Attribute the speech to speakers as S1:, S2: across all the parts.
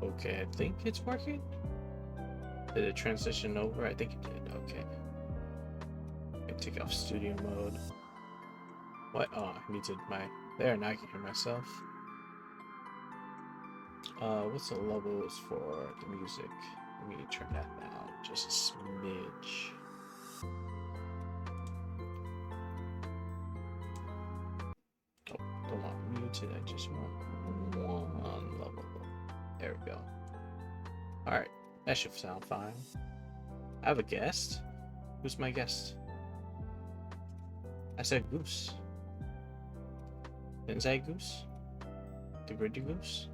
S1: Okay, I think it's working. Did it transition over? I think it did. Okay. I can take off studio mode. What? Oh, I muted my. There, now I can hear myself. What's the levels for the music? Let me turn that down just a smidge. Oh, don't want muted. I just want one level. There we go. All right, that should sound fine. I have a guest. Who's my guest? I said Goose. Didn't say Goose? The Gritty Goose?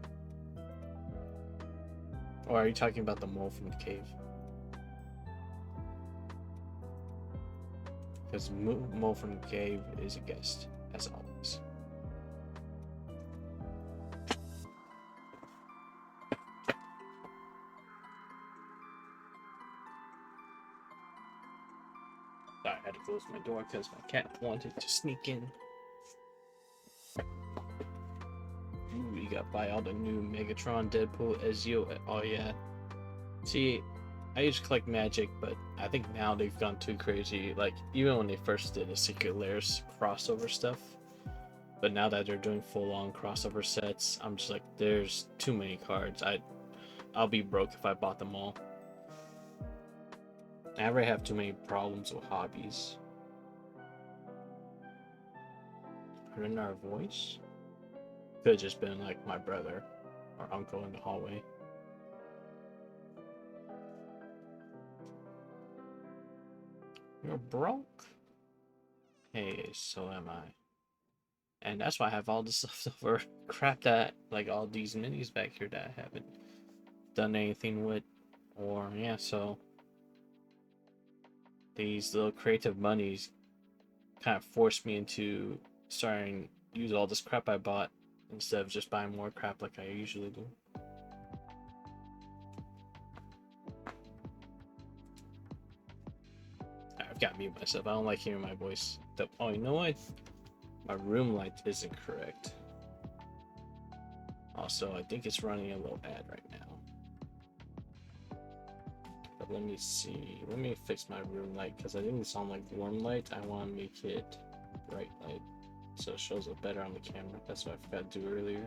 S1: Or are you talking about the mole from the cave? Because mole from the cave is a guest, as always. Sorry, I had to close my door because my cat wanted to sneak in. Ooh, you got to buy all the new Megatron, Deadpool, Ezio. Oh yeah. See, I used to collect magic, but I think now they've gone too crazy. Like even when they first did the Secret Lairs crossover stuff, but now that they're doing full-on crossover sets, I'm just like, there's too many cards. I'll be broke if I bought them all. I already have too many problems with hobbies. Heard our voice? Could have just been like my brother or uncle in the hallway. You're broke? Hey, so am I. And that's why I have all this leftover crap that, like all these minis back here that I haven't done anything with. Or, yeah, so these little creative monies kind of forced me into starting to use all this crap I bought instead of just buying more crap like I usually do. I've got to mute myself. I don't like hearing my voice. Oh, you know what? My room light isn't correct. Also, I think it's running a little ad right now. But let me see. Let me fix my room light because I think it's on like warm light. I want to make it bright light so it shows up better on the camera. That's what I forgot to do earlier.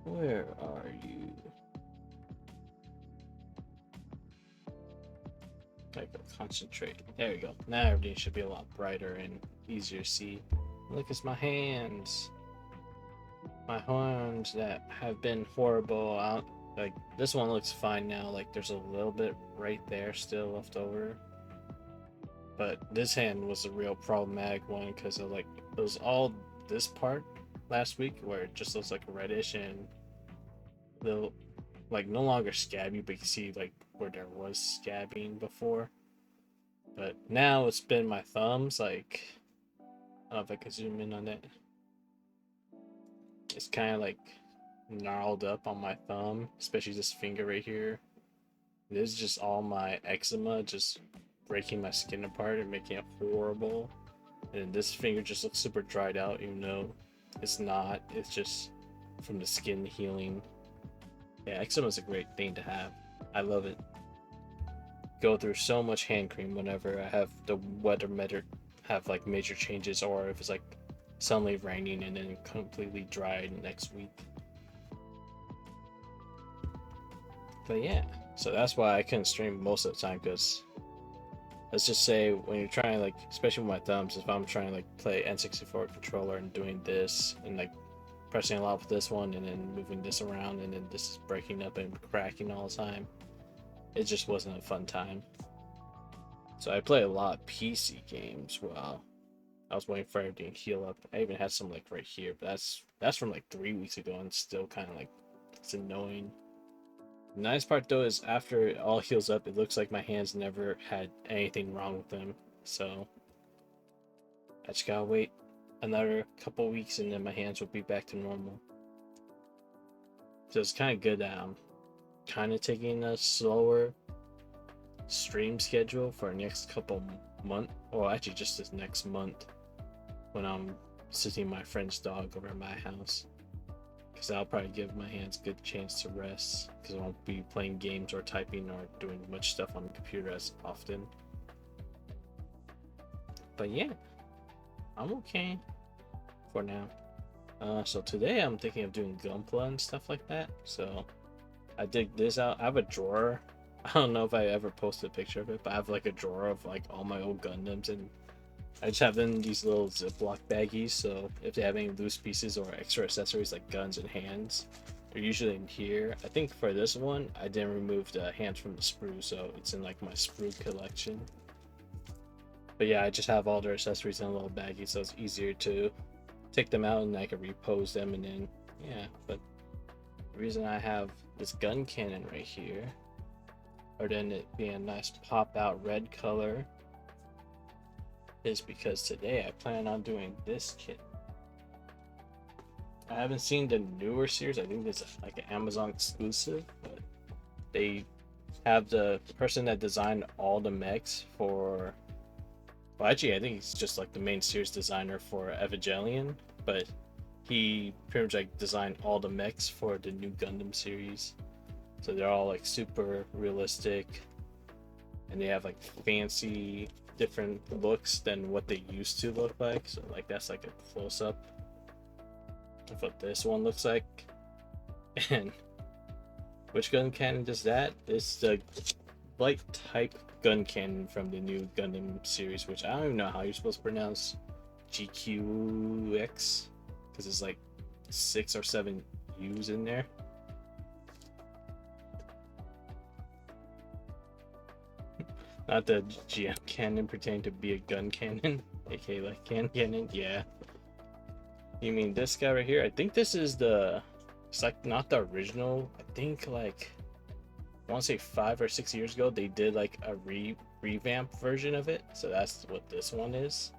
S1: Where are you? I go concentrate. There we go. Now everything should be a lot brighter and easier to see. Look, it's my hands. My hands that have been horrible. Like this one looks fine now. Like there's a little bit right there still left over. But this hand was a real problematic one because it was all this part last week where it just looks like reddish and they'll like no longer scabby, but you can see like where there was scabbing before. But now it's been my thumbs. Like I don't know if I can zoom in on it. It's kind of like gnarled up on my thumb, especially this finger right here. This is just all my eczema just breaking my skin apart and making it horrible. And this finger just looks super dried out, even though it's not. It's just from the skin healing. Yeah, eczema is a great thing to have. I love it. Go through so much hand cream whenever I have the weather have like major changes, or if it's like suddenly raining and then completely dried next week. But yeah, so that's why I couldn't stream most of the time because let's just say when you're trying like, especially with my thumbs, if I'm trying to like play N64 controller and doing this and like pressing a lot with this one and then moving this around and then this is breaking up and cracking all the time, it just wasn't a fun time. So I play a lot of PC games while I was waiting for everything to heal up. I even had some like right here, but that's from like 3 weeks ago and still kind of like it's annoying. The nice part though is after it all heals up, it looks like my hands never had anything wrong with them. So I just gotta wait another couple weeks and then my hands will be back to normal. So it's kind of good that I'm kind of taking a slower stream schedule for the next couple months. Well, actually just this next month when I'm sitting my friend's dog over at my house. because I'll probably give my hands a good chance to rest because I won't be playing games or typing or doing much stuff on the computer as often. But yeah, I'm okay for now. So today I'm thinking of doing Gunpla and stuff like that. So I dig this out. I have a drawer. I don't know if I ever posted a picture of it, but I have like a drawer of like all my old Gundams, and I just have them in these little Ziploc baggies. So if they have any loose pieces or extra accessories like guns and hands, they're usually in here. I think for this one, I didn't remove the hands from the sprue, so it's in like my sprue collection. But yeah, I just have all their accessories in a little baggie, so it's easier to take them out and I can repose them, and then yeah. But the reason I have this Guncannon right here, other than it being a nice pop out red color, is because today I plan on doing this kit. I haven't seen the newer series. I think this is like an Amazon exclusive, but they have the person that designed all the mechs for, well, actually I think he's just like the main series designer for Evangelion, but he pretty much like designed all the mechs for the new Gundam series. So they're all like super realistic, and they have like fancy different looks than what they used to look like. So like that's like a close-up of what this one looks like. And which Guncannon does that? It's the light type Guncannon from the new Gundam series, which I don't even know how you're supposed to pronounce GQuuuuuX, because it's like 6 or 7 U's in there. Not the GM cannon pretending to be a gun cannon, aka like can cannon. Yeah. You mean this guy right here? I think this is the. It's like not the original. I think like I want to say 5 or 6 years ago they did like a revamp version of it. So that's what this one is.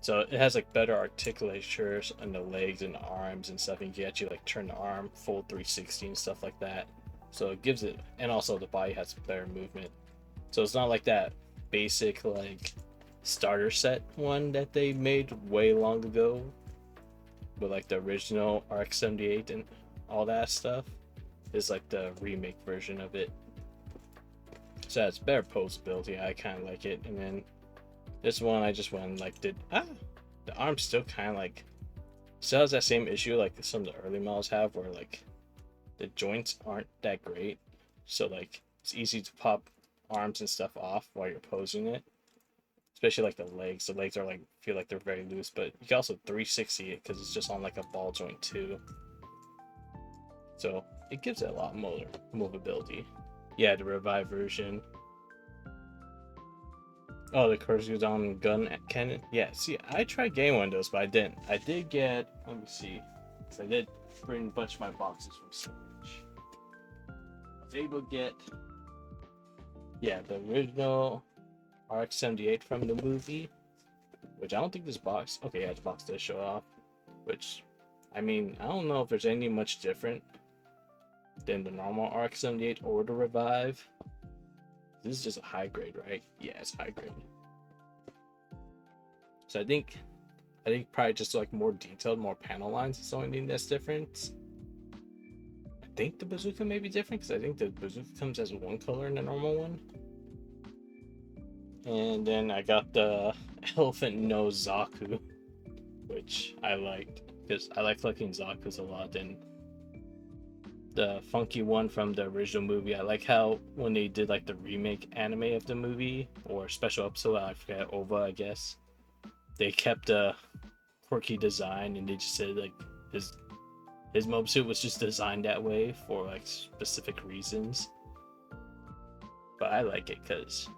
S1: So it has like better articulatures on the legs and the arms and stuff. And you can actually like turn the arm full 360 and stuff like that. So it gives it, and also the body has better movement. So it's not like that basic like starter set one that they made way long ago with like the original RX-78 and all that stuff. It's like the remake version of it. So it's better posability. I kind of like it. And then this one I just went and like did the arm's still kind of like still has that same issue like some of the early models have, where like the joints aren't that great. So like it's easy to pop arms and stuff off while you're posing it, especially like the legs. The legs are like feel like they're very loose, but you can also 360 it because it's just on like a ball joint too, so it gives it a lot more movability. Yeah, the revive version. Oh, the Gun Guncannon. Yeah, see, I tried getting one of those, but I didn't. I did get, let me see, because I did bring a bunch of my boxes from storage. I was able to get, yeah, the original RX-78 from the movie, which I don't think this box, okay, yeah, the box does show off, which, I mean, I don't know if there's any much different than the normal RX-78 or the Revive. This is just a high grade, right? Yeah, it's high grade. So I think probably just like more detailed, more panel lines is the only thing that's different. I think the bazooka may be different because I think the bazooka comes as one color in the normal one. And then I got the elephant nose Zaku, which I liked because I like collecting Zakus a lot. And the funky one from the original movie, I like how when they did like the remake anime of the movie or special episode, I forget, OVA, I guess, they kept a quirky design and they just said like his mob suit was just designed that way for like specific reasons. But I like it because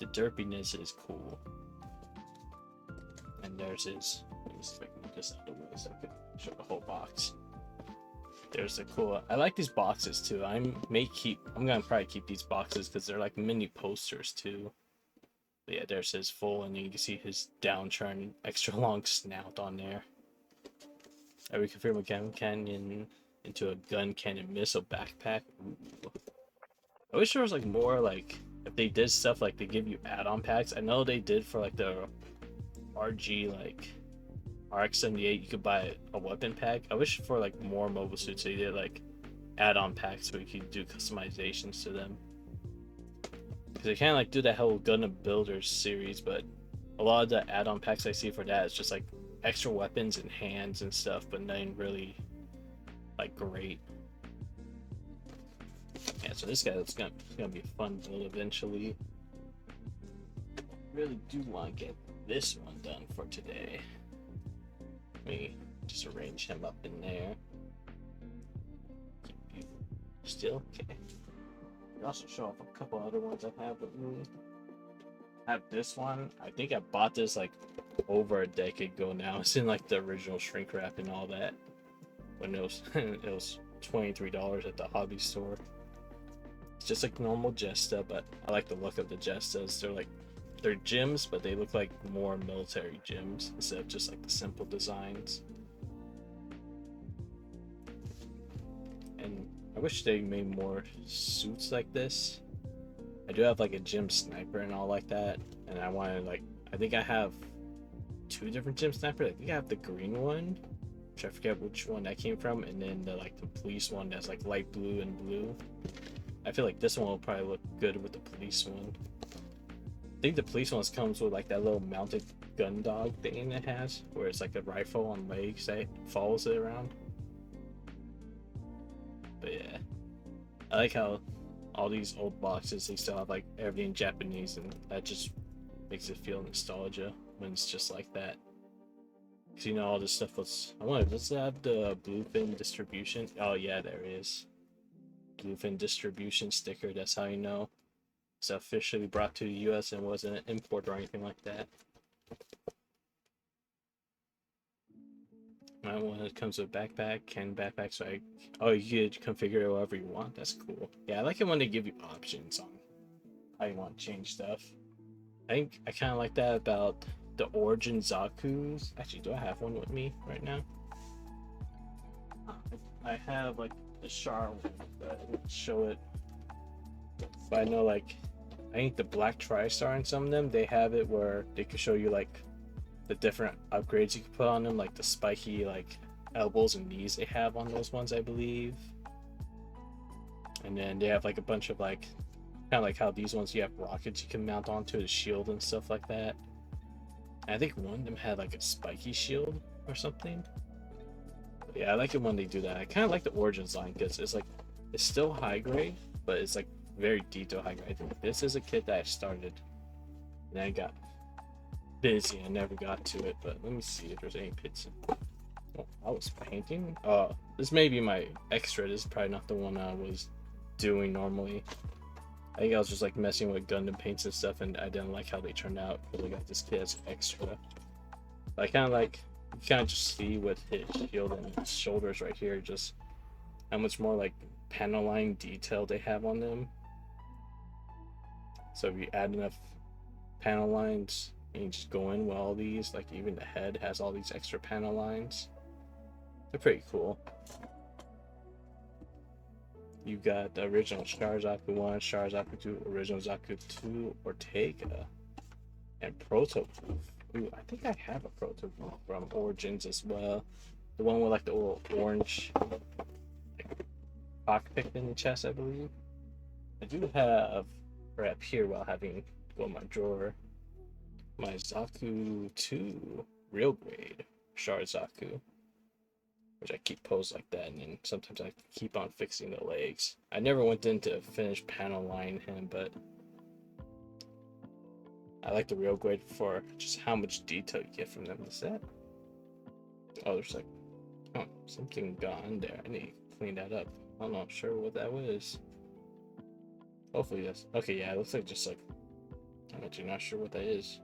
S1: the derpiness is cool. And there's his, let me see if I can move this out of the way so I can show the whole box. There's the cool, I like these boxes too. I'm gonna probably keep these boxes because they're like mini posters too. But yeah, there's his full, and you can see his downturned extra long snout on there. I reconfirm a Guncannon into a Guncannon missile backpack. Ooh. I wish there was like more like, if they did stuff like they give you add-on packs. I know they did for like the RG like RX-78, you could buy a weapon pack. I wish for like more mobile suits they did like add-on packs so you could do customizations to them. Because they kind of like do that whole Gundam Builders series, but a lot of the add-on packs I see for that is just like extra weapons and hands and stuff, but nothing really like great. Yeah, so this guy is gonna be a fun build eventually. Really do want to get this one done for today. Let me just arrange him up in there. Still okay. I also show off a couple other ones I have with me. I have this one. I think I bought this like over a decade ago now. It's in like the original shrink wrap and all that. When it was it was $23 at the hobby store. It's just like normal Jesta, but I like the look of the Jestas. They're gyms, but they look like more military gyms instead of just like the simple designs. And I wish they made more suits like this. I do have like a gym sniper and all like that, and I wanted like, I think I have two different gym snipers. I think I have the green one, which I forget which one that came from, and then the police one that's like light blue and blue. I feel like this one will probably look good with the police one. I think the police ones comes with like that little mounted gun dog thing it has, where it's like a rifle on legs that follows it around. But yeah, I like how all these old boxes, they still have like everything in Japanese, and that just makes it feel nostalgia when it's just like that. Cause you know all this stuff was. I wonder, does it have the bluefin distribution? Oh yeah, there is. Bluefin distribution sticker. That's how you know it's officially brought to the U.S. and wasn't an import or anything like that. My one comes with backpack and backpack, so you can configure it however you want. That's cool. Yeah, I like it when they give you options on how you want to change stuff. I think I kind of like that about the Origin Zaku's. Actually, do I have one with me right now? I have like the Char one, but I didn't show it. But I know like, I think the Black TriStar and some of them, they have it where they can show you like the different upgrades you can put on them, like the spiky like elbows and knees they have on those ones, I believe. And then they have like a bunch of like, kind of like how these ones you have rockets you can mount onto the shield and stuff like that. And I think one of them had like a spiky shield or something. But yeah, I like it when they do that. I kind of like the Origins line because it's like, it's still high grade, but it's like very detailed high grade. This is a kit that I started and I got busy. I never got to it, but let me see if there's any pits. Oh, I was painting. This may be my extra. This is probably not the one I was doing normally. I think I was just like messing with Gundam paints and stuff, and I didn't like how they turned out. Because I got this kit as extra. But I kind of like, you kind of just see with his shield and his shoulders right here, just how much more like panel line detail they have on them. So if you add enough panel lines, and you just go in with all these, like even the head has all these extra panel lines. They're pretty cool. You got the original Char Zaku 1, Char Zaku 2, original Zaku 2, Ortega, and Proto Proof. Ooh, I think I have a Proto Proof from Origins as well. The one with like the little orange like, cockpit in the chest, I believe. I do have, right up here while having go in my drawer, my Zaku 2 real grade Char Zaku, which I keep posed like that, and then sometimes I keep on fixing the legs. I never went into finish panel line him, but I like the real grade for just how much detail you get from them. Is that? Oh, there's like, oh, something gone there. I need to clean that up. I'm not sure what that was. Hopefully that's okay. Yeah, it looks like just like, I'm actually not sure what that is.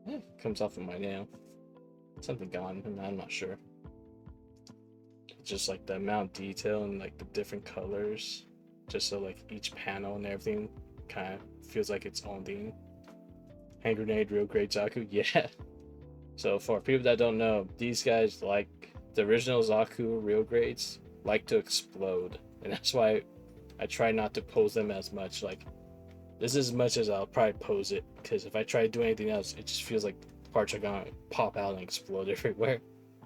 S1: It comes off of my nail. Something gone, and I'm not sure. Just like the amount of detail and like the different colors, just so like each panel and everything kind of feels like its own thing. Hand grenade, real grade Zaku, yeah. So for people that don't know, these guys, like the original Zaku real grades, like to explode, and that's why I try not to pose them as much. Like this is as much as I'll probably pose it, because if I try to do anything else, it just feels like parts are gonna pop out and explode everywhere.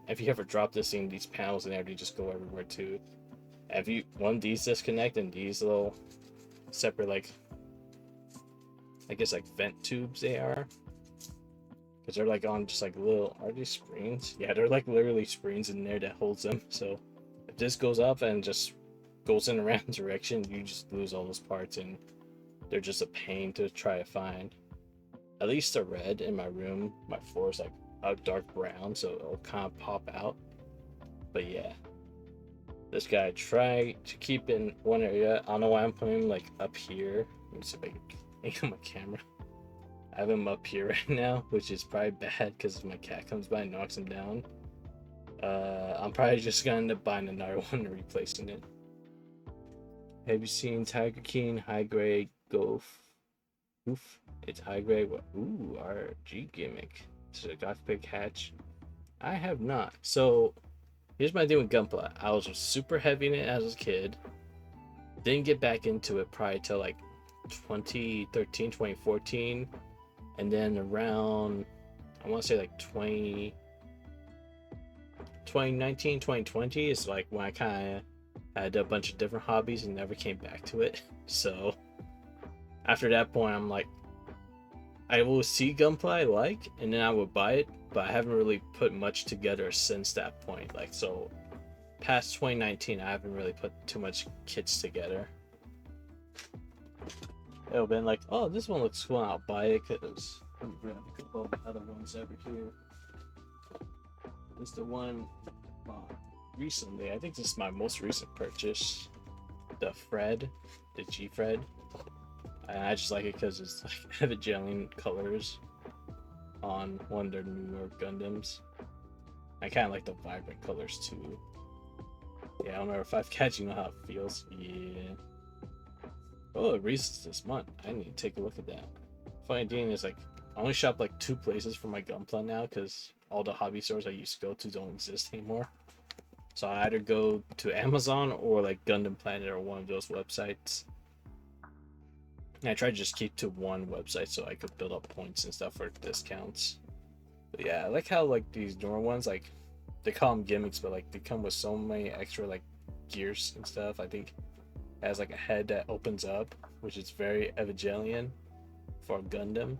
S1: If you ever drop this thing, these panels and everything just go everywhere too. If you one of these disconnect and these little separate, like, I guess like vent tubes they are, because they're like on just like little, are these springs? Yeah, they're like literally springs in there that holds them. So if this goes up and just goes in a random direction, you just lose all those parts, and they're just a pain to try to find. At least the red in my room, my floor is like a dark brown, so it'll kind of pop out. But yeah, this guy try to keep in one area. I don't know why I'm putting him like up here. Let me see if I can angle my camera. I have him up here right now, which is probably bad because if my cat comes by and knocks him down, I'm probably just gonna end up buying another one and replacing it. Have you seen Tiger King high grade Goof? Oof, it's high grade. Ooh, RG gimmick. It's a goth pig hatch. I have not. So here's my deal with Gunpla. I was super heavy in it as a kid. Didn't get back into it probably till like 2013, 2014. And then around, I want to say like 2019, 2020 is like when I kind of had a bunch of different hobbies and never came back to it. So after that point, I'm like, I will see Gunpla I like, and then I will buy it, but I haven't really put much together since that point. Like, so past 2019, I haven't really put too much kits together. It'll been like, oh, this one looks cool, and I'll buy it because let me grab a couple of other ones over here. This is the one recently. I think this is my most recent purchase. The G Fred. And I just like it because it's like Evangelion colors on one of their newer Gundams. I kind of like the vibrant colors too. Yeah, I don't know if I've catch, you know how it feels. Yeah. Oh, it releases this month. I need to take a look at that. Funny thing is, like, I only shop like 2 places for my Gunpla now because all the hobby stores I used to go to don't exist anymore. So I either go to Amazon or like Gundam Planet or one of those websites. And I try to just keep to one website so I could build up points and stuff for discounts. But yeah, I like how like these newer ones, like they call them gimmicks, but like they come with so many extra like gears and stuff. I think it has like a head that opens up, which is very Evangelion for Gundam.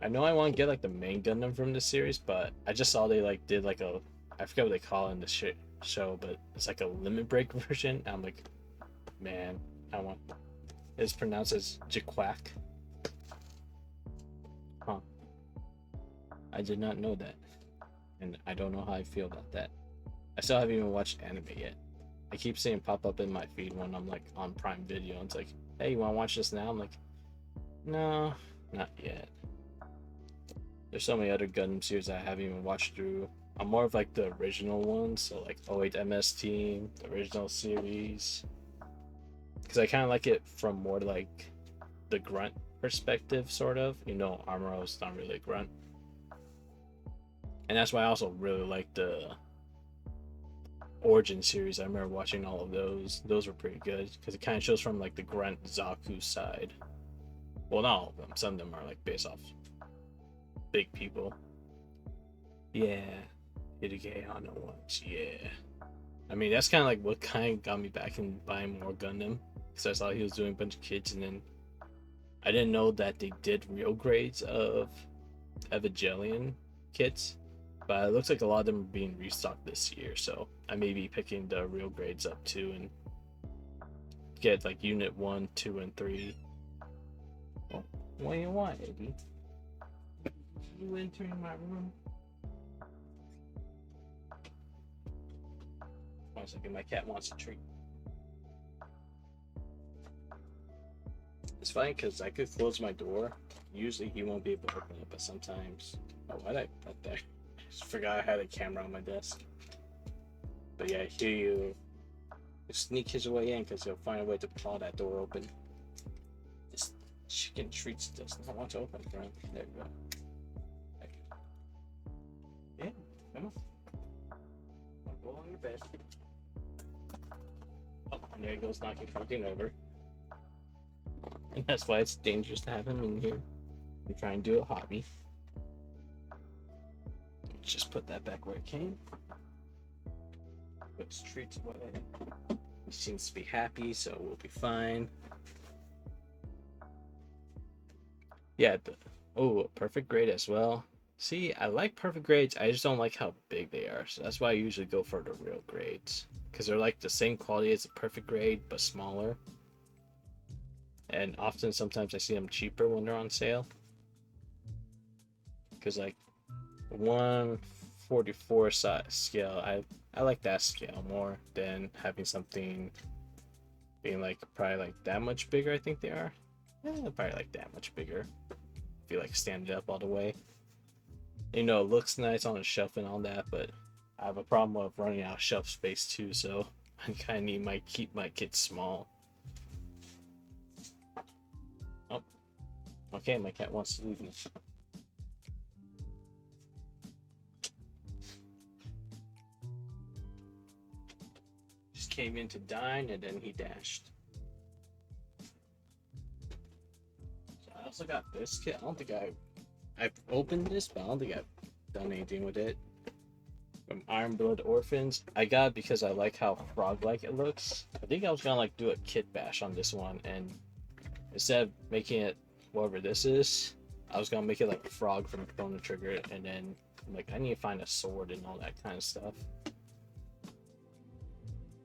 S1: I know I want to get like the main Gundam from this series, but I just saw they like did like a, I forget what they call it in the show, but it's like a limit break version. And I'm like, man, I want. It's pronounced as GQuuuuuuX. Huh. I did not know that. And I don't know how I feel about that. I still haven't even watched anime yet. I keep seeing pop up in my feed when I'm like on Prime Video. And it's like, hey, you want to watch this now? I'm like, no, not yet. There's so many other Gundam series I haven't even watched through. I'm more of like the original ones. So like 08 MS Team, the original series. Because I kind of like it from more like the grunt perspective, sort of. You know, Amuro's not really a grunt. And that's why I also really like the Origin series. I remember watching all of those. Those were pretty good because it kind of shows from like the grunt Zaku side. Well, not all of them. Some of them are like based off big people. Yeah. Hidege on the ones. Yeah. I mean, that's kind of like what kind of got me back in buying more Gundam. Because I saw he was doing a bunch of kits, and then I didn't know that they did real grades of Evangelion kits, but it looks like a lot of them are being restocked this year, so I may be picking the real grades up too and get like unit 1, 2, and 3. Well, what do you want, Eddie? You entering my room? 1 second, my cat wants a treat. It's funny because I could close my door. Usually he won't be able to open it, but sometimes. Oh, why'd I put that? I just forgot I had a camera on my desk. But yeah, I hear you. Sneak his way in because he'll find a way to paw that door open. This chicken treats does not want to open, right? There we go. Yeah, come on. Go on your bed. Oh, and there he goes, knocking something over. And that's why it's dangerous to have him in here. We try and do a hobby. just put that back where it came. Put his treats away. He seems to be happy, so we'll be fine. Yeah, perfect grade as well. See, I like perfect grades, I just don't like how big they are, so that's why I usually go for the real grades. Because they're like the same quality as a perfect grade, but smaller. And often, sometimes I see them cheaper when they're on sale. Because like 144 size scale, I like that scale more than having something being like probably like that much bigger. I think they are. Yeah, probably like that much bigger. If you like stand it up all the way. You know, it looks nice on a shelf and all that, but I have a problem of running out of shelf space too, so I kind of need keep my kit small. Oh, okay, my cat wants to leave me. Just came in to dine and then he dashed. So I also got this kit. I don't think I've opened this, but I don't think I've done anything with it. From Iron Blood Orphans. I got it because I like how frog-like it looks. I think I was gonna like do a kit bash on this one, and instead of making it whatever this is, I was gonna make it like a frog from Chrono Trigger, and then I'm like, I need to find a sword and all that kind of stuff.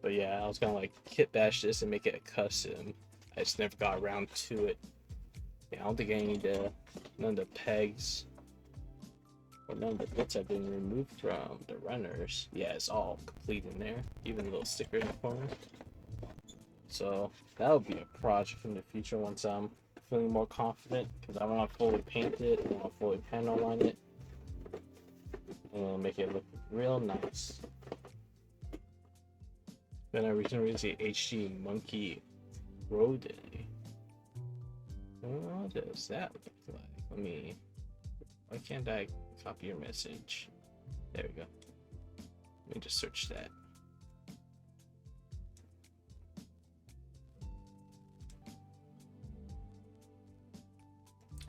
S1: But yeah, I was gonna like kit bash this and make it a custom. I just never got around to it. Yeah, I don't think I need none of the pegs. Or none of the bits have been removed from the runners. Yeah, it's all complete in there. Even a little sticker in the corner. So that'll be a project in the future once I'm feeling more confident. Because I want to fully paint it. I want to fully panel line it. And make it look real nice. Then I recently received HD Monkey Road Day. What does that look like? Why can't I copy your message? There we go. Let me just search that.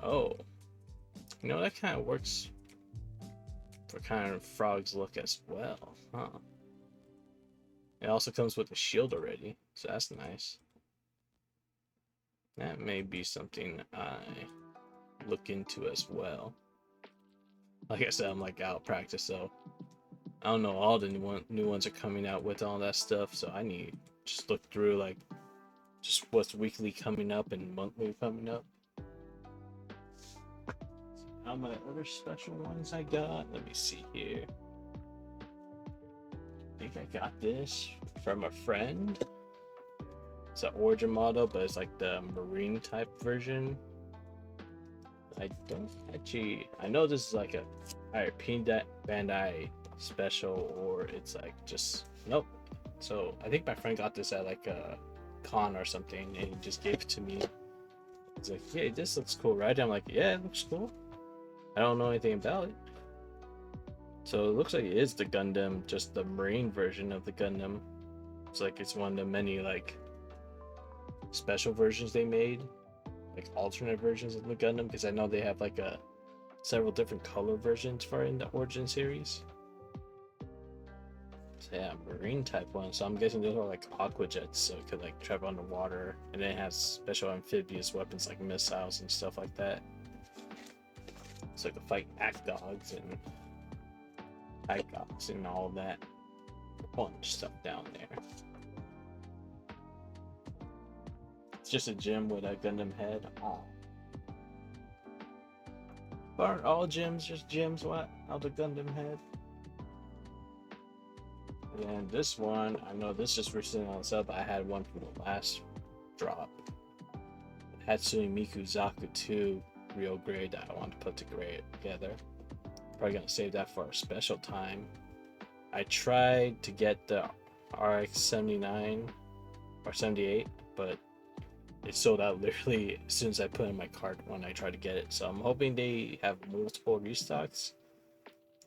S1: Oh, you know, that kind of works for kind of frog's look as well, huh? It also comes with a shield already, so that's nice. That may be something I look into as well. Like I said, I'm like out of practice, so I don't know, all the new ones are coming out with all that stuff, so I need to just look through like just what's weekly coming up and monthly coming up. How my other special ones I got? Let me see here. I think I got this from a friend. It's an origin model, but it's like the marine type version. I don't actually. I know this is like a European Bandai special, or it's like just nope. So I think my friend got this at like a con or something, and he just gave it to me. He's like, "Hey, this looks cool, right?" I'm like, "Yeah, it looks cool." I don't know anything about it. So it looks like it is the Gundam, just the marine version of the Gundam. It's like it's one of the many like special versions they made, like alternate versions of the Gundam, because I know they have like several different color versions for in the Origin series. So yeah, marine type one. So I'm guessing those are like aqua jets, so it could like travel underwater, and then it has special amphibious weapons like missiles and stuff like that. So it could fight act dogs and Icons and all that fun stuff down there. It's just a gym with a Gundam head. Oh. Aren't all gyms just gyms without a Gundam head? And this one, I know this just recently on sale, but I had one from the last drop. Hatsune Miku Zaku 2 real grade that I want to put together. Probably gonna save that for a special time. I tried to get the RX 79 or 78, but it sold out literally as soon as I put in my cart when I tried to get it. So I'm hoping they have multiple restocks.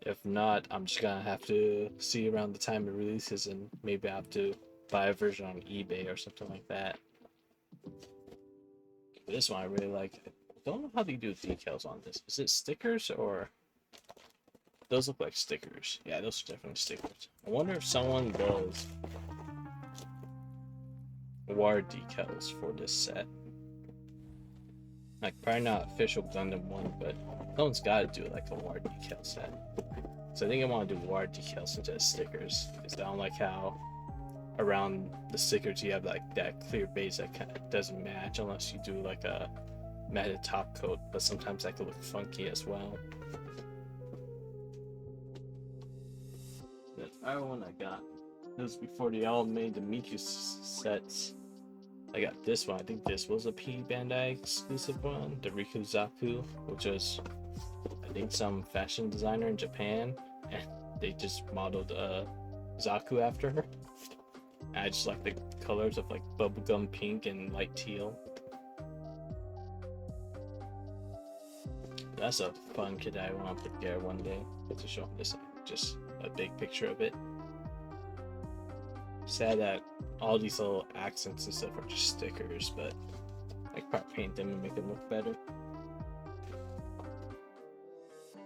S1: If not, I'm just gonna have to see around the time it releases, and maybe I have to buy a version on eBay or something like that. This one I really like. I don't know how they do decals on this. Is it stickers or those look like stickers. Yeah, those are definitely stickers. I wonder if someone does war decals for this set. Like, probably not official Gundam one, but someone's got to do like a war decal set. So I think I want to do war decals instead of stickers, because I don't like how around the stickers you have like that clear base that kind of doesn't match unless you do like a matted top coat, but sometimes that could look funky as well. The other one I got, this was before they all made the Miku sets. I got this one. I think this was a P Bandai exclusive one, the Riku Zaku, which was, I think, some fashion designer in Japan, and they just modeled Zaku after her. And I just like the colors of like bubblegum pink and light teal. That's a fun kid I want to put together one day to show this, just a big picture of it. Sad that all these little accents and stuff are just stickers, but I could probably paint them and make them look better.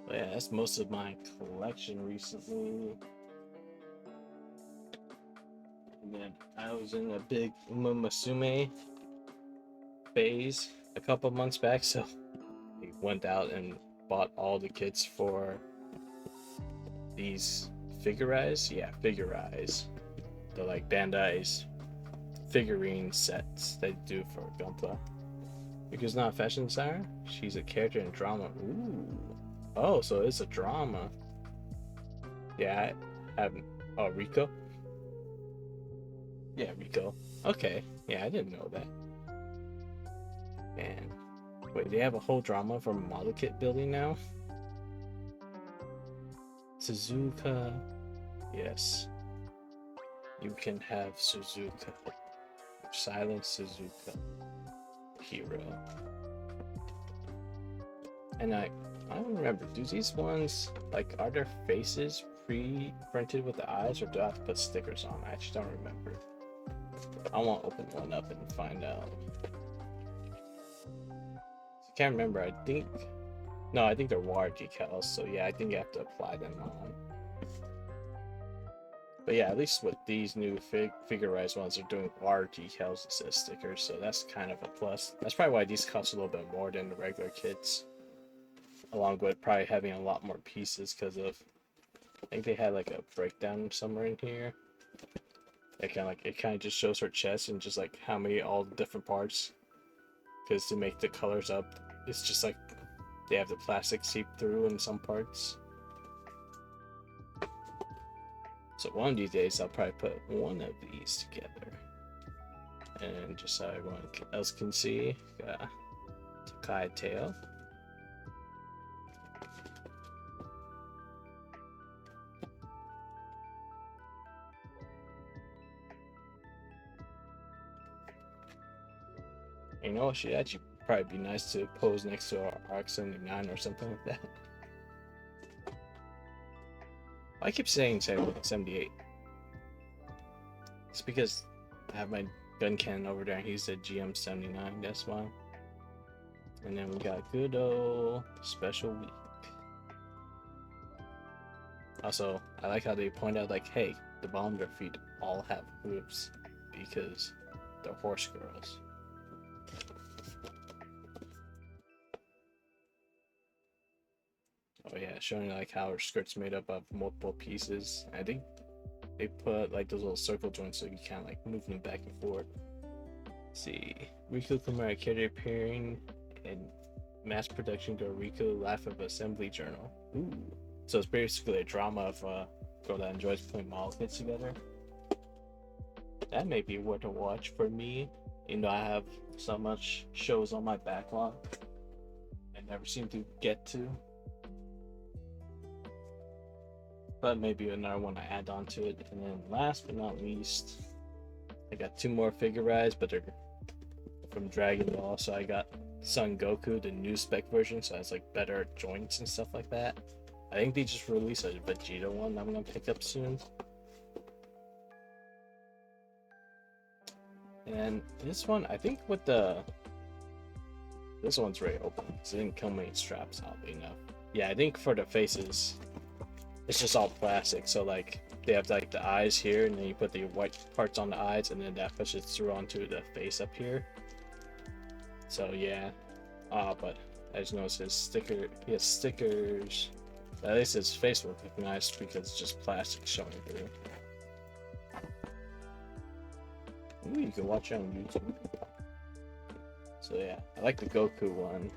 S1: But yeah, that's most of my collection recently. And then I was in a big Umamasume phase a couple months back, so I went out and bought all the kits for these Figurize. Yeah, Figurize. The like Bandai's figurine sets they do for Gunpla. Riku's not a fashion designer, she's a character in drama. Ooh. Oh, so it's a drama. Yeah, I haven't. Oh, Rico? Yeah, Rico. Okay. Yeah, I didn't know that. And wait, they have a whole drama for model kit building now? Suzuka. Yes. You can have Suzuka. Silent Suzuka. Hero. And I don't remember. Do these ones, like, are their faces pre-printed with the eyes, or do I have to put stickers on? I actually don't remember. I want to open one up and find out. I can't remember. I think they're wire decals. So yeah, I think you have to apply them on. But yeah, at least with these new Figurize ones, they're doing wire decals instead of stickers, so that's kind of a plus. That's probably why these cost a little bit more than the regular kits, along with probably having a lot more pieces because of, I think they had like a breakdown somewhere in here. It kind of just shows her chest and just like how many all the different parts. Because to make the colors up, it's just like they have the plastic seep through in some parts. So one of these days, I'll probably put one of these together. And just so everyone else can see, got Takai tail. You know, it should actually probably be nice to pose next to our RX-79 or something like that. I keep saying 78. It's because I have my Guncannon over there and he's a GM79, that's why. And then we got good old Special Week. Also, I like how they point out, like, hey, the bottom of their feet all have hooves because they're horse girls. Oh yeah, showing like how her skirt's made up of multiple pieces. I think they put like those little circle joints so you can like move them back and forth. Let's see, Riku Kumara character appearing in mass production Go Riku Life of Assembly Journal. Ooh, so it's basically a drama of a girl that enjoys putting model kits together. That may be worth a watch for me. You know, I have so much shows on my backlog I never seem to get to. But maybe another one I add on to it. And then last but not least, I got two more Figurize, but they're from Dragon Ball. So I got Son Goku, the new spec version, so it has like better joints and stuff like that. I think they just released a Vegeta one I'm gonna pick up soon. And this one, I think with this one's already open because it didn't come with any straps, oddly enough. Yeah, I think for the faces, it's just all plastic. So like they have like the eyes here, and then you put the white parts on the eyes, and then that pushes through onto the face up here. So yeah, but I just noticed his sticker. He has stickers. At least his face will look nice because it's just plastic showing through. Ooh, you can watch it on YouTube. So yeah, I like the Goku one.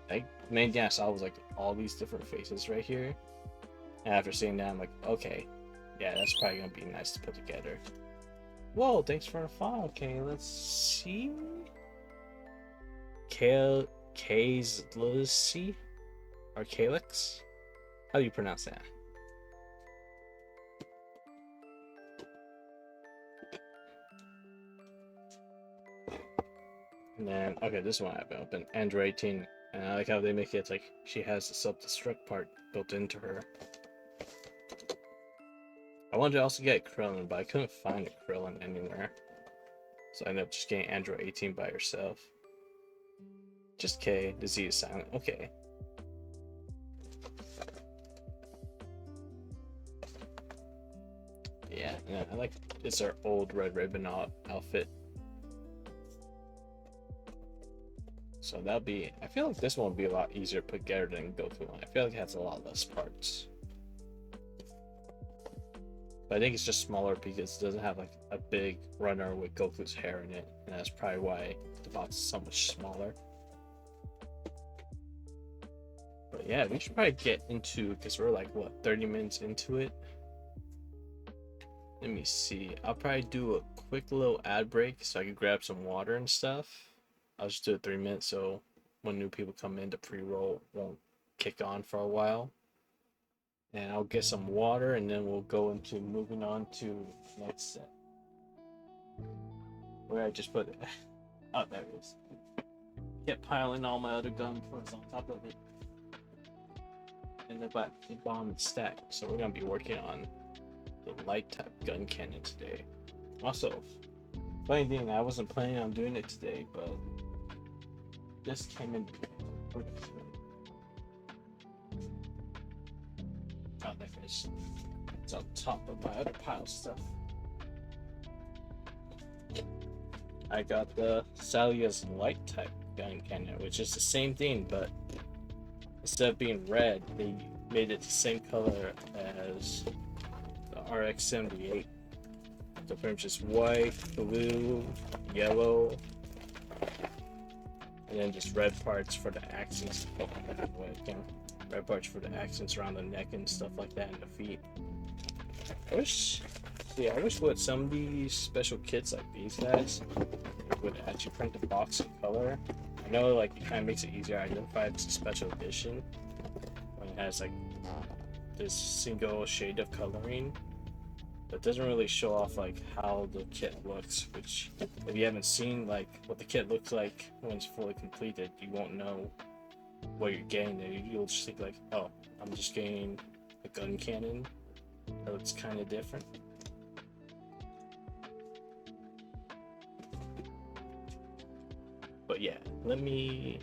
S1: Like main thing I saw was like all these different faces right here. And after seeing that, I'm like, okay, yeah, that's probably gonna be nice to put together. Whoa, thanks for the follow. Okay, let's see. Kazlucy or Calyx? How do you pronounce that? And then, okay, this one I've been open. Android 18. And I like how they make it like she has the self-destruct part built into her. I wanted to also get Krillin, but I couldn't find a Krillin anywhere. So I ended up just getting Android 18 by herself. Just K, the Z is silent. Okay. Yeah, I like it's our old Red Ribbon outfit. So that'll be, I feel like this one will be a lot easier to put together than Goku one. I feel like it has a lot less parts. But I think it's just smaller because it doesn't have like a big runner with Goku's hair in it. And that's probably why the box is so much smaller. But yeah, we should probably get into, because we're like, what, 30 minutes into it? Let me see. I'll probably do a quick little ad break so I can grab some water and stuff. I'll just do it 3 minutes so when new people come in, the pre-roll won't kick on for a while. And I'll get some water and then we'll go into moving on to next set. Where I just put it. Oh, there it is. Kept piling all my other Gunplas on top of it. And the bomb is stacked. So we're gonna be working on the light type Guncannon today. Also, funny thing, I wasn't planning on doing it today, but this came in. Oh, there it is. It's on top of my other pile of stuff. I got the Salia's light type Guncannon, which is the same thing, but instead of being red, they made it the same color as the RX-78. So pretty much just white, blue, yellow, and then just red parts for the accents. Oh, red parts for the accents around the neck and stuff like that, and the feet. I wish with some of these special kits like these guys would actually print the box in color. I know like it kind of makes it easier to identify if it's a special edition when it has like this single shade of coloring. But it doesn't really show off like how the kit looks, which if you haven't seen like what the kit looks like when it's fully completed, you won't know what you're getting there. You'll just think like, oh, I'm just getting a Guncannon that looks kind of different. But yeah, let me,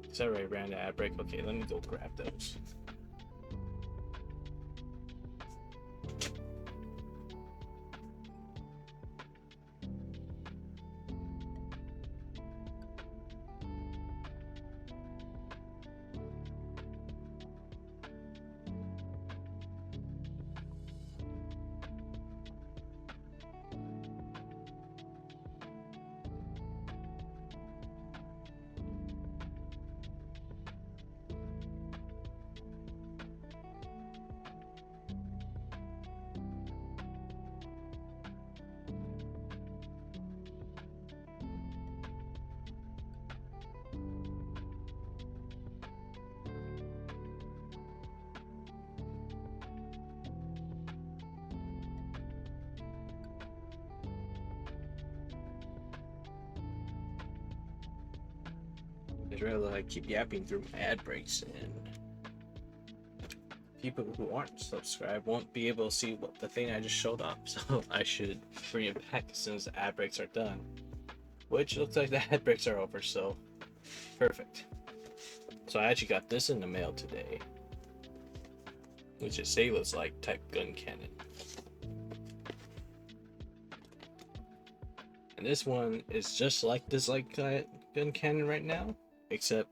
S1: because I already ran the ad break. Okay, let me go grab those. I'd rather like keep yapping through my ad breaks, and people who aren't subscribed won't be able to see what the thing I just showed up. So I should bring it back as soon as the ad breaks are done. Which looks like the ad breaks are over, so perfect. So I actually got this in the mail today. which is Sailor's like type Guncannon. And this one is just like this Guncannon right now, except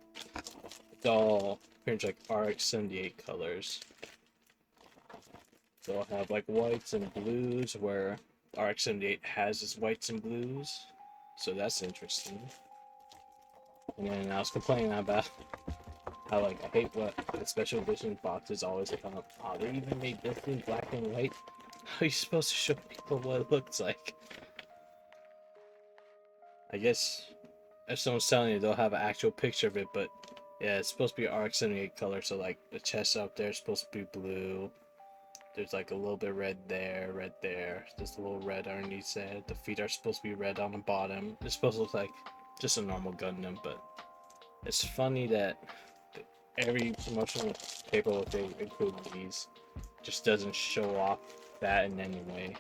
S1: it's all pretty much like RX-78 colors. So I'll have like whites and blues where RX-78 has its whites and blues. So that's interesting. And then I was complaining about how like I hate what the special edition boxes always come up. Oh, they even made this in black and white. How are you supposed to show people what it looks like? I guess if someone's telling you, they'll have an actual picture of it, but yeah, it's supposed to be RX-78 color, so like the chest up there is supposed to be blue. There's like a little bit red there, just a little red underneath there. The feet are supposed to be red on the bottom. It's supposed to look like just a normal Gundam, but it's funny that every promotional paperwork they include these just doesn't show off that in any way.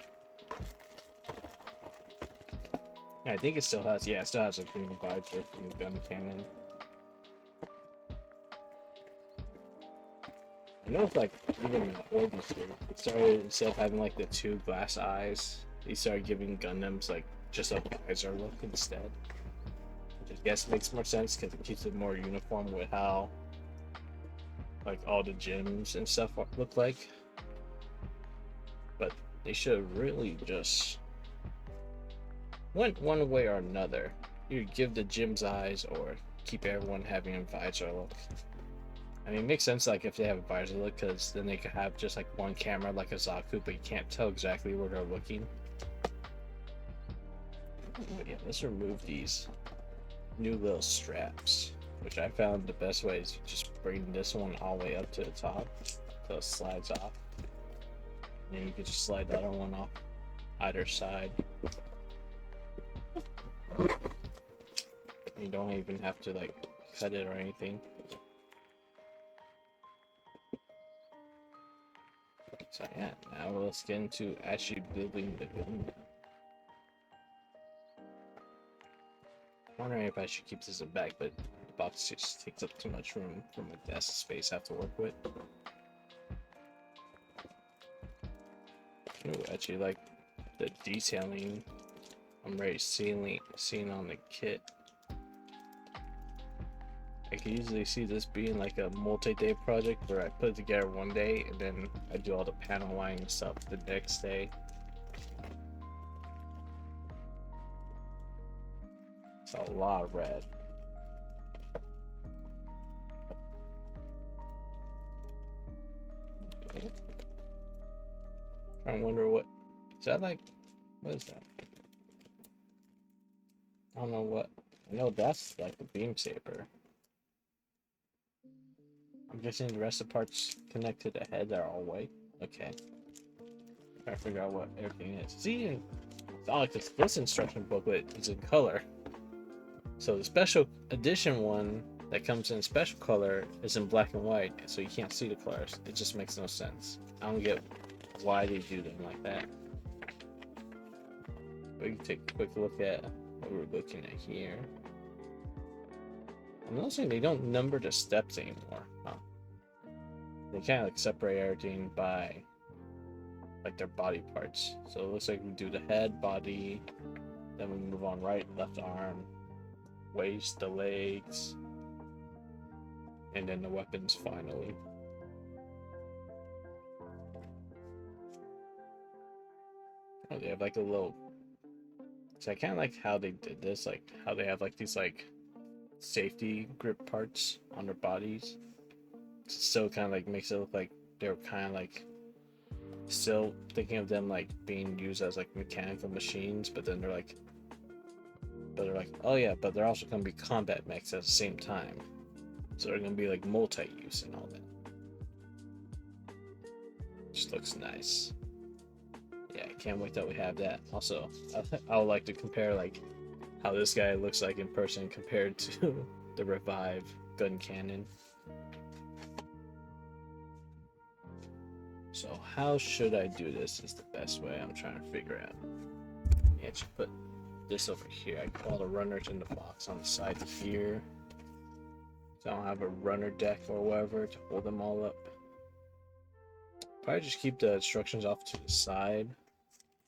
S1: I think it still has, yeah, it still has a green visor from the Guncannon. I know it's like, even in the Orbi series, it started, instead of having like the two glass eyes, they started giving Gundams like just a visor look instead. Which I guess makes more sense because it keeps it more uniform with how like all the gyms and stuff look like. But they should really just went one way or another. You give the gyms eyes or keep everyone having a visor look. I mean, it makes sense like if they have a visor look, because then they could have just like one camera like a Zaku, but you can't tell exactly where they're looking. But yeah, let's remove these new little straps, which I found the best way is just bring this one all the way up to the top so it slides off. And then you can just slide the other one off either side. You don't even have to like cut it or anything. So yeah, now let's get into actually building the gun. I'm wondering if I should keep this in the back, but the box just takes up too much room for my desk space I have to work with. Ooh, actually like the detailing I'm already seeing on the kit. I can easily see this being like a multi-day project where I put it together one day and then I do all the panel lining stuff the next day. It's a lot of red. I wonder what is that like? What is that? I don't know what. I know that's like the beam saber. I'm guessing the rest of the parts connect to the head that are all white. Okay. Trying to figure out what everything is. See, it's all like this instruction booklet is in color. So the special edition one that comes in special color is in black and white, so you can't see the colors. It just makes no sense. I don't get why they do them like that. But you can take a quick look at what we're looking at here. I'm noticing they don't number the steps anymore. Huh. They kind of like separate everything by like their body parts. So it looks like we do the head, body, then we move on right, left arm, waist, the legs, and then the weapons finally. Oh, they have like a little. So I kind of like how they did this, like how they have like these like safety grip parts on their bodies. So kind of like makes it look like they're kind of like still thinking of them like being used as like mechanical machines, but then they're like, oh yeah, but they're also going to be combat mechs at the same time, so they're going to be like multi-use and all that. Just looks nice. Yeah, I can't wait that we have that. Also, I would like to compare like how this guy looks like in person compared to the Revive Guncannon. So how should I do this is the best way I'm trying to figure out. Yeah, I should put this over here. I put all the runners in the box on the side here. So I don't have a runner deck or whatever to hold them all up. probably just keep the instructions off to the side,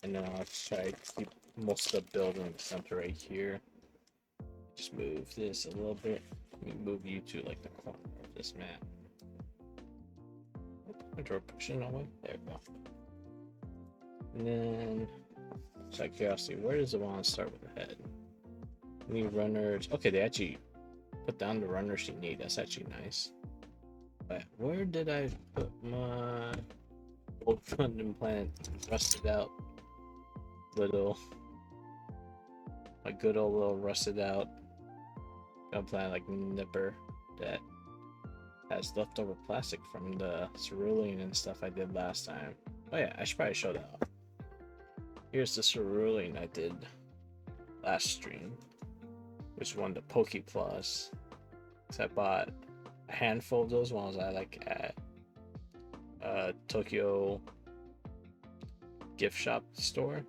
S1: and then I'll try to keep most of the building in the center right here. Just move this a little bit. Let me move you to like the corner of this map. Control pushing away. There we go. And then, just out of curiosity, where does it want to start with the head? Need runners. Okay, they actually put down the runners you need. That's actually nice. But where did I put my old Gundam planet rusted out little, my good old little rusted out Gundam planet like Nipper that has leftover plastic from the cerulean and stuff I did last time. Oh yeah, I should probably show that off. Here's the cerulean I did last stream, which won the Poke Plus. So I bought a handful of those ones I like at Tokyo gift shop store.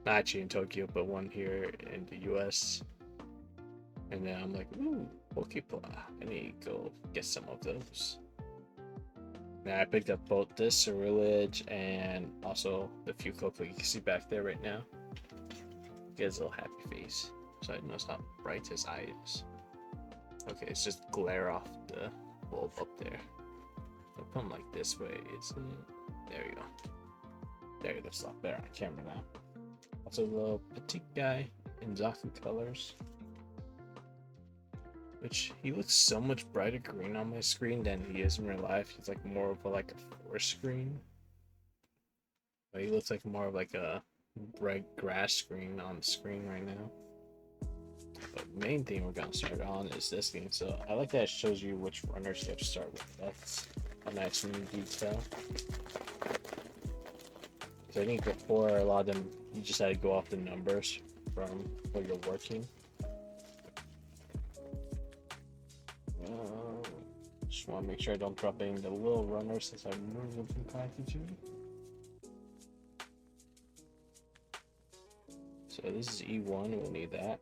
S1: Not actually in Tokyo, but one here in the US. And then I'm like, ooh, Pokepla. I need to go get some of those. Now I picked up both this Ceruledge and also the Fuecoco you can see back there right now. He has a little happy face, so I notice how bright his eye is. Okay, it's just glare off the bulb up there. I'll come like this way, isn't it? There you go. There, looks a lot better on camera now. Also, the little petite guy in Zaku colors, which he looks so much brighter green on my screen than he is in real life. He's like more of a forest screen. But he looks like more of like a bright grass screen on the screen right now. But the main thing we're gonna start on is this game. So I like that it shows you which runners you have to start with. That's a nice new detail. So I think before, a lot of them you just had to go off the numbers from where you're working. Just want to make sure I don't drop any of the little runners since I removed them from packaging. So this is E1, we'll need that.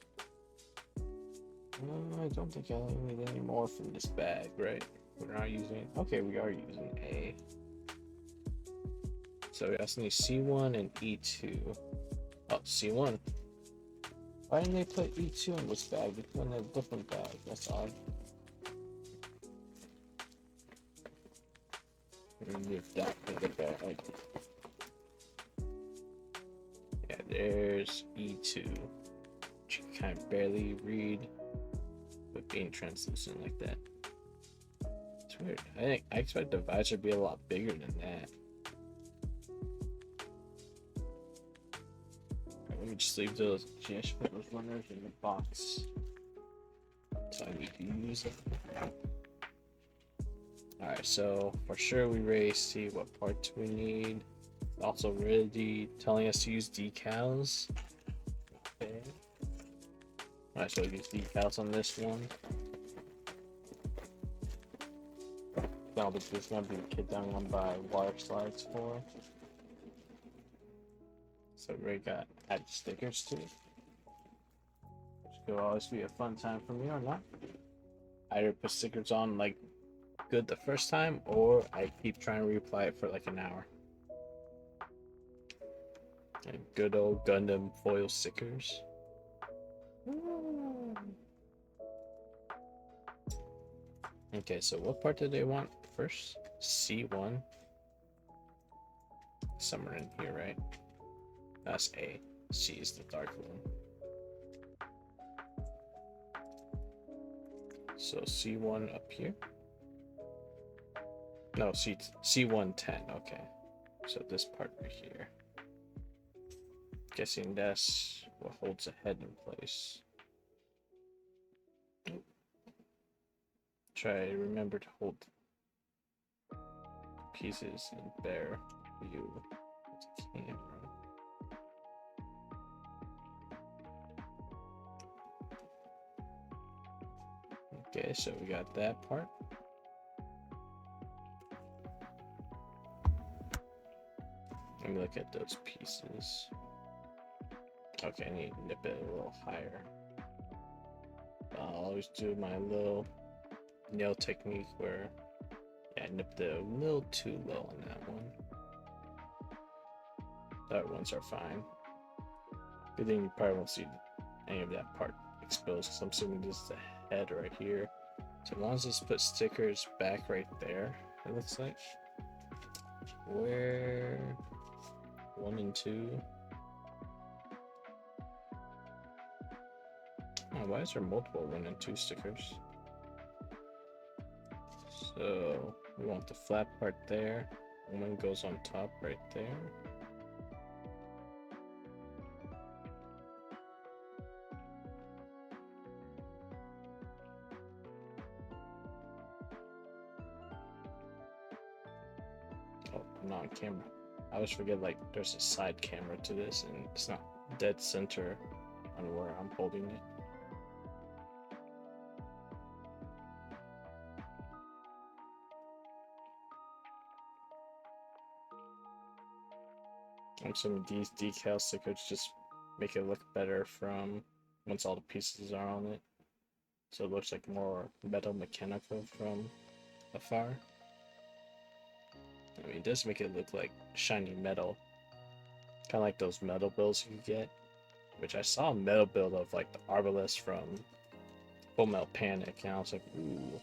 S1: I don't think I need any more from this bag, right? We're not using, okay, we are using A. So we also need C1 and E2. Oh, C1. Why didn't they put E2 in this bag? They put in a different bag, that's odd. Remove that from the bag. Yeah, there's E2, which you can kind of barely read with being translucent like that. It's weird. I expect the visor to be a lot bigger than that. Right, let me just leave those. Just put those runners in the box, so I need to use it. Alright, so for sure we already see what parts we need. Also really telling us to use decals. Okay. Alright, so we use decals on this one. Now this is gonna be the kit that I'm gonna buy water slides for. So we already got added stickers to it, which could always be a fun time for me or not. I either put stickers on like good the first time, or I keep trying to reapply it for like an hour. And good old Gundam foil stickers. Okay, so what part did they want first? C1. Somewhere in here, right? That's A. C is the dark one. So C1 up here. No, C110, okay. So this part right here. Guessing that's what holds the head in place. Try to remember to hold pieces in bare view with the camera. Okay, so we got that part. Let me look at those pieces. Okay, I need to nip it a little higher. I'll always do my little nail technique where Yeah, I nipped it a little too low on that one. The other ones are fine. Good thing you probably won't see any of that part exposed because I'm assuming this is the head right here. So as long as just put stickers back right there, it looks like. Where 1 and 2. Oh, why is there multiple 1 and 2 stickers? So we want the flat part there. One goes on top right there. Oh, I'm not on camera. I always forget like there's a side camera to this and it's not dead center on where I'm holding it. I'm assuming these decal stickers just make it look better from once all the pieces are on it. So it looks like more metal mechanical from afar. I mean, it does make it look like shiny metal. Kind of like those metal builds you get. Which I saw a metal build of like the Arbalest from Full Metal Panic. And I was like, ooh.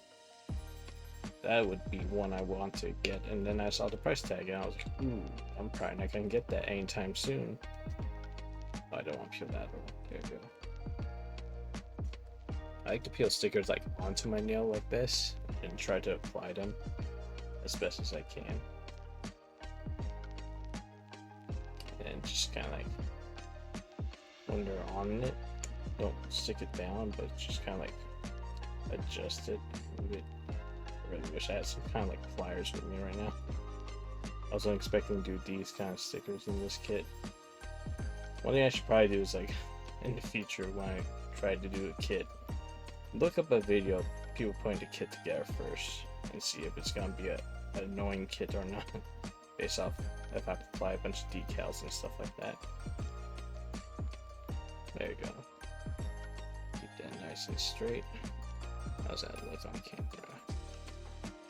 S1: That would be one I want to get. And then I saw the price tag and I was like, ooh, I'm probably not going to get that anytime soon. Oh, I don't want to peel that over. There we go. I like to peel stickers like onto my nail like this and try to apply them as best as I can. And just kind of like when they're on it, don't stick it down, but just kind of like adjust it, move it. I really wish I had some kind of like pliers with me right now. I wasn't expecting to do these kind of stickers in this kit. One thing I should probably do is like in the future when I try to do a kit, look up a video of people putting the kit together first and see if it's gonna be an annoying kit or not, based off if I apply a bunch of decals and stuff like that. There you go. Keep that nice and straight. How's that look on camera?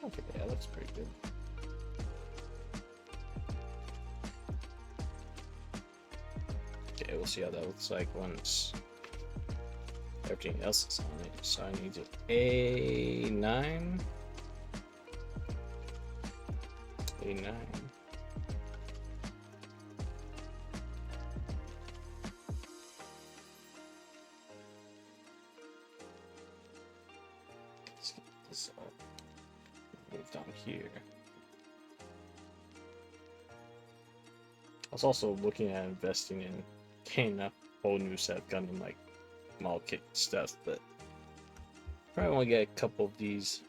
S1: Okay, that looks pretty good. Okay, we'll see how that looks like once everything else is on it. So I need an A9. A9. Let's get this all moved down here. I was also looking at investing in getting a whole new set of Gundam like model kit stuff, but probably want to get a couple of these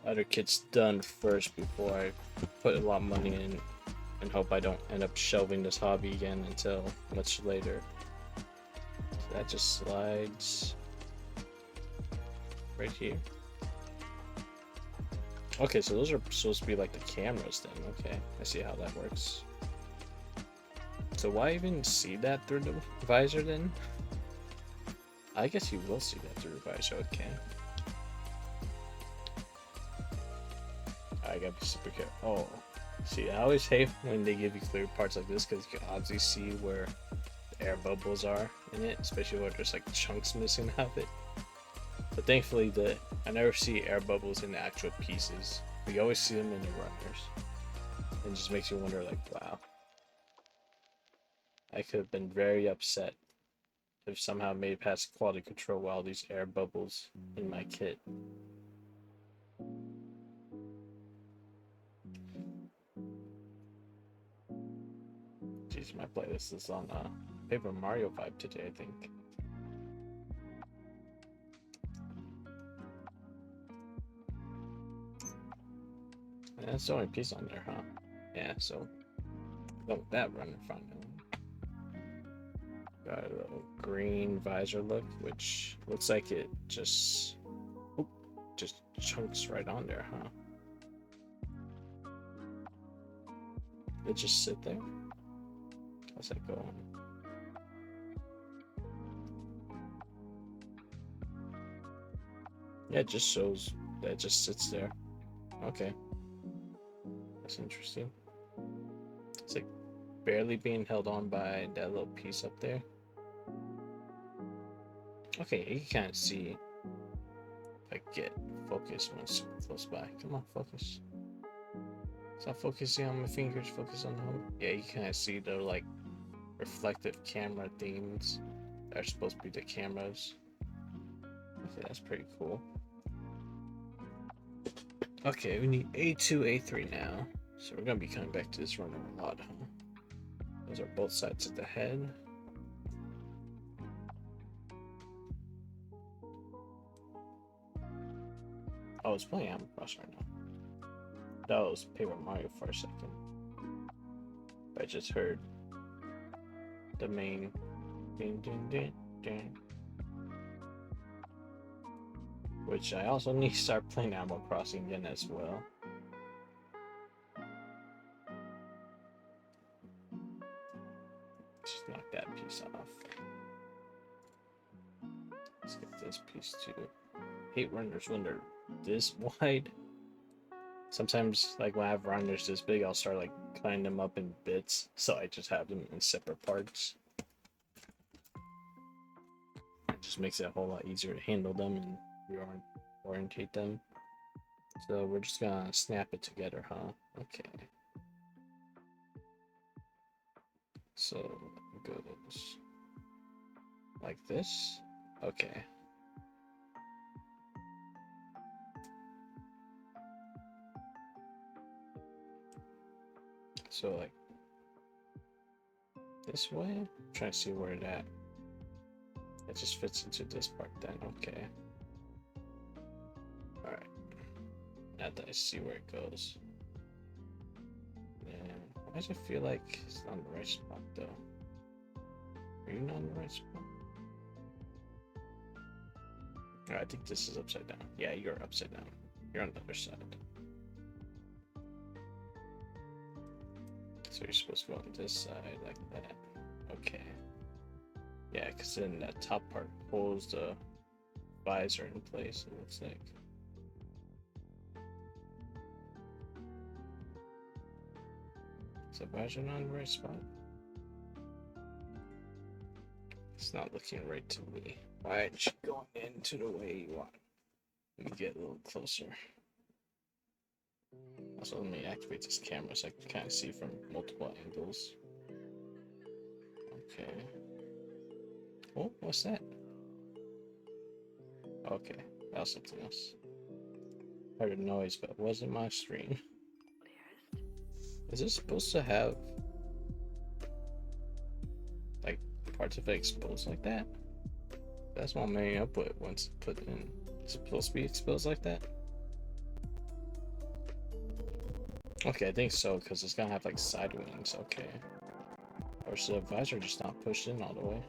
S1: other kits done first before I put a lot of money in and hope I don't end up shelving this hobby again until much later. So that just slides right here. Okay, so those are supposed to be like the cameras then. Okay, I see how that works. So why even see that through the visor then? I guess you will see that through the visor, okay. I gotta be super careful. Oh, see, I always hate when they give you clear parts like this because you can obviously see where the air bubbles are in it, especially where there's like chunks missing out of it. But thankfully, I never see air bubbles in the actual pieces. You always see them in the runners. And it just makes you wonder, like, wow. I could have been very upset if somehow made it past quality control with all these air bubbles in my kit. Jeez, my playlist is on Paper Mario vibe today, I think. And that's the only piece on there, huh? Yeah, so go with that runner finally. Got a little green visor look, which looks like it just chunks right on there, huh? It just sit there. How's that going? Yeah, it just shows that it just sits there. Okay. That's interesting. It's like barely being held on by that little piece up there. Okay, you can kind of see if I get focus when it's close by. Come on, focus. Stop focusing on my fingers, focus on the home. Yeah, you kind of see the like reflective camera themes that are supposed to be the cameras. Okay, that's pretty cool. Okay, we need A2, A3 now. So we're gonna be coming back to this runner a lot, huh? Those are both sides of the head. Oh, I was playing Animal Crossing right now. That was Paper Mario for a second. I just heard the main ding ding ding ding. Which I also need to start playing Animal Crossing again as well. Just knock that piece off. Let's get this piece too. Hate runners when they're this wide. Sometimes, like when I have runners this big, I'll start like cutting them up in bits, so I just have them in separate parts. It just makes it a whole lot easier to handle them and reorientate them. So we're just gonna snap it together, huh? Okay. So it goes like this. Okay. So like this way. I'm trying to see where it at. It just fits into this part then. Okay. All right. Now that I see where it goes. And why does it feel like it's not on the right spot though? Are you not on the right spot? Oh, I think this is upside down. Yeah, you're upside down. You're on the other side. So you're supposed to go on this side like that. Okay. Yeah, because then that top part pulls the visor in place, it looks like. Is the visor not in the right spot? It's not looking right to me. Why aren't you going into the way you want? Let me get a little closer. Also, let me activate this camera so I can kind of see from multiple angles. Okay. Oh, what's that? Okay, that was something else. I heard a noise, but it wasn't my stream. Is this supposed to have like parts of it exposed like that? That's my main output once put in. Is it supposed to be exposed like that? Okay, I think so, because it's gonna have like side wings. Okay. Or should the visor just not pushed in all the way?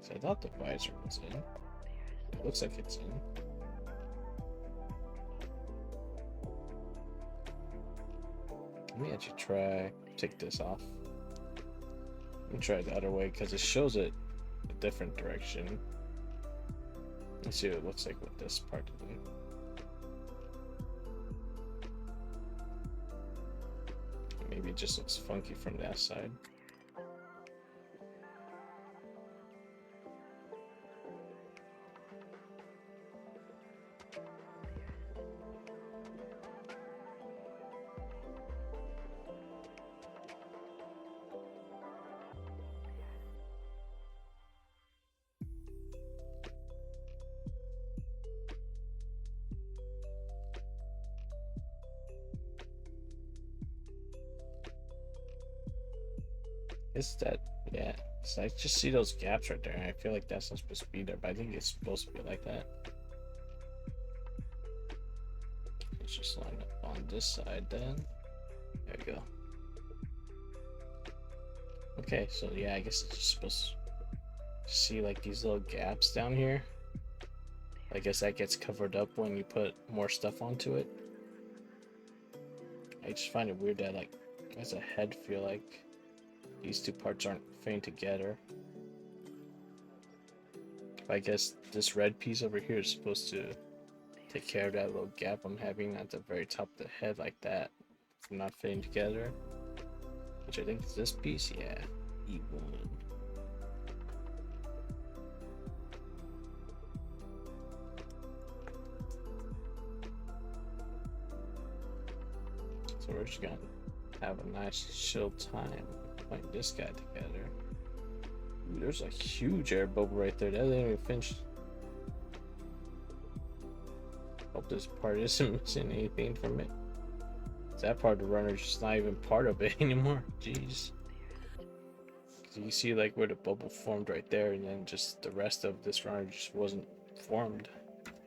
S1: So I thought the visor was in. It looks like it's in. Let me actually try take this off. Let me try it the other way because it shows it a different direction. Let's see what it looks like with this part of it. Maybe it just looks funky from that side. Is that, yeah. So I just see those gaps right there, and I feel like that's not supposed to be there, but I think it's supposed to be like that. Let's just line up on this side then. There we go. Okay, so yeah, I guess it's just supposed to see like these little gaps down here. I guess that gets covered up when you put more stuff onto it. I just find it weird that like as a head feel like these two parts aren't fitting together. I guess this red piece over here is supposed to take care of that little gap I'm having at the very top of the head like that. From not fitting together. Which I think is this piece, yeah. E1. So we're just gonna have a nice chill time putting this guy together. Ooh, there's a huge air bubble right there. That didn't even finish. Hope this part isn't missing anything from it. That part of the runner is just not even part of it anymore. Jeez. You see like where the bubble formed right there, and then just the rest of this runner just wasn't formed.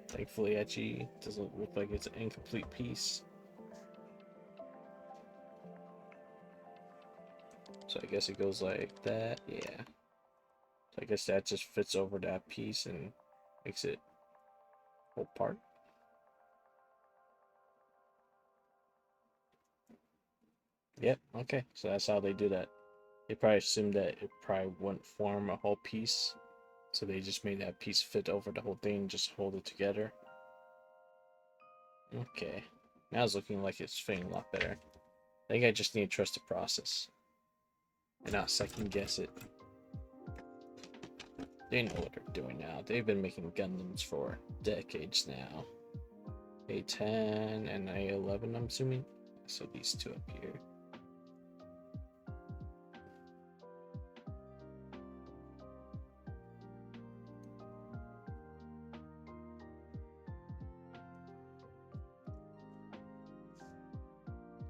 S1: Thankfully, actually, it doesn't look like it's an incomplete piece. So I guess it goes like that, yeah. So I guess that just fits over that piece and makes it whole part. Yep, okay, so that's how they do that. They probably assumed that it probably wouldn't form a whole piece, so they just made that piece fit over the whole thing and just hold it together. Okay, now it's looking like it's fitting a lot better. I think I just need to trust the process and not second guess it. They know what they're doing now. They've been making Gundams for decades now. A10 and A11, I'm assuming. So these two up here.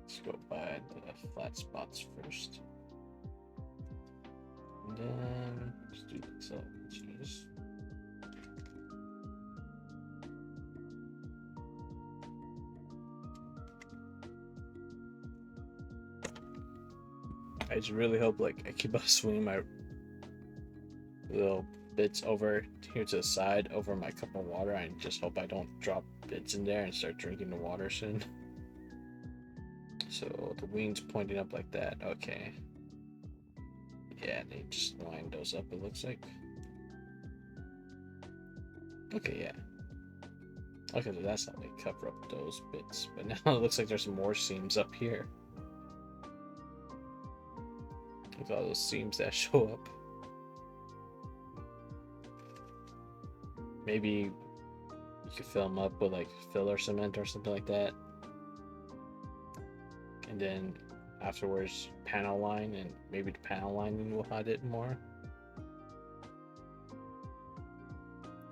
S1: Let's go by the flat spots first. And then let's do the accelerators. I just really hope like I keep on swinging my little bits over here to the side over my cup of water. I just hope I don't drop bits in there and start drinking the water soon. So the wings pointing up like that. Okay. Yeah, they just lined those up, it looks like. Okay, yeah. Okay, so that's how they cover up those bits. But now it looks like there's more seams up here. Look at all those seams that show up. Maybe you could fill them up with like filler cement or something like that. And then afterwards panel line, and maybe the panel lining will hide it more.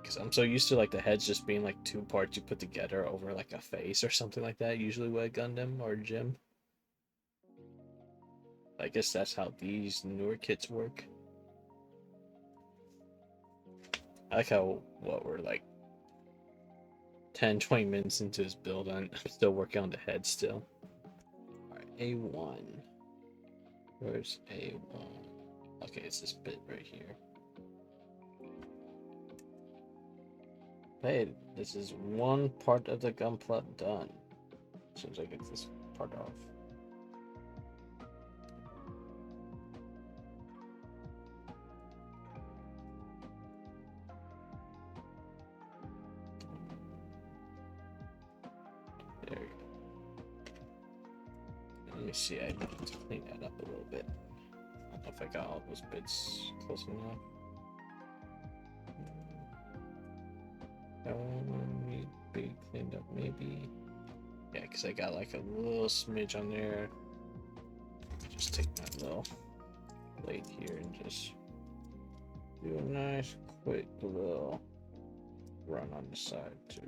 S1: Because I'm so used to like the heads just being like two parts you put together over like a face or something like that, usually with a Gundam or a Gym. I guess that's how these newer kits work. I like how we're like 10-20 minutes into this build and I'm still working on the head still. Alright, A1. Where's A1? Okay, it's this bit right here. Hey, this is one part of the Gunpla done. Seems like it's this part off. There you go. Let me see, I need to clean that up a little bit. I don't know if I got all those bits close enough. That one need to be cleaned up maybe. Yeah, because I got like a little smidge on there. Just take my little blade here and just do a nice quick little run on the side to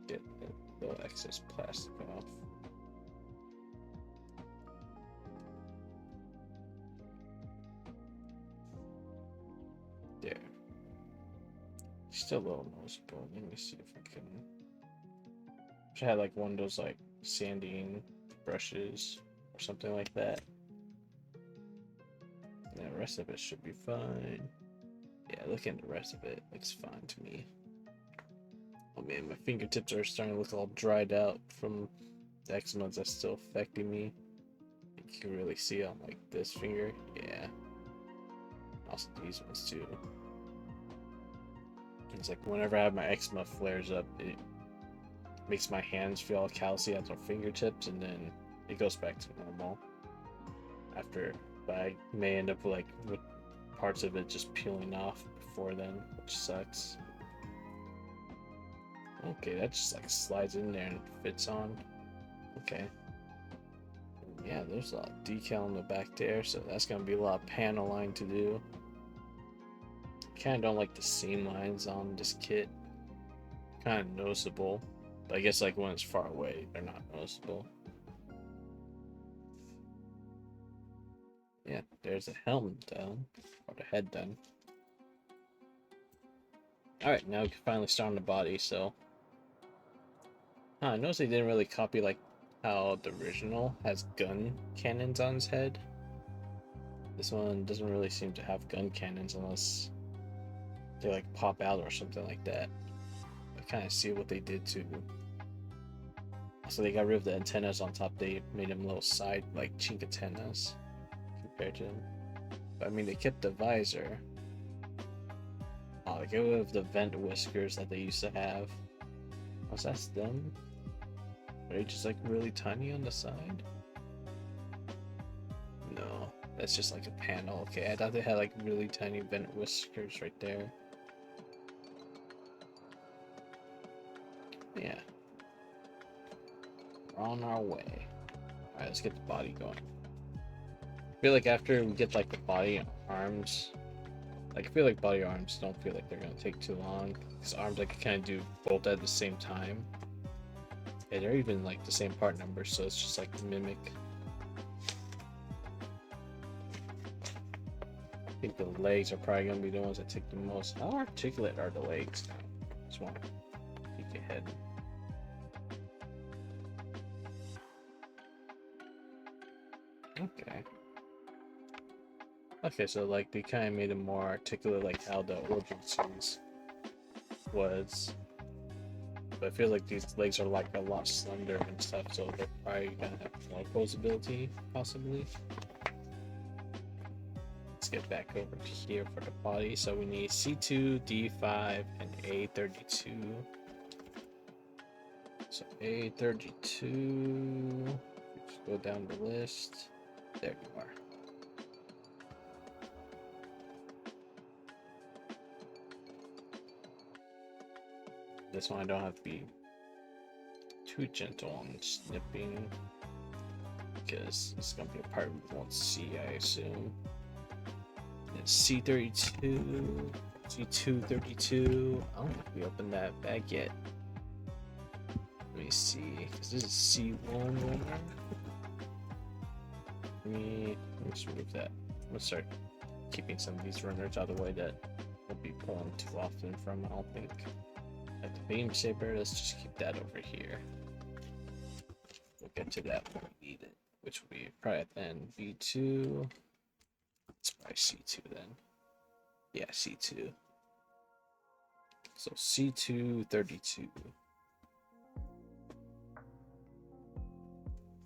S1: get the little excess plastic off. There. Still a little noticeable. Let me see if I can. I had like one of those like sanding brushes or something like that. And the rest of it should be fine. Yeah, looking at the rest of it, looks fine to me. Oh man, my fingertips are starting to look all dried out from the eczema that's still affecting me. You can really see on like this finger. Yeah. Also these ones too. It's like whenever I have my eczema flares up, it makes my hands feel all callousy at their fingertips, and then it goes back to normal after. But I may end up like with parts of it just peeling off before then, which sucks. Okay, that just like slides in there and fits on. Okay. Yeah, there's a lot of decal in the back there, so that's gonna be a lot of panel line to do. Kind of don't like the seam lines on this kit. Kind of noticeable, but I guess like when it's far away, they're not noticeable. Yeah, there's a helm done, or the head done. Alright, now we can finally start on the body, so... I noticed they didn't really copy like how the original has gun cannons on his head. This one doesn't really seem to have gun cannons unless they like pop out or something like that. I kind of see what they did to. So they got rid of the antennas on top. They made them little side like chink antennas compared to them. But I mean, they kept the visor. Oh, they got rid of the vent whiskers that they used to have. Was that them? Are they just like really tiny on the side? No, that's just like a panel. Okay, I thought they had like really tiny vent whiskers right there. Yeah. We're on our way. Alright, let's get the body going. I feel like after we get like the body and arms, like I feel like body arms don't feel like they're gonna take too long. Because arms I can kind of do both at the same time. Yeah, they're even like the same part numbers, so it's just like mimic. I think the legs are probably gonna be the ones that take the most. How articulate are the legs now? Just want to peek ahead. Okay. Okay, so like they kind of made it more articulate, like how the origin series was. But I feel like these legs are like a lot slender and stuff, so they're probably gonna have more posability, possibly. Let's get back over to here for the body. So we need C2, D5, and A32. So A32. Just go down the list. There you are. This one I don't have to be too gentle on snipping because it's gonna be a part we won't see, I assume. And C32, C232. I don't think we opened that bag yet. Let me see, because this is C1. Let me just remove that. I'm gonna start keeping some of these runners out of the way that won't be pulling too often from, I don't think. Like the beam saber, let's just keep that over here. We'll get to that when we need it, which will be probably at the end. B2. It's probably C2 then. Yeah, C2. So C232.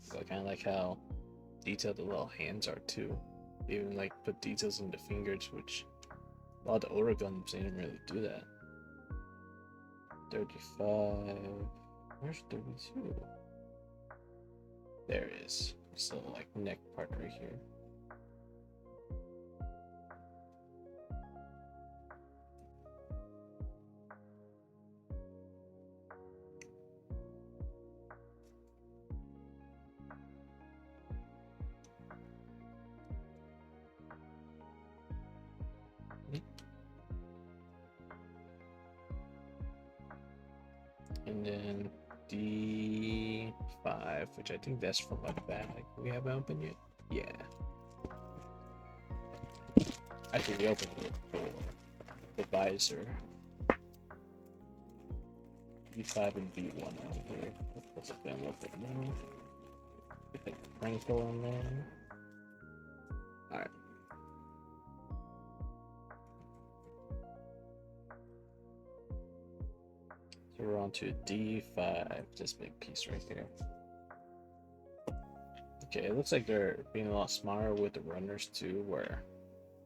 S1: So I kind of like how detailed the little hands are too. They even like put details in the fingers, which a lot of the older guns they didn't really do that. 35. Where's 32? There it is. This little like neck part right here. And then D5, which I think that's from a bag we haven't opened yet. Yeah. Actually, we opened it for the visor. D5 and D1 over here. Let's look at it now. Get the crinkle in there. Alright. So we're on to D5, this big piece right here. Okay, it looks like they're being a lot smarter with the runners too, where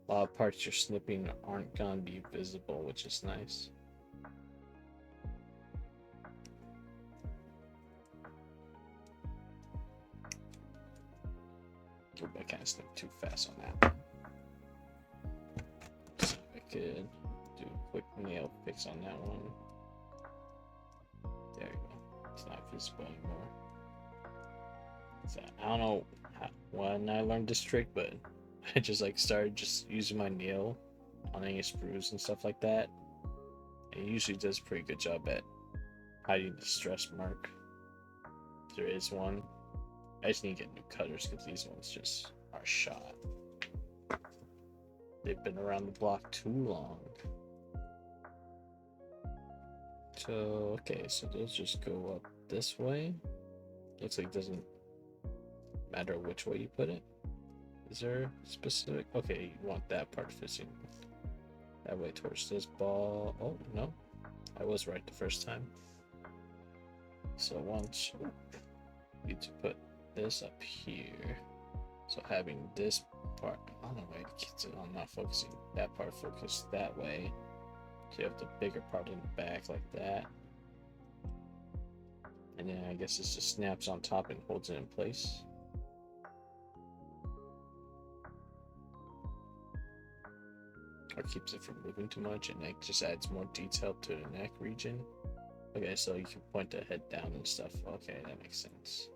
S1: a lot of parts you're snipping aren't gonna be visible, which is nice. I kind of snipped too fast on that. So I could do a quick nail fix on that one. There you go. It's not visible anymore. So I don't know when I learned this trick, but I just like started just using my nail on any sprues and stuff like that. It usually does a pretty good job at hiding the stress mark. If there is one. I just need to get new cutters because these ones just are shot. They've been around the block too long. So, okay, so those just go up this way. Looks like it doesn't matter which way you put it. Is there specific? Okay, you want that part facing that way towards this ball. Oh, no. I was right the first time. So once you need to put this up here. So having this part, I don't know why it keeps it on not focusing. That part focused that way. So you have the bigger part in the back like that. And then I guess it just snaps on top and holds it in place. Or keeps it from moving too much, and it just adds more detail to the neck region. Okay, so you can point the head down and stuff. Okay, that makes sense.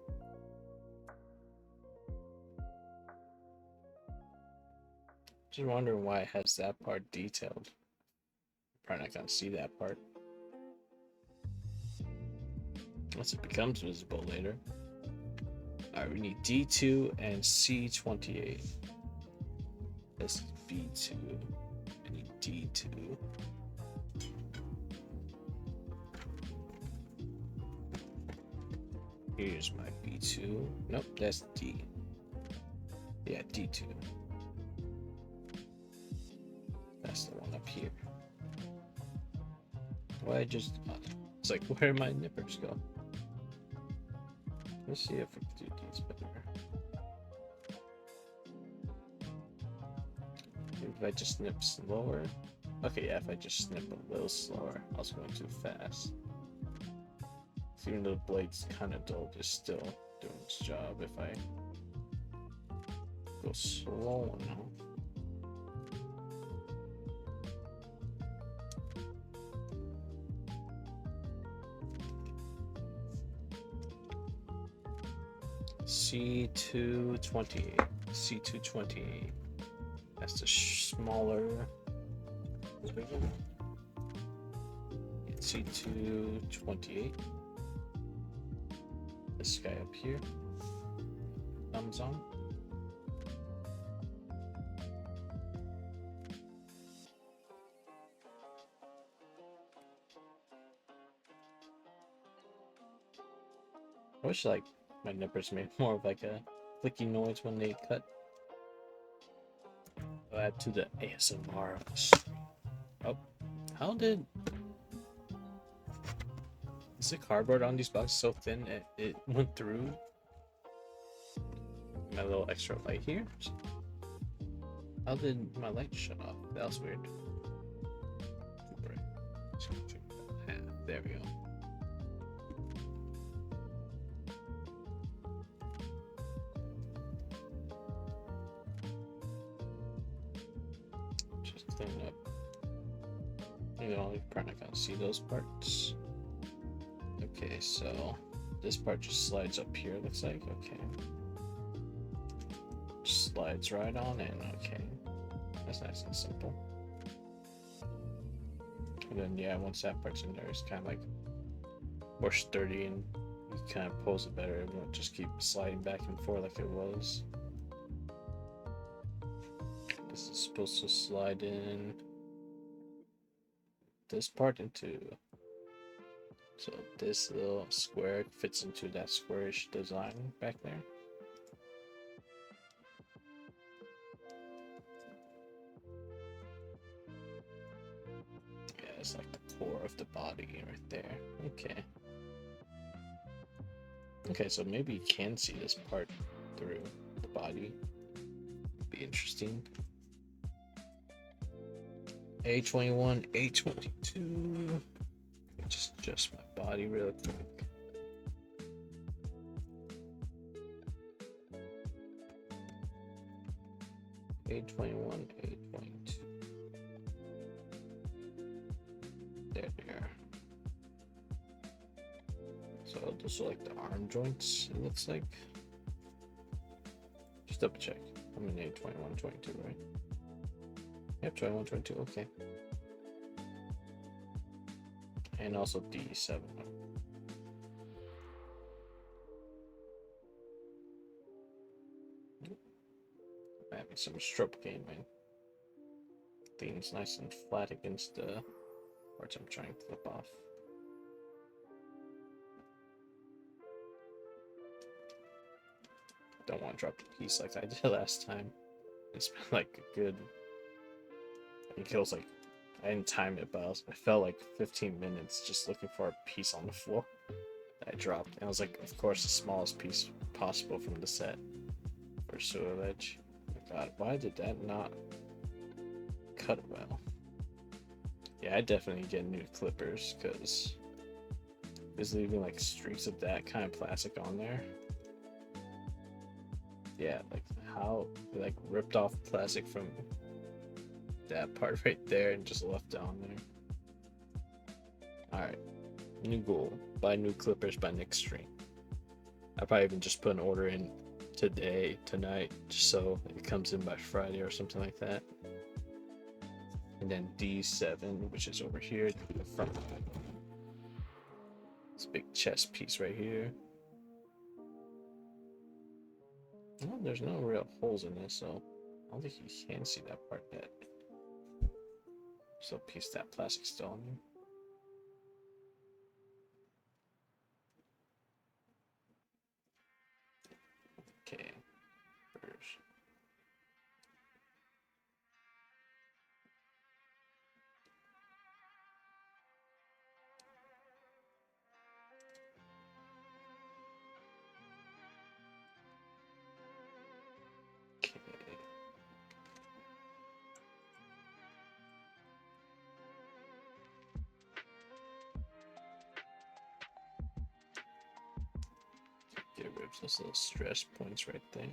S1: Just wondering why it has that part detailed. Probably not gonna see that part. Unless it becomes visible later. Alright, we need D2 and C28. This is B2. I need D2. Here's my B2. Nope, that's D. Yeah, D2. That's the one up here. Why I just... it's like, where did my nippers go? Let's see if we can do these better. Maybe if I just snip slower. Okay, yeah, if I just snip a little slower. I was going too fast. Even though the blade's kind of dull, it's still doing its job if I go slow enough. C228. C228. That's the smaller. C228. This guy up here. Thumbs on. I wish like my nippers made more of like a clicky noise when they cut. I'll add to the ASMR of the stream. Oh, how did... Is the cardboard on these boxes so thin it went through my little extra light here? How did my light shut off? That was weird. There we go. Just clean up. You know, you're probably not gonna see those parts. Okay, so this part just slides up here, looks like. Okay. Just slides right on in. Okay. That's nice and simple. And then, yeah, once that part's in there, it's kind of like more sturdy and you kind of pulls it better. It won't just keep sliding back and forth like it was. This is supposed to slide in this part into... So this little square fits into that squarish design back there. Yeah, it's like the core of the body right there. Okay. Okay, so maybe you can see this part through the body. Be interesting. A21, A22. Just adjust my body real quick. 821, 822. There they are. So those are like the arm joints, it looks like. Just double check. I'm in 821, 22, right? Yep, 21, 22, okay. And also D7. I'm having some stroke gaming. Things nice and flat against the parts I'm trying to flip off. Don't want to drop the piece like I did last time. It's been like a good, I think it was like, I didn't time it, but I felt like 15 minutes just looking for a piece on the floor that I dropped. And it was like, of course, the smallest piece possible from the set for sewer ledge. Oh God, why did that not cut well? Yeah, I definitely get new clippers because it's leaving like streaks of that kind of plastic on there. Yeah, like how like ripped off plastic from that part right there and just left it on there. Alright, new goal. Buy new clippers by next stream. I probably even just put an order in today, tonight, just so it comes in by Friday or something like that. And then D7, which is over here, the front. This big chest piece right here. Well, there's no real holes in this, so I don't think you can see that part yet. So piece that plastic still on there. Okay. First. Okay. Get rid of those little stress points right there.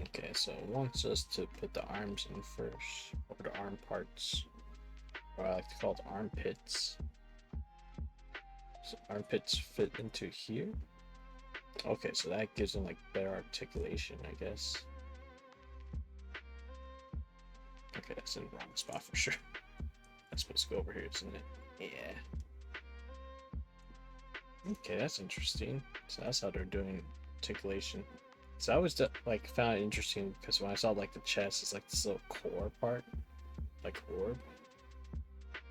S1: Okay, so it wants us to put the arms in first, or the arm parts, or I like to call it armpits. So armpits fit into here. Okay, so that gives them like better articulation, I guess. Okay, that's in the wrong spot for sure. That's supposed to go over here, isn't it? Yeah. Okay, that's interesting. So that's how they're doing articulation. So I always like found it interesting because when I saw like the chest, it's like this little core part, like orb.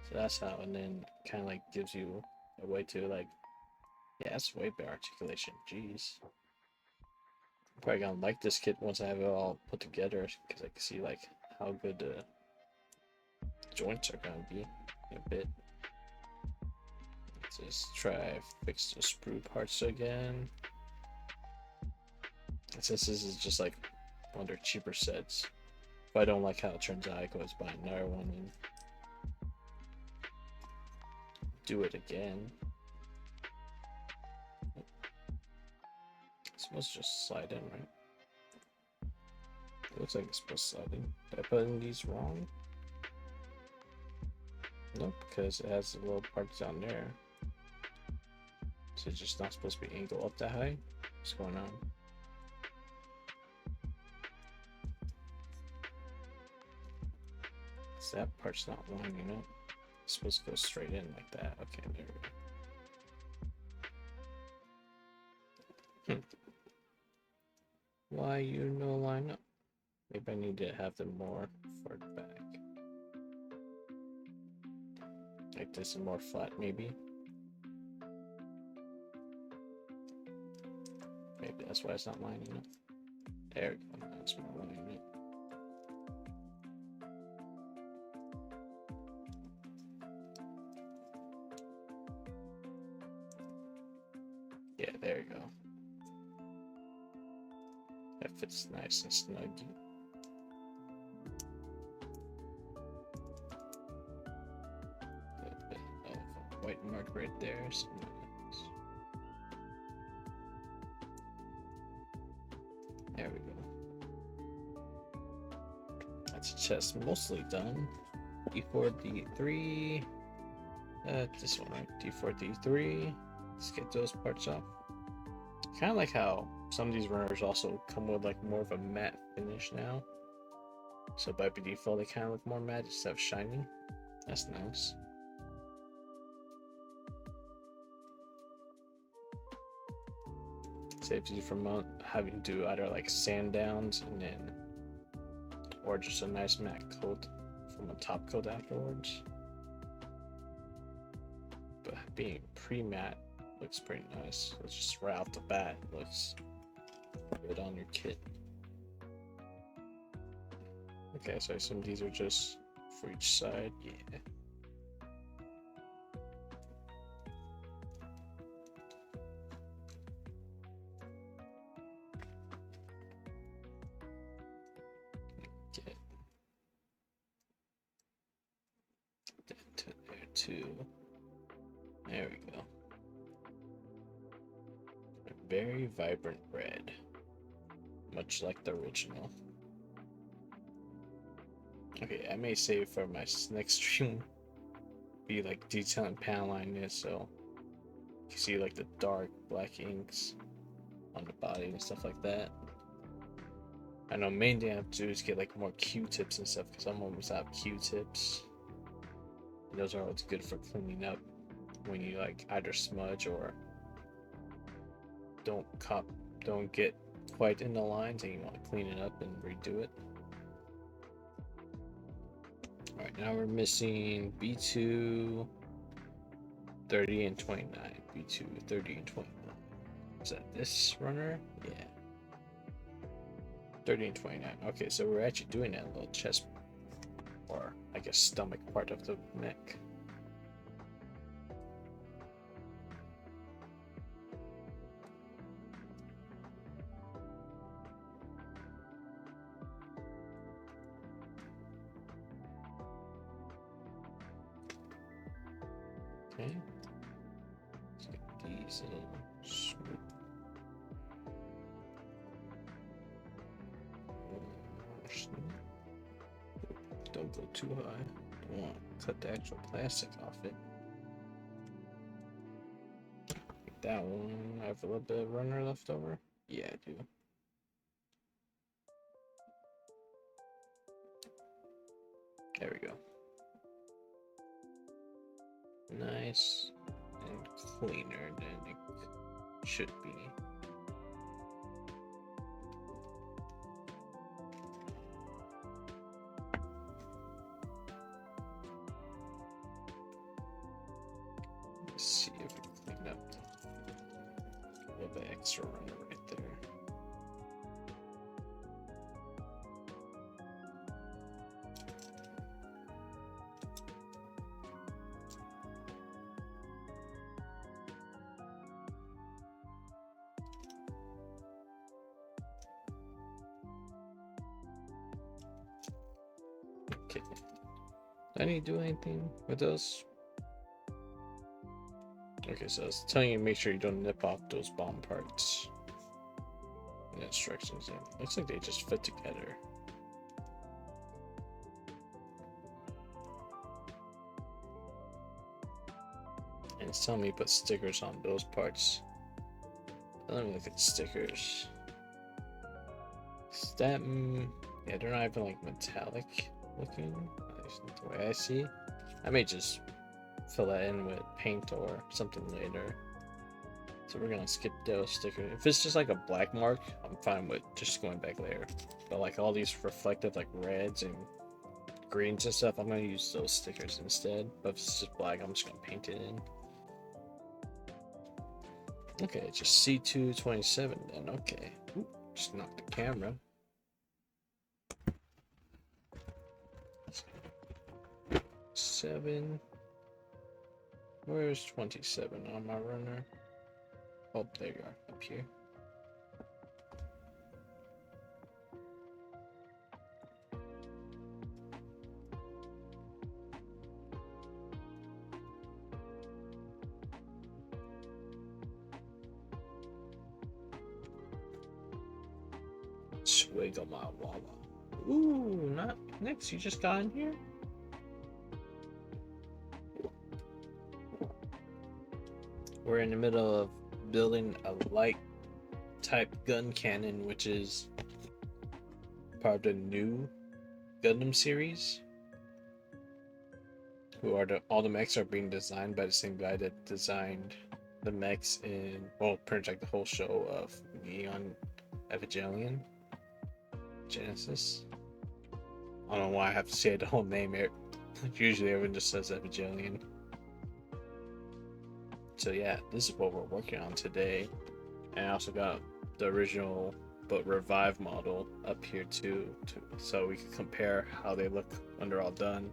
S1: So that's how, and then kind of like gives you a way to like, yeah, that's way better articulation. Jeez. I'm probably gonna like this kit once I have it all put together because I can see like how good the joints are gonna be in a bit. Let's just try fix the sprue parts again. And since this is just like one of their cheaper sets, if I don't like how it turns out, I can always buy another one and do it again. It's supposed to just slide in, right? It looks like it's supposed to slide in. Did I put in these wrong? Nope, because it has the little parts down there. So it's just not supposed to be angled up that high. What's going on? So that part's not lining up. It's supposed to go straight in like that. Okay, there we go. Why you no line up? Maybe I need to have them more far back. Like this and more flat, maybe. Maybe that's why it's not lining up. There we go. That's more lining up. Yeah, there you go. That fits nice and snug. A bit of a white mark right there. So There we go. That's a chest mostly done. D4, D3. This one, right? D4, D3. Let's get those parts off. Kind of like how some of these runners also come with like more of a matte finish now. So by default, they kind of look more matte instead of shiny. That's nice. Saves you from having to do either like sand downs and then, or just a nice matte coat from a top coat afterwards. But being pre-matte looks pretty nice. It's just right off the bat, looks good on your kit. Okay, so I assume these are just for each side. Yeah. Get that to there too. There we go. A very vibrant red, much like the original. Okay, I may save for my next stream. Be like detailing panel line this, so you can see like the dark black inks on the body and stuff like that. I know main thing I have to do is get like more Q-tips and stuff because I'm almost out of Q-tips. Those are always good for cleaning up when you like either smudge or don't get quite in the lines and you want to clean it up and redo it. Alright, now we're missing B2, 30 and 29. B2, 30 and 29. Is that this runner? Yeah. 30 and 29. Okay, so we're actually doing that little chest, or I guess stomach part of the neck. Okay. Let's get these little swoop. Don't go too high. Don't want to cut the actual plastic off it. Like that one. I have a little bit of runner left over. Yeah, I do. There we go. Nice and cleaner than it should be. Let's see if we can clean up a little bit extra runner right there. Okay. Do I need to do anything with those? Okay, so it's telling you make sure you don't nip off those bomb parts. The instructions. Looks like they just fit together. And it's telling me put stickers on those parts. Let me look at stickers. Is that, yeah, they're not even like metallic looking, at least the way I see. I may just fill that in with paint or something later. So we're gonna skip those stickers. If it's just like a black mark, I'm fine with just going back later. But like all these reflective like reds and greens and stuff, I'm gonna use those stickers instead. But if it's just black, I'm just gonna paint it in. Okay, just C227 then. Okay. Ooh, just knocked the camera. Seven. Where's 27 on my runner? Oh, there you are, up here. Swiggle my walla. Ooh, not Nix, you just got in here? We're in the middle of building a light type Guncannon, which is part of the new Gundam series. All the mechs are being designed by the same guy that designed the mechs in, well, pretty much like the whole show of Neon Evangelion Genesis. I don't know why I have to say the whole name here. Usually everyone just says Evangelion. So yeah, this is what we're working on today. And I also got the original but revived model up here too, so we can compare how they look when they're all done.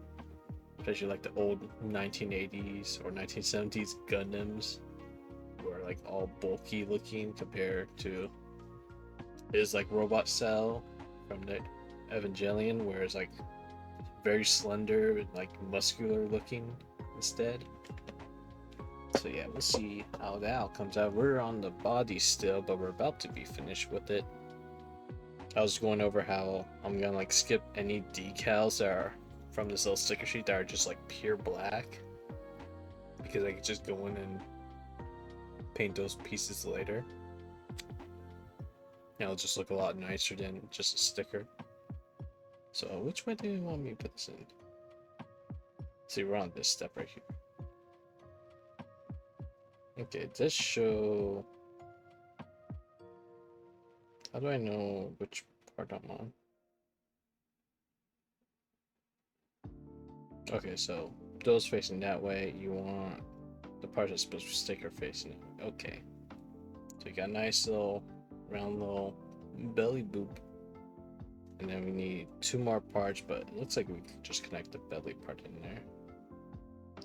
S1: Especially like the old 1980s or 1970s Gundams, were like all bulky looking compared to his like robot cell from the Evangelion, where it's like very slender and like muscular looking instead. So yeah, we'll see how that all comes out. We're on the body still, but we're about to be finished with it. I was going over how I'm gonna like skip any decals that are from this little sticker sheet that are just like pure black, because I could just go in and paint those pieces later. And it'll just look a lot nicer than just a sticker. So which way do you want me to put this in? See, we're on this step right here. Okay, this show. How do I know which part I'm on? Okay, so those facing that way, you want the part that's supposed to sticker facing it. Okay. So you got a nice little round little belly boop. And then we need 2 more parts, but it looks like we could just connect the belly part in there.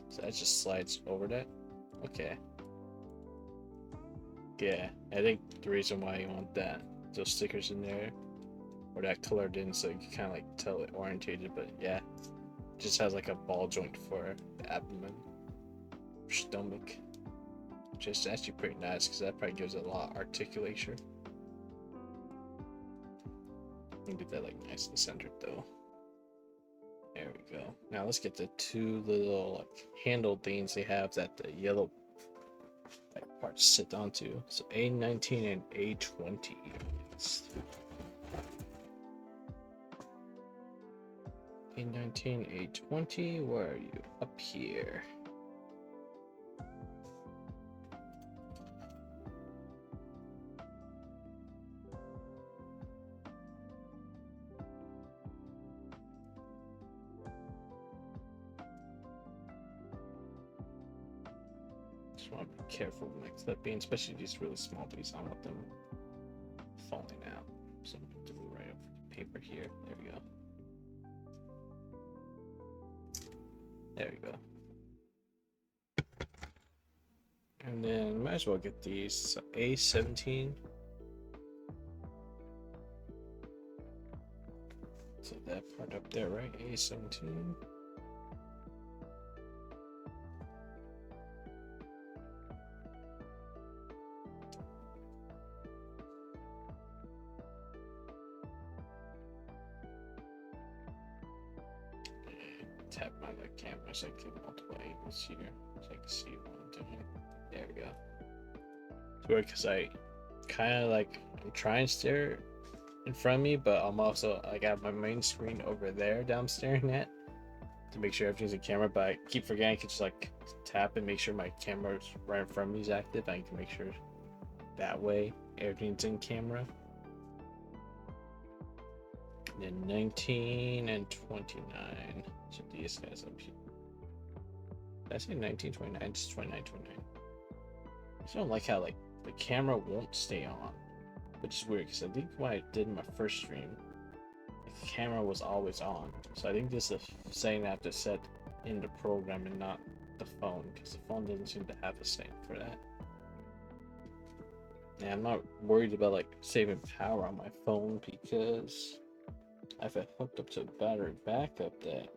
S1: So that just slides over that. Okay. Yeah, I think the reason why you want those stickers in there, or that colored in, so you can kind of like tell it orientated, but yeah, it just has like a ball joint for the abdomen, stomach, which is actually pretty nice because that probably gives it a lot of articulation. You can get that like nice and centered though. There we go. Now let's get the 2 little like handle things they have that the yellow parts sit onto. So A19 and A20. A19, A20, where are you? Up here. Just want to be careful next that being, especially these really small pieces. I don't want them falling out. So I'm going to do it right over the paper here. There we go. There we go. And then might as well get these. So A17. So that part up there, right? A17. Tap my camera so I can multiple angles here so I can see what I'm doing. There we go. It's weird because I kind of like, I'm trying to stare in front of me, but I'm also like, I have my main screen over there that I'm staring at to make sure everything's in camera, but I keep forgetting I can just like tap and make sure my camera's right in front of me is active. I can make sure that way everything's in camera. And then 19 and 29. So these guys up here. Did I say 19, 29? It's 29, 29. I just don't like how like the camera won't stay on, which is weird because I think when I did my first stream, the camera was always on. So I think this is a setting I have to set in the program and not the phone, because the phone doesn't seem to have a setting for that. And I'm not worried about like saving power on my phone because I've hooked up to a battery backup that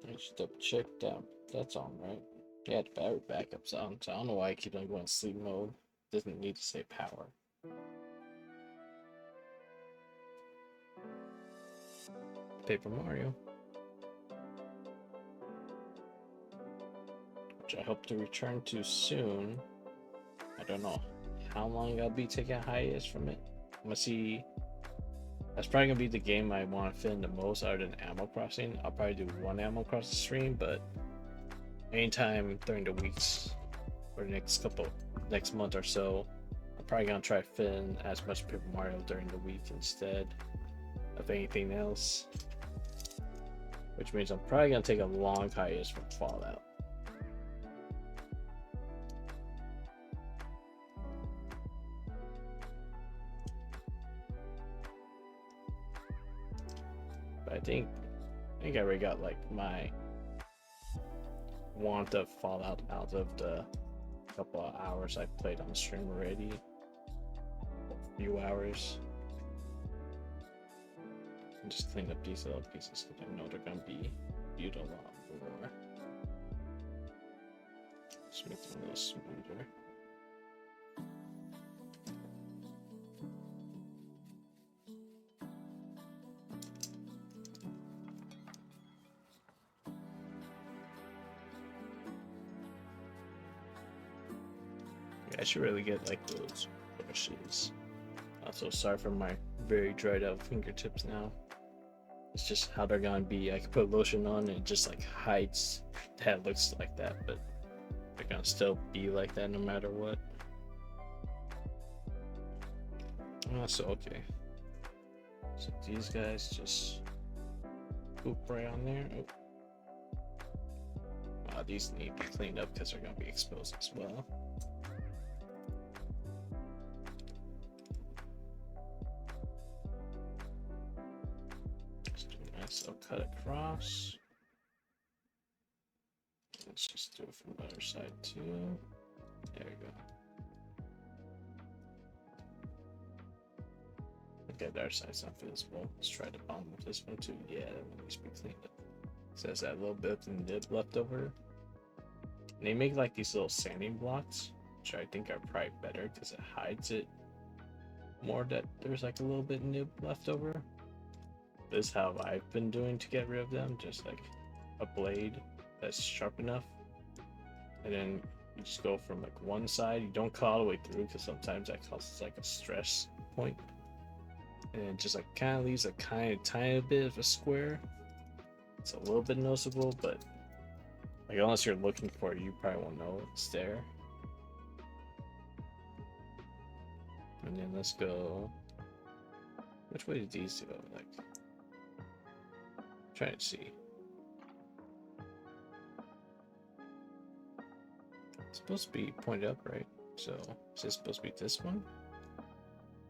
S1: I just double check that that's on, right? Yeah, the battery backup's on, so I don't know why I keep on going sleep mode. Doesn't need to save power. Paper Mario, which I hope to return to soon. I don't know how long I'll be taking a hiatus from it. I'm gonna see. That's probably gonna be the game I want to fit in the most, other than Animal Crossing. I'll probably do one Animal Crossing stream, but anytime during the weeks or next month or so, I'm probably gonna try to fit in as much Paper Mario during the week instead of anything else. Which means I'm probably gonna take a long hiatus from Fallout. But I think I already got like my want of Fallout out of the couple of hours I played on stream already. A few hours. And just clean up these little pieces because I know they're gonna be viewed a lot more. Just make them a little smoother. I should really get like those brushes. Also, sorry for my very dried out fingertips now. It's just how they're gonna be. I can put lotion on and it just like hides that it looks like that, but they're gonna still be like that no matter what. So okay. So these guys just poop right on there. Oh. These need to be cleaned up because they're gonna be exposed as well. So cut across. Let's just do it from the other side too. There we go. Okay, the other side's not visible. Let's try the bottom of this one too. Yeah, that needs to be cleaned up. It says that little bit of nib left over. And they make like these little sanding blocks, which I think are probably better because it hides it more that there's like a little bit of nib left over. This is how I've been doing to get rid of them, just like a blade that's sharp enough, and then you just go from like one side. You don't cut all the way through because sometimes that causes like a stress point, and it just like kind of leaves a tiny bit of a square. It's a little bit noticeable, but like unless you're looking for it, you probably won't know it's there. And then let's go. Which way did these go? Like. Trying to see. It's supposed to be pointed up, right? So is this supposed to be this one?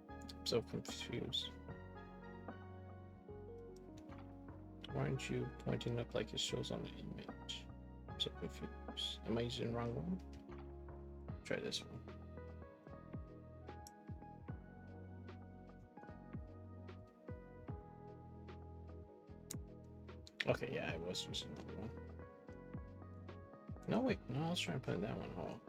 S1: I'm so confused. Why aren't you pointing up like it shows on the image? I'm so confused. Am I using the wrong one? Try this one. Okay, yeah, I was using that one. No, wait, no, I was trying to put that one on.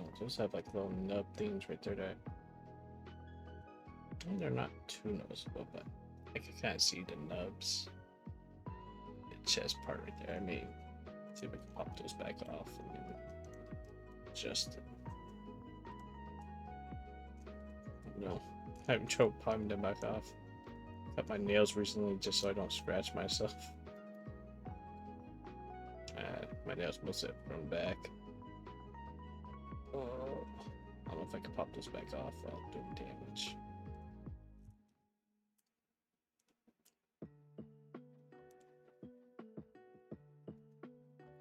S1: Oh, those have like little nub things right there that they're not too noticeable, but I can kind of see the nubs. The chest part right there. I may see if we can pop those back off and then adjust it. No, having trouble popping them back off. Cut my nails recently just so I don't scratch myself. My nails must have grown back. I don't know if I can pop those back off without doing damage.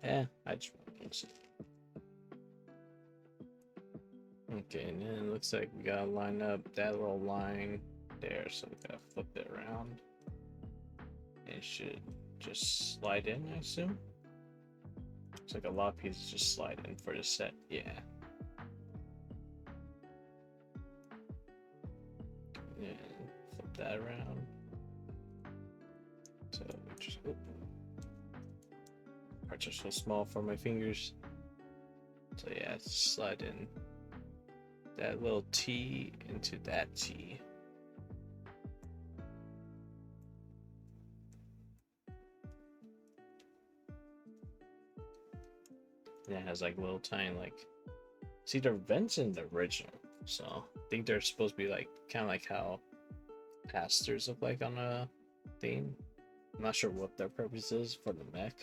S1: Yeah, I just want to see. Okay, and then it looks like we gotta line up that little line there, so we gotta flip it around. It should just slide in, I assume. Looks like a lot of pieces just slide in for the set, yeah. And flip that around. So just parts are so small for my fingers. So yeah, slide in that little T into that T. And it has like little tiny like, see, they're vents in the original, so I think they're supposed to be like kind of like how pastors look like on a theme. I'm not sure what their purpose is for the mech.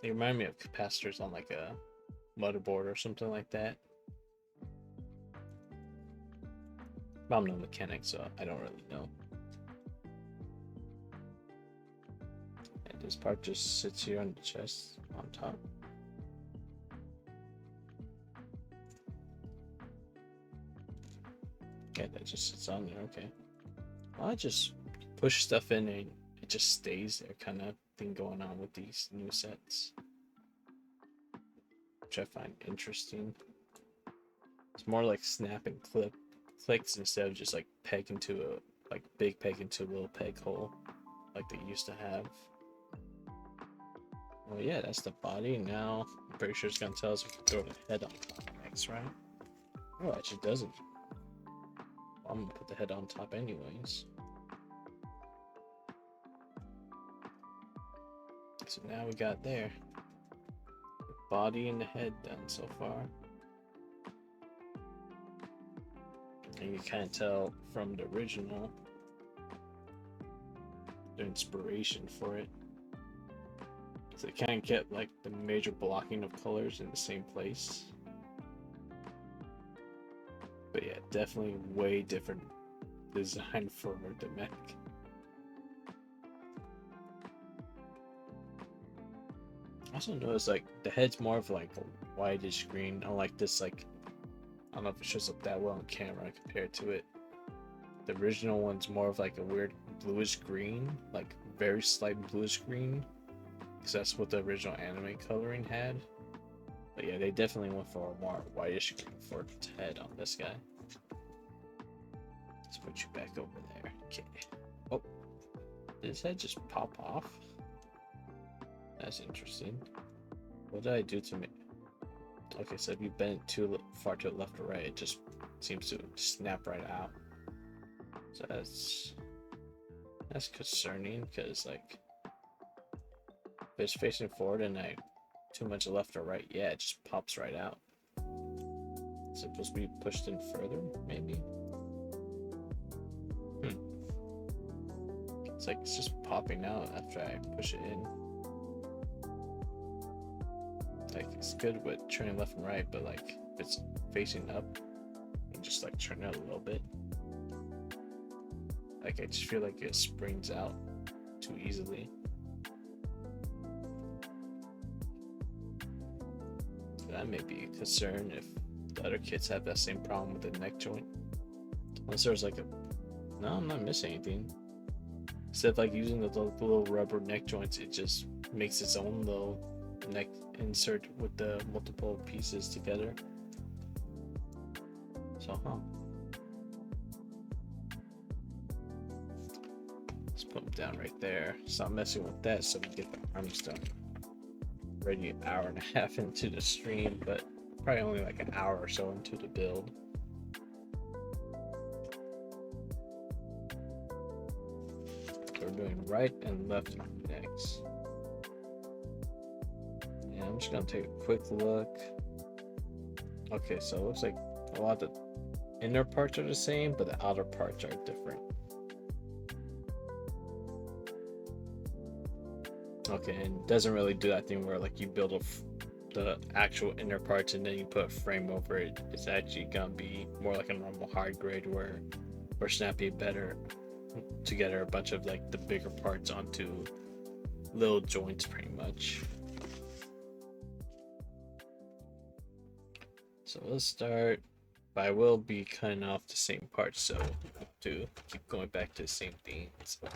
S1: They remind me of capacitors on like a motherboard or something like that. But I'm no mechanic, so I don't really know. And this part just sits here on the chest on top. Okay, that just sits on there. Okay. Well, I just push stuff in and it just stays there, kind of thing going on with these new sets, which I find interesting. It's more like snap and clicks instead of just like peg into a like big peg into a little peg hole like they used to have. Well, yeah, that's the body. Now I'm pretty sure it's gonna tell us if we throw the head on top next, right? Oh, it actually doesn't. Well, I'm gonna put the head on top anyways. So now we got there. The body and the head done so far. And you can't tell from the original the inspiration for it. So they can't get like the major blocking of colors in the same place. But yeah, definitely way different design for the mech. I also noticed like the head's more of like a whitish green, unlike this like, I don't know if it shows up that well on camera compared to it. The original one's more of like a weird bluish green, like very slight bluish green, because that's what the original anime coloring had. But yeah, they definitely went for a more whitish green for its head on this guy. Let's put you back over there. Okay. Oh, did his head just pop off? That's interesting. What did I do to me? Okay, so if you bend it too far to the left or right, it just seems to snap right out. So that's concerning, because like if it's facing forward and I too much left or right, yeah, it just pops right out. It's supposed to be pushed in further, maybe. It's like it's just popping out after I push it in. Like it's good with turning left and right, but like if it's facing up, you just like turn it a little bit. Like I just feel like it springs out too easily. That may be a concern if the other kids have that same problem with the neck joint. Unless there's like a, no, I'm not missing anything. Instead of like using the little rubber neck joints, it just makes its own little neck insert with the multiple pieces together. So, let's put them down right there. Stop messing with that so we get the arms done. Already an hour and a half into the stream, but probably only like an hour or so into the build. So we're doing right and left necks. And I'm just gonna take a quick look. Okay, so it looks like a lot of the inner parts are the same, but the outer parts are different. Okay, and it doesn't really do that thing where like you build the actual inner parts and then you put a frame over it. It's actually gonna be more like a normal hard grade where Snappy better together a bunch of like the bigger parts onto little joints pretty much. So let's start, but I will be cutting off the same parts so to keep going back to the same thing. So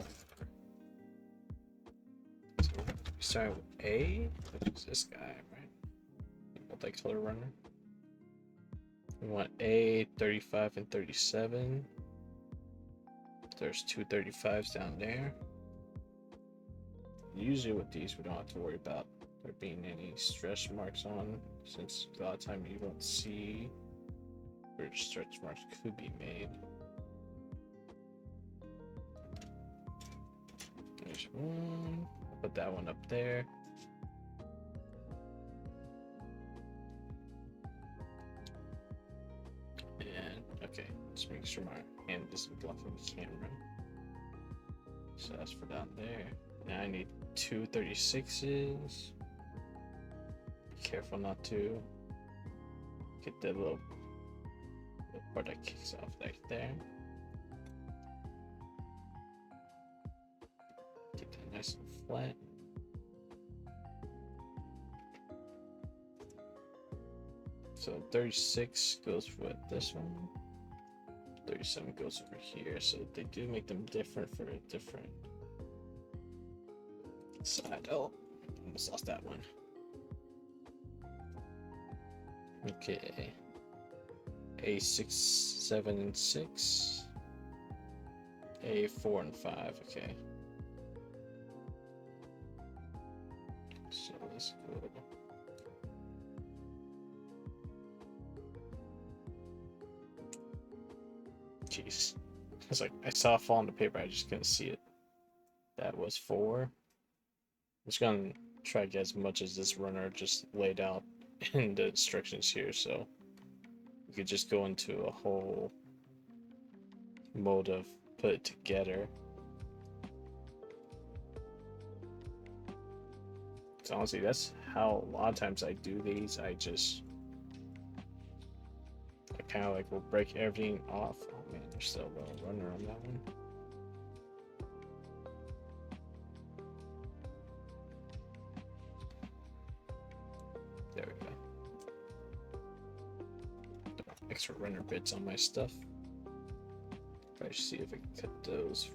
S1: we start with A, which is this guy, right? Multicolor runner. We want A, 35 and 37. There's two 35s down there. Usually with these, we don't have to worry about there being any stretch marks on, since a lot of time you don't see where stretch marks could be made. There's one. Put that one up there. Just make sure my hand isn't blocking the camera. So that's for down there. Now I need two 36s. Be careful not to get that little part that kicks off right there. Take that nice and flat. So 36 goes with this one. 37 goes over here. So they do make them different for a different side. Oh, almost lost that one. Okay. A6, 7, and 6. A4 and 5. Okay. So let's go. Jeez. It's like I saw it fall on the paper, I just couldn't see it. That was 4. I'm just gonna try to get as much as this runner just laid out in the instructions here, so you could just go into a whole mode of put it together. So honestly, that's how a lot of times I do these. I kind of like will break everything off. Oh man, there's still a little runner on that one. There we go. Extra runner bits on my stuff. Probably see if I can cut those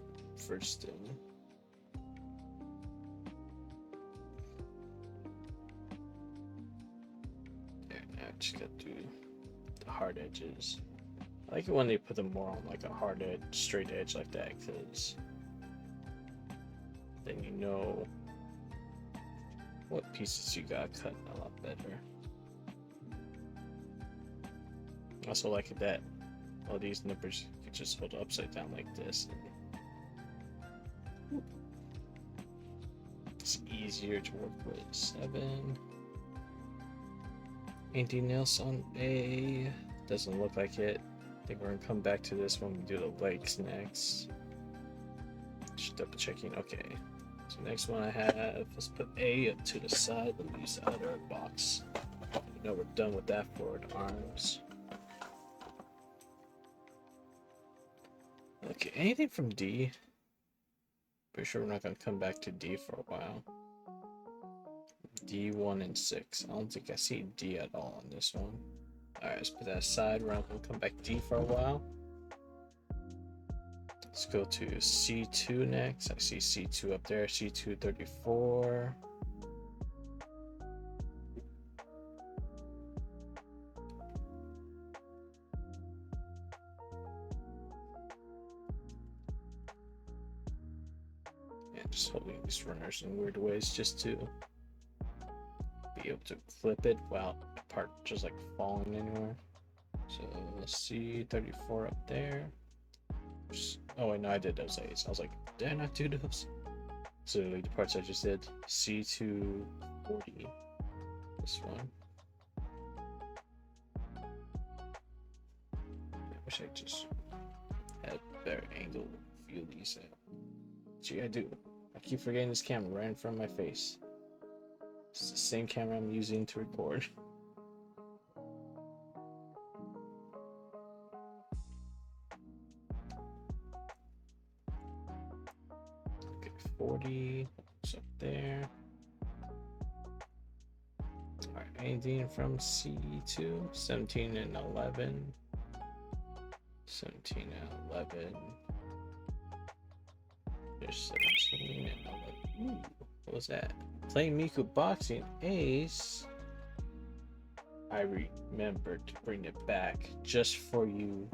S1: first in. There, now I just got to do the hard edges. I like it when they put them more on like a hard edge, straight edge like that, because then you know what pieces you got cut a lot better. Also like that all these nippers you just hold upside down like this. And it's easier to work with. 7. Anything else on A? Doesn't look like it. I think we're gonna come back to this when we do the legs next. Just double checking. Okay. So next one I have, let's put A up to the side. Let me use the other box. You know we're done with that for the arms. Okay, anything from D? Pretty sure we're not gonna come back to D for a while. D1 and 6. I don't think I see D at all on this one. Alright, let's put that aside. We're not gonna come back D for a while. Let's go to C2 next. I see C2 up there. C2 34. And just holding these runners in weird ways just to be able to clip it without the part just like falling anywhere. So C34 up there. Oh wait, no, I did those A's. I was like, did I not do those? So the parts I just did. C240. This one. I wish I just had a better angle view of these. Gee, I do. I keep forgetting this camera right in front of my face. It's the same camera I'm using to record. Okay, 40. What's up there? Alright, anything from C2? 17 and 11. 17 and 11. There's 17 and 11. Ooh, what was that? Playing Miku Boxing Ace. I remembered to bring it back just for you.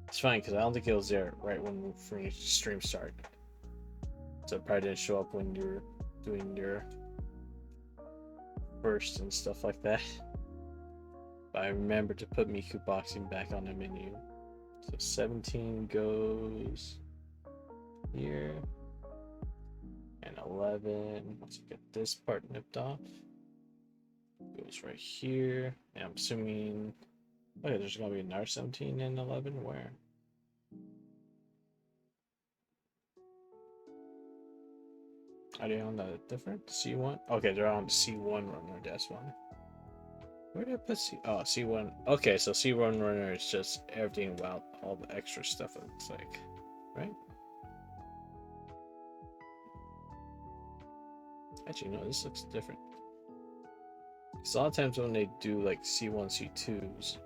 S1: It's fine because I don't think it was there right when the stream started. So it probably didn't show up when you're doing your first and stuff like that. But I remembered to put Miku Boxing back on the menu. So 17 goes here. And 11, once you get this part nipped off, goes right here. And I'm assuming Okay, there's gonna be an R17 and 11. Where? Are they on the different C1? Okay, they're on the C1 runner. That's one. Where did I put C? Oh, C1. Okay, so C1 runner is just everything without all the extra stuff. It looks like, right? Actually, no. This looks different. Because a lot of times when they do like C1, C2s,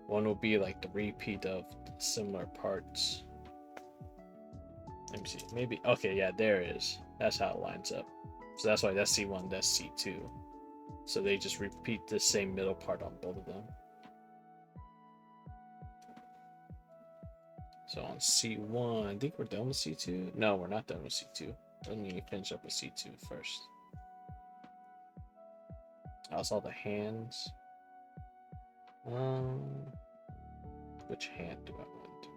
S1: one will be like the repeat of similar parts. Let me see. Maybe. Okay, yeah, there it is. That's how it lines up. So that's why that's C1, that's C2. So they just repeat the same middle part on both of them. So on C1, I think we're done with C2. No, we're not done with C2. Let me finish up with C2 first. That's all the hands. Which hand do I want to do?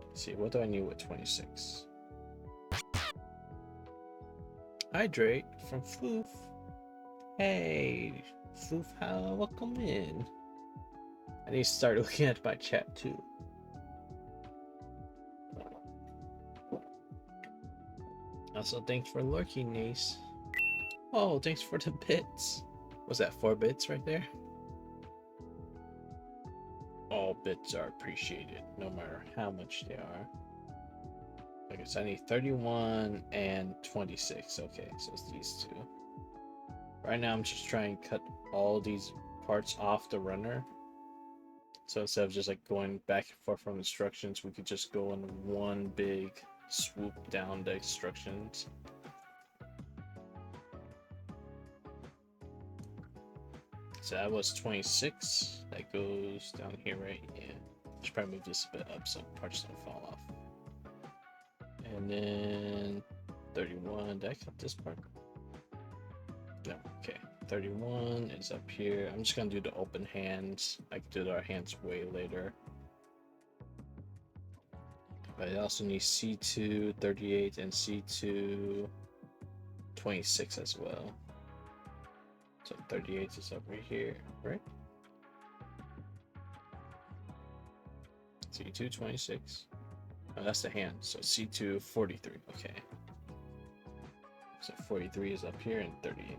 S1: Let's see, what do I need with 26? Hydrate from Floof. Hey, Floof, welcome in. I need to start looking at my chat too. Also, thanks for lurking, Nace. Oh, thanks for the bits. Was that 4 bits right there? All bits are appreciated, no matter how much they are. I guess I need 31 and 26. Okay, so it's these two. Right now, I'm just trying to cut all these parts off the runner. So instead of just like going back and forth from instructions, we could just go in one big swoop down the instructions. So that was 26. That goes down here, right? Yeah. Should probably move this a bit up so parts don't fall off. And then 31. Did I cut this part? No. Okay. 31 is up here. I'm just gonna do the open hands. I can do our hands way later. But I also need C2 38 and C2 26 as well. So 38 is over here, right? C2 26. Oh, that's the hand. So C2 43. Okay. So 43 is up here and 38.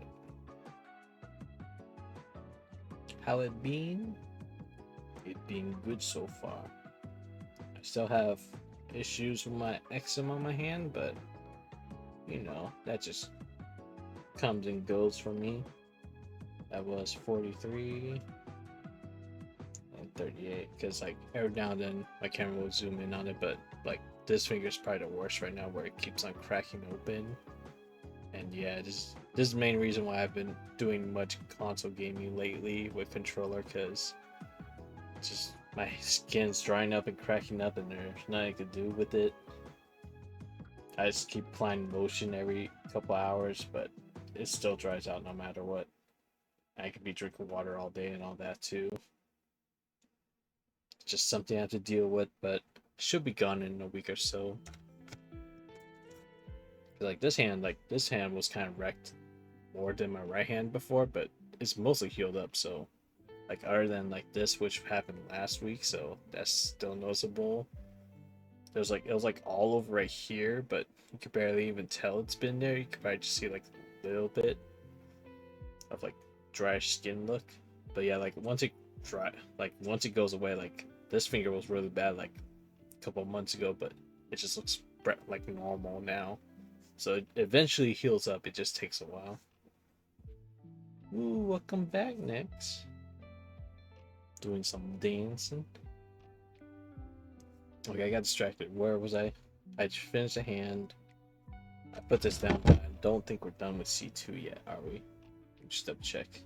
S1: How it been? It been good so far. I still have issues with my eczema on my hand, but you know, that just comes and goes for me. That was 43 and 38, because like every now and then my camera will zoom in on it, but like this finger's probably the worst right now, where it keeps on cracking open. And yeah, this is the main reason why I've been doing much console gaming lately with controller, because just my skin's drying up and cracking up and there's nothing I could do with it. I just keep applying lotion every couple hours, but it still dries out no matter what. I could be drinking water all day and all that too. It's just something I have to deal with, but should be gone in a week or so. Like this hand was kind of wrecked more than my right hand before, but it's mostly healed up. So, like other than like this, which happened last week, so that's still noticeable. It was like all over right here, but you could barely even tell it's been there. You could probably just see like a little bit of like dry skin look. But yeah, like once it goes away, like this finger was really bad like a couple months ago, but it just looks like normal now. So it eventually heals up. It just takes a while. Ooh, welcome back, Nix. Doing some dancing. Okay, I got distracted. Where was I? I just finished a hand. I put this down, but I don't think we're done with C2 yet, are we? Just double check.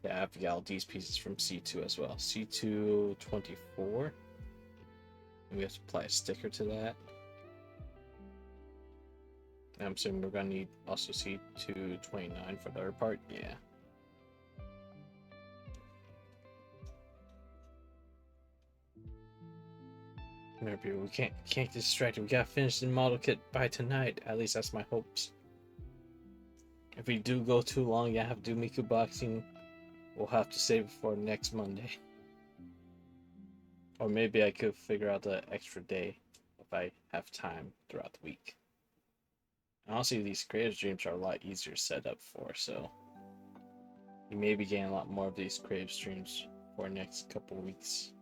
S1: Yeah, I forgot all these pieces from C2 as well. C2 24. We have to apply a sticker to that. I'm assuming we're gonna need also C2 29 for the other part. Yeah. Remember, people, we can't get distracted. We gotta finish the model kit by tonight. At least that's my hopes. if we do go too long, yeah, have to do Miku boxing. We'll have to save it for next Monday. Or maybe I could figure out the extra day if I have time throughout the week. And honestly, these creative streams are a lot easier to set up for, so you may be getting a lot more of these creative streams for the next couple weeks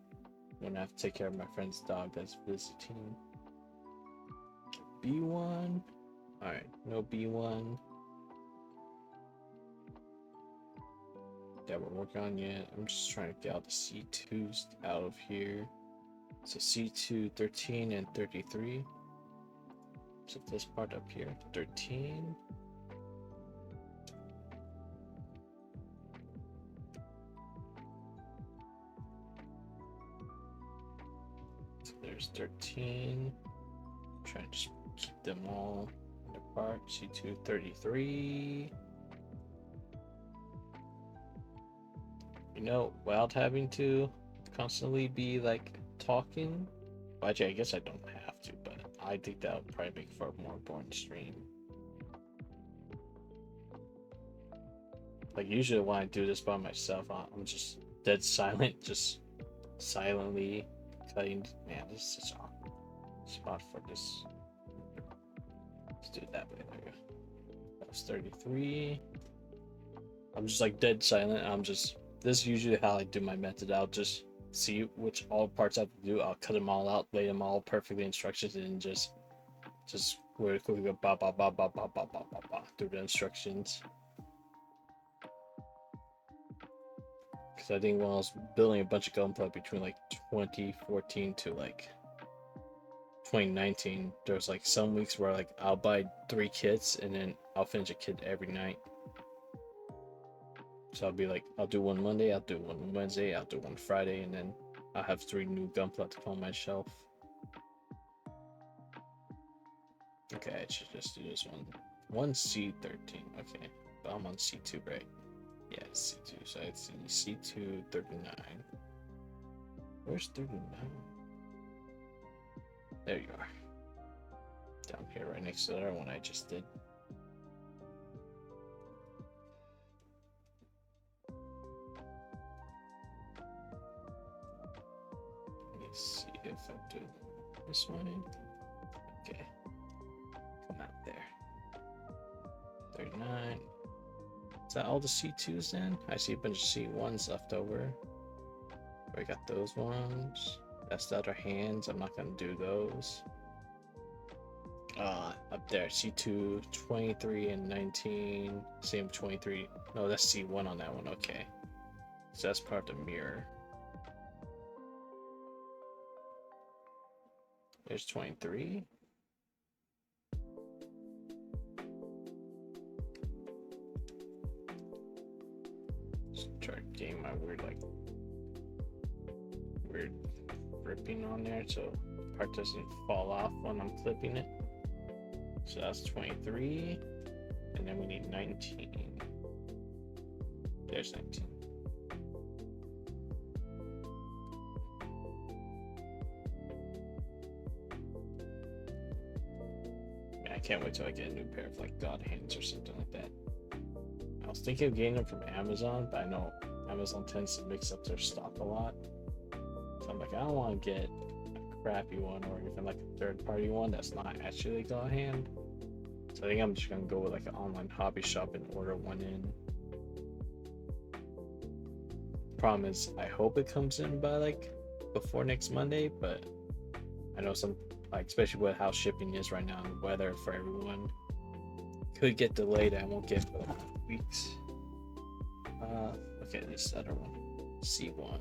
S1: when I have to take care of my friend's dog that's visiting. B1. Alright, no B1. That we're working on yet. I'm just trying to get all the C2s out of here. So C2 13 and 33. So this part up here, 13. So there's 13. Try to just keep them all apart. C2 33. You know, without having to constantly be like talking. Well, actually, I guess I don't have to, but I think that would probably make for a more boring stream. Like usually when I do this by myself, I'm just dead silent, just silently cutting. Man, this is such an awkward spot for this. Let's do it that way. There we go. That's 33. I'm just like dead silent. This is usually how I do my method. I'll just see which all parts I have to do. I'll cut them all out, lay them all perfectly instructions, and just really quickly go ba ba ba ba ba ba ba ba ba through the instructions. Because I think when I was building a bunch of Gunpla between like 2014 to like 2019, there was like some weeks where like I'll buy 3 kits and then I'll finish a kit every night. So I'll be like, I'll do one Monday, I'll do one Wednesday, I'll do one Friday, and then I'll have 3 new Gunpla to put on my shelf. Okay, I should just do this one. 1C13, okay. But I'm on C2, right? Yeah, C2, so I see C2 39. Where's 39? There you are. Down here, right next to the other one I just did. See if I do this one. Okay. Come out there. 39. Is that all the C2s then? I see a bunch of C1s left over. I got those ones. That's the other hands. I'm not gonna do those. Up there, C2, 23 and 19. Same 23. No, that's C1 on that one. Okay. So that's part of the mirror. There's 23. Just try to gain my weird gripping on there so the part doesn't fall off when I'm clipping it. So that's 23. And then we need 19. There's 19. I can't wait till I get a new pair of like God hands or something like that. I was thinking of getting them from Amazon, but I know Amazon tends to mix up their stock a lot. So I'm like, I don't want to get a crappy one or even like a third-party one that's not actually God hand. So I think I'm just gonna go with like an online hobby shop and order one in. Problem is, I hope it comes in by like before next Monday, but I know some, like especially with how shipping is right now and weather for everyone, could get delayed. I won't get for weeks. Okay, this other one, C1.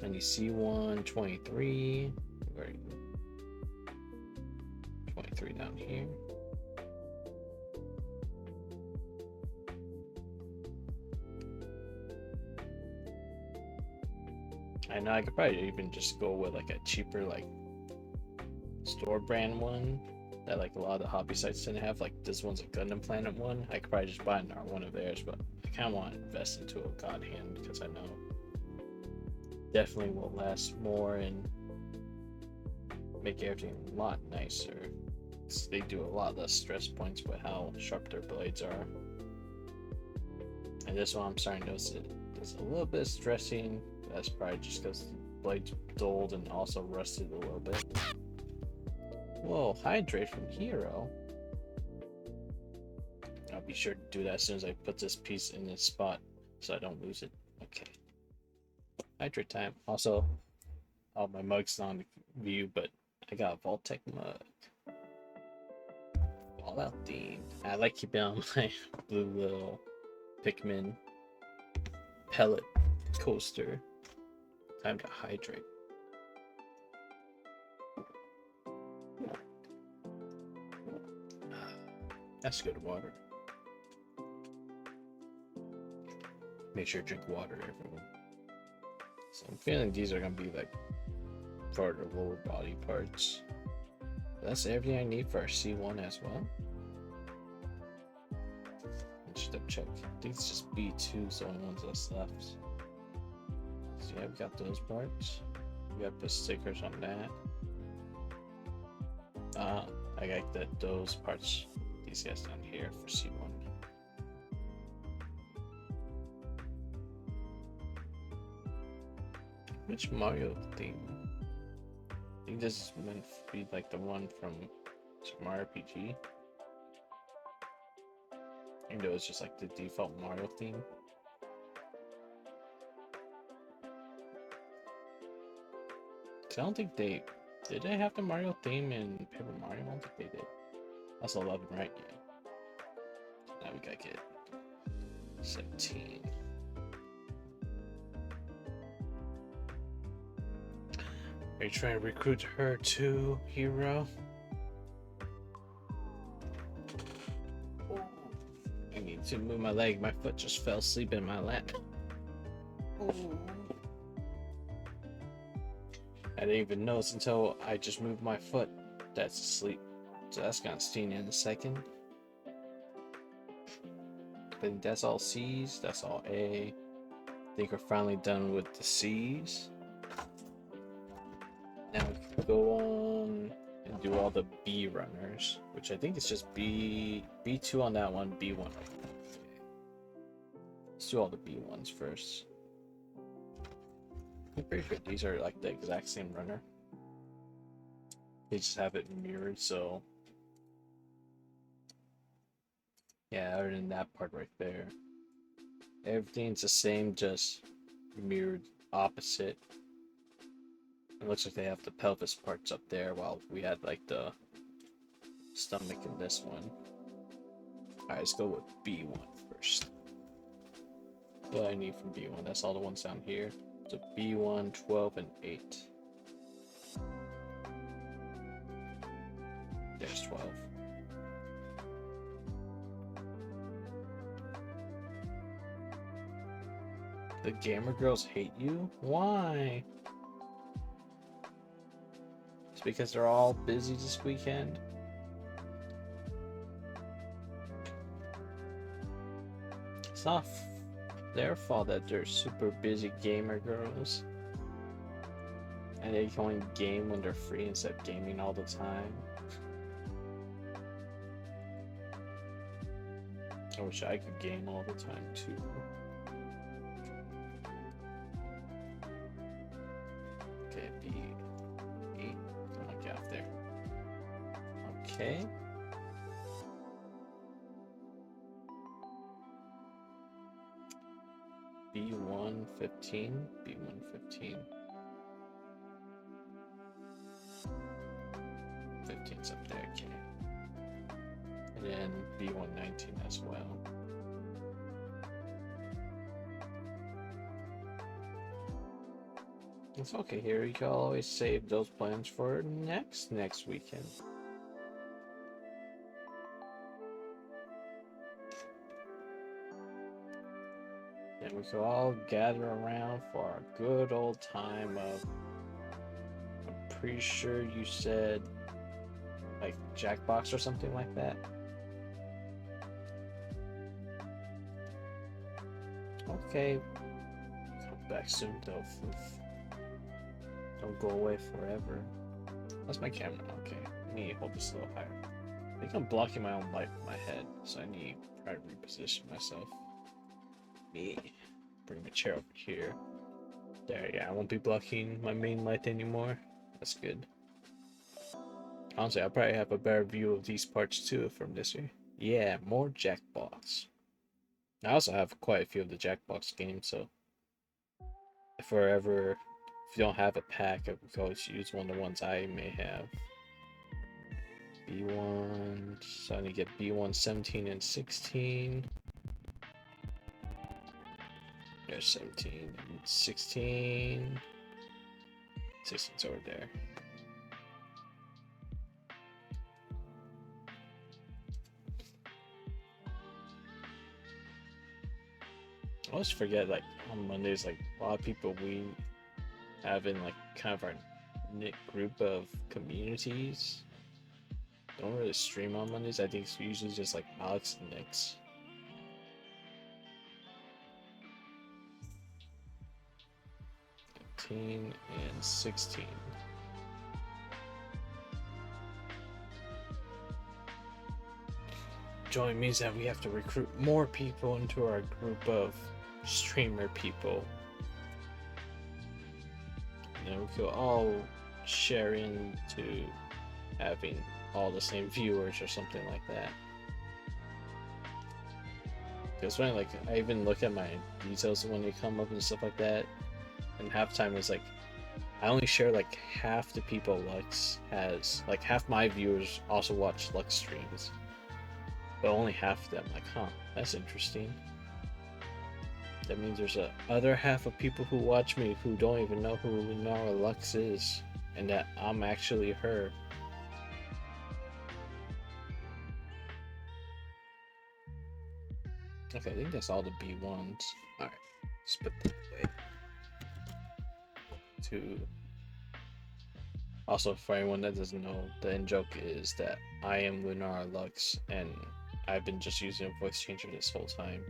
S1: I need C1 23. Where are you? 23 down here. I know I could probably even just go with like a cheaper like store brand one that like a lot of the hobby sites tend to have. Like this one's a Gundam Planet one. I could probably just buy one of theirs, but I kind of want to invest into a God hand because I know definitely will last more and make everything a lot nicer. they do a lot less stress points with how sharp their blades are. And this one I'm starting to notice it's a little bit stressing. That's probably just because the blade's dulled and also rusted a little bit. Whoa, hydrate from Hero. I'll be sure to do that as soon as I put this piece in its spot so I don't lose it. Okay. Hydrate time. Also, all my mug's not on view, but I got a Vault-Tec mug. Fallout themed. I like keeping on my blue little Pikmin pellet coaster. Time to hydrate. That's good water. Make sure to drink water, everyone. So I'm feeling these are gonna be like for the lower body parts. That's everything I need for our C1 as well. Just to check. I think it's just B2's the only ones that's left. So yeah, we got those parts. We got the stickers on that. I got those parts, these guys down here for C1. Which Mario theme? I think this is meant to be like the one from Super Mario RPG. Even though it's just like the default Mario theme. I don't think did they have the Mario theme in Paper Mario? I don't think they did. That's 11, right? Yeah. Now we gotta get 17. Are you trying to recruit her too, Hero? I need to move my leg. My foot just fell asleep in my lap. I didn't even notice until I just moved my foot. That's asleep. So that's gonna sting in a second. I think that's all C's. That's all A. I think we're finally done with the C's. Now we can go on and do all the B runners, which I think is just B2 on that one, B1. Let's do all the B ones first. I'm pretty sure these are like the exact same runner. They just have it mirrored, so yeah, other than that part right there. Everything's the same, just mirrored opposite. It looks like they have the pelvis parts up there while we had like the stomach in this one. Alright, let's go with B1 first. What I need from B1, that's all the ones down here. So B1, 12, and 8. There's 12. The gamer girls hate you? Why? It's because they're all busy this weekend. It's not their fault that they're super busy gamer girls. And they can only game when they're free instead of gaming all the time. I wish I could game all the time too. Okay, B8. Come on, get off there. Okay. B1, 15. B1, 15. 15's up there, okay. And then B1, 19 as well. It's okay here, you can always save those plans for next weekend. And we can all gather around for a good old time of, I'm pretty sure you said like Jackbox or something like that. Okay, come back soon though. Don't go away forever. That's my camera. Okay, let me hold this a little higher. I think I'm blocking my own light with my head, so I need to try to reposition myself. Me. Bring my chair over here. There, yeah, I won't be blocking my main light anymore. That's good. Honestly, I'll probably have a better view of these parts too from this year. Yeah, more Jackbox. I also have quite a few of the Jackbox games, so if you don't have a pack, I can always use one of the ones I may have. B1, so I need to get B1, 17, and 16. There's 17 and 16. 16's over there. I always forget, like, on Mondays, like, a lot of people we have in, like, kind of our knit group of communities don't really stream on Mondays. I think it's usually just, like, Alex and Nick's. 15 and 16. Join means that we have to recruit more people into our group of streamer people. And then we could all share into having all the same viewers or something like that. Because when I even look at my details when they come up and stuff like that, and half time is like, I only share like half the people Lux has. Like half my viewers also watch Lux streams, but only half of them. Like, huh, that's interesting. That means there's a other half of people who watch me who don't even know who Nara Lux is, and that I'm actually her. Okay, I think that's all the B1s. Alright, let's put that away. Also, for anyone that doesn't know, the in-joke is that I am Lunar Lux, and I've been just using a voice changer this whole time.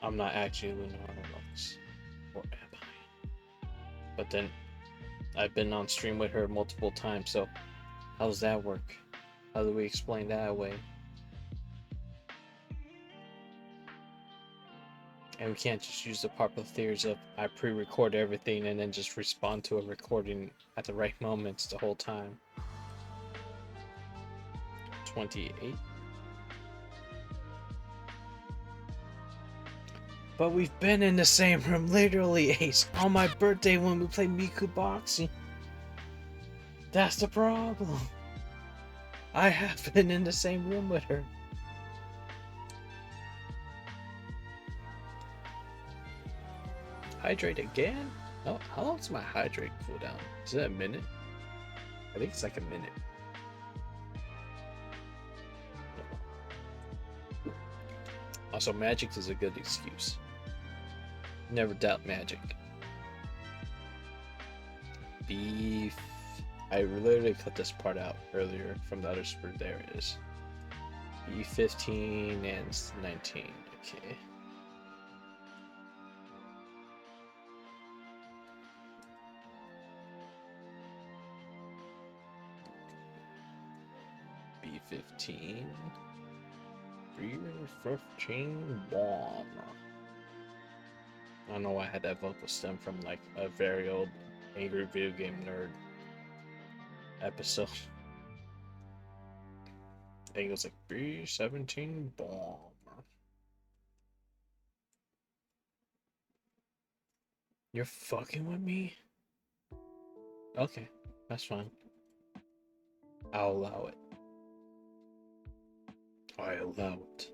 S1: I'm not actually Lunar Lux, or am I? But then, I've been on stream with her multiple times, so how does that work? How do we explain that away? And we can't just use the popular theories of I pre-record everything and then just respond to a recording at the right moments the whole time. 28. But we've been in the same room, literally, Ace, on my birthday when we played Miku Boxing. That's the problem. I have been in the same room with her. Hydrate again? Oh, how long's my hydrate cooldown? Is it a minute? I think it's like a minute. Also, magic is a good excuse. Never doubt magic. Beef. I literally cut this part out earlier from the other sprue. There it is. B15 and 19. Okay. B15. 15 bomb. I don't know why I had that vocal stem from like a very old Angry Video Game Nerd episode. I think it was like B17 bomb. You're fucking with me? Okay, that's fine. I'll allow it. I allow it.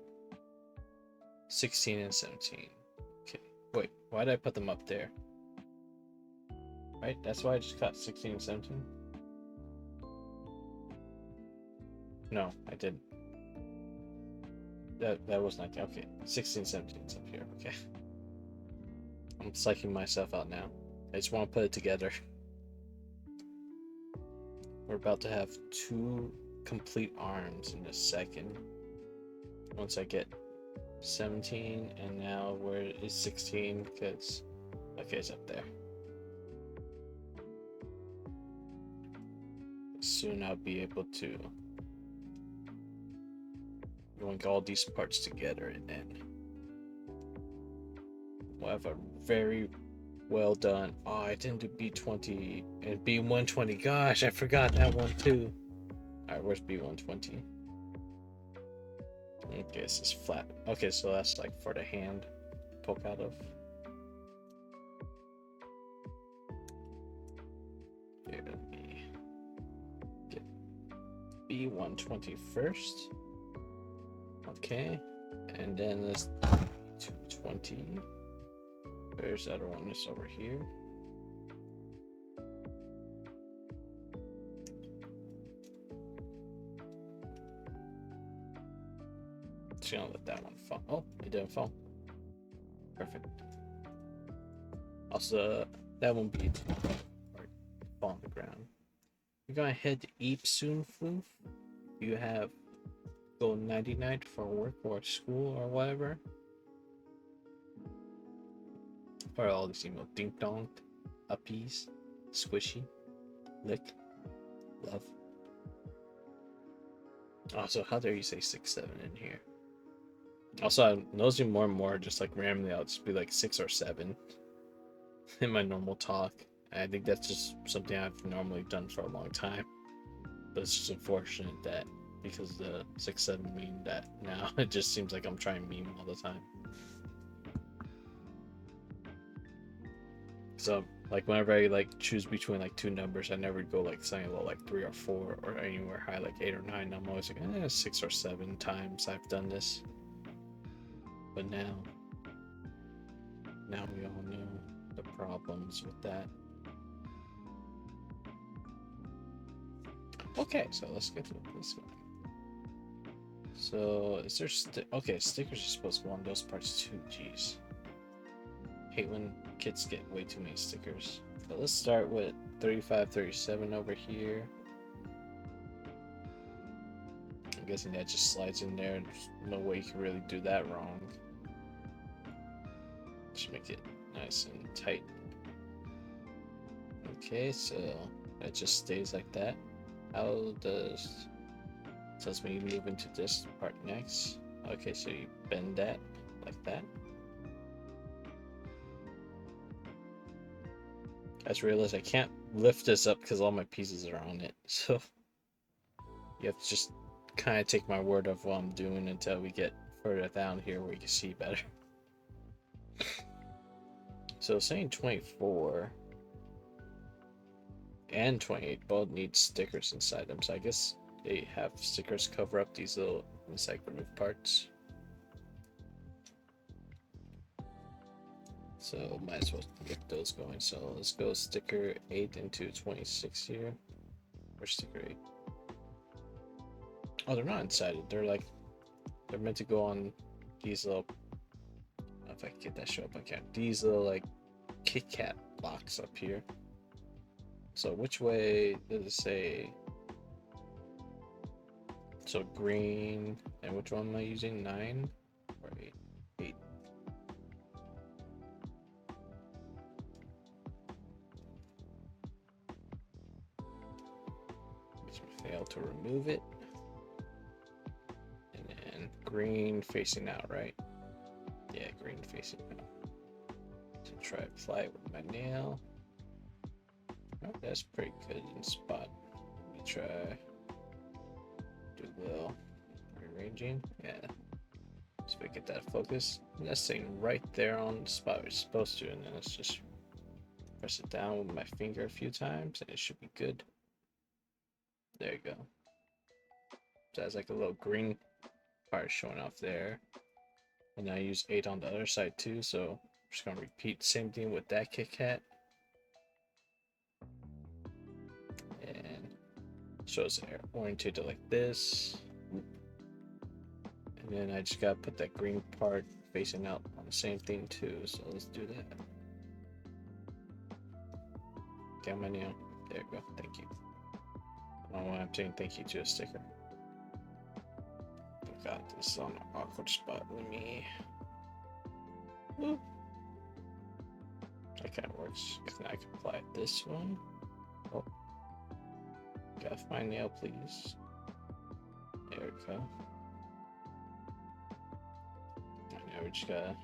S1: 16 and 17. Okay, wait, why did I put them up there? Right, that's why I just cut 16 and 17? No, I didn't. That was 19. Okay, 16 and 17 is up here. Okay. I'm psyching myself out now. I just want to put it together. We're about to have 2 complete arms in a second. Once I get 17, and now where is 16? Because, okay, it's up there. soon I'll be able to link all these parts together, and then we'll have a very well done. Oh, I didn't do B20 and B120. Gosh, I forgot that one too. Alright, where's B120? Okay, this is flat. Okay, so that's like for the hand poke out of. Here, let me get B120 first. Okay, and then this 220. Where's the other one? It's over here. Just gonna let that one fall. Oh, it didn't fall. Perfect. Also, that won't be too hard to fall on the ground. You're gonna head to Eep soon, Floof. You have go 99 for work or school or whatever. Or all these email ding dong, uppies, squishy, lick, love. Also, how dare you say 6-7 in here? Also, I'm noticing more and more, just like randomly, I'll just be like 6 or 7 in my normal talk. And I think that's just something I've normally done for a long time. But it's just unfortunate that because the 6-7 mean that now it just seems like I'm trying meme all the time. So like whenever I like choose between like two numbers, I never go like something low like 3 or 4 or anywhere high like 8 or 9. I'm always like 6 or 7 times I've done this. But now we all know the problems with that. Okay, so let's get to this one. So is there okay, stickers are supposed to go on those parts too. Jeez, hate when kids get way too many stickers. So let's start with 35, 37 over here. I'm guessing that just slides in there. There's no way you can really do that wrong. Just make it nice and tight. Okay, so it just stays like that. How does... tells me you move into this part next. Okay, so you bend that like that. I just realized I can't lift this up because all my pieces are on it. So you have to just kind of take my word of what I'm doing until we get further down here where you can see better. So saying 24 and 28 both need stickers inside them. So I guess they have stickers cover up these little inside groove parts. So might as well get those going. So let's go sticker 8 into 26 here. Where's sticker 8? Oh, they're not inside it. They're meant to go on these little... if I can get that show up, I can't. These little like Kit Kat blocks up here. So which way does it say? So green, and which one am I using? 9 or 8? 8. Fail to remove it. And then green facing out, right? Yeah, green facing out. So try to apply it with my nail. Oh, that's pretty good in spot. Let me try do a little rearranging. Yeah. So we get that focus. And that's staying right there on the spot we're supposed to, and then let's just press it down with my finger a few times and it should be good. There you go. So that's like a little green part showing off there. And I use 8 on the other side too, so I'm just gonna repeat the same thing with that Kit Kat. And shows it orientated like this. And then I just gotta put that green part facing out on the same thing too, so let's do that. Get my nail. There you go, thank you. I don't know why I'm saying thank you to a sticker. I got this on an awkward spot. Let me... Whoop. That kind of works, because now I can apply this one. Oh. Got my nail, please. There we go. And now we just gotta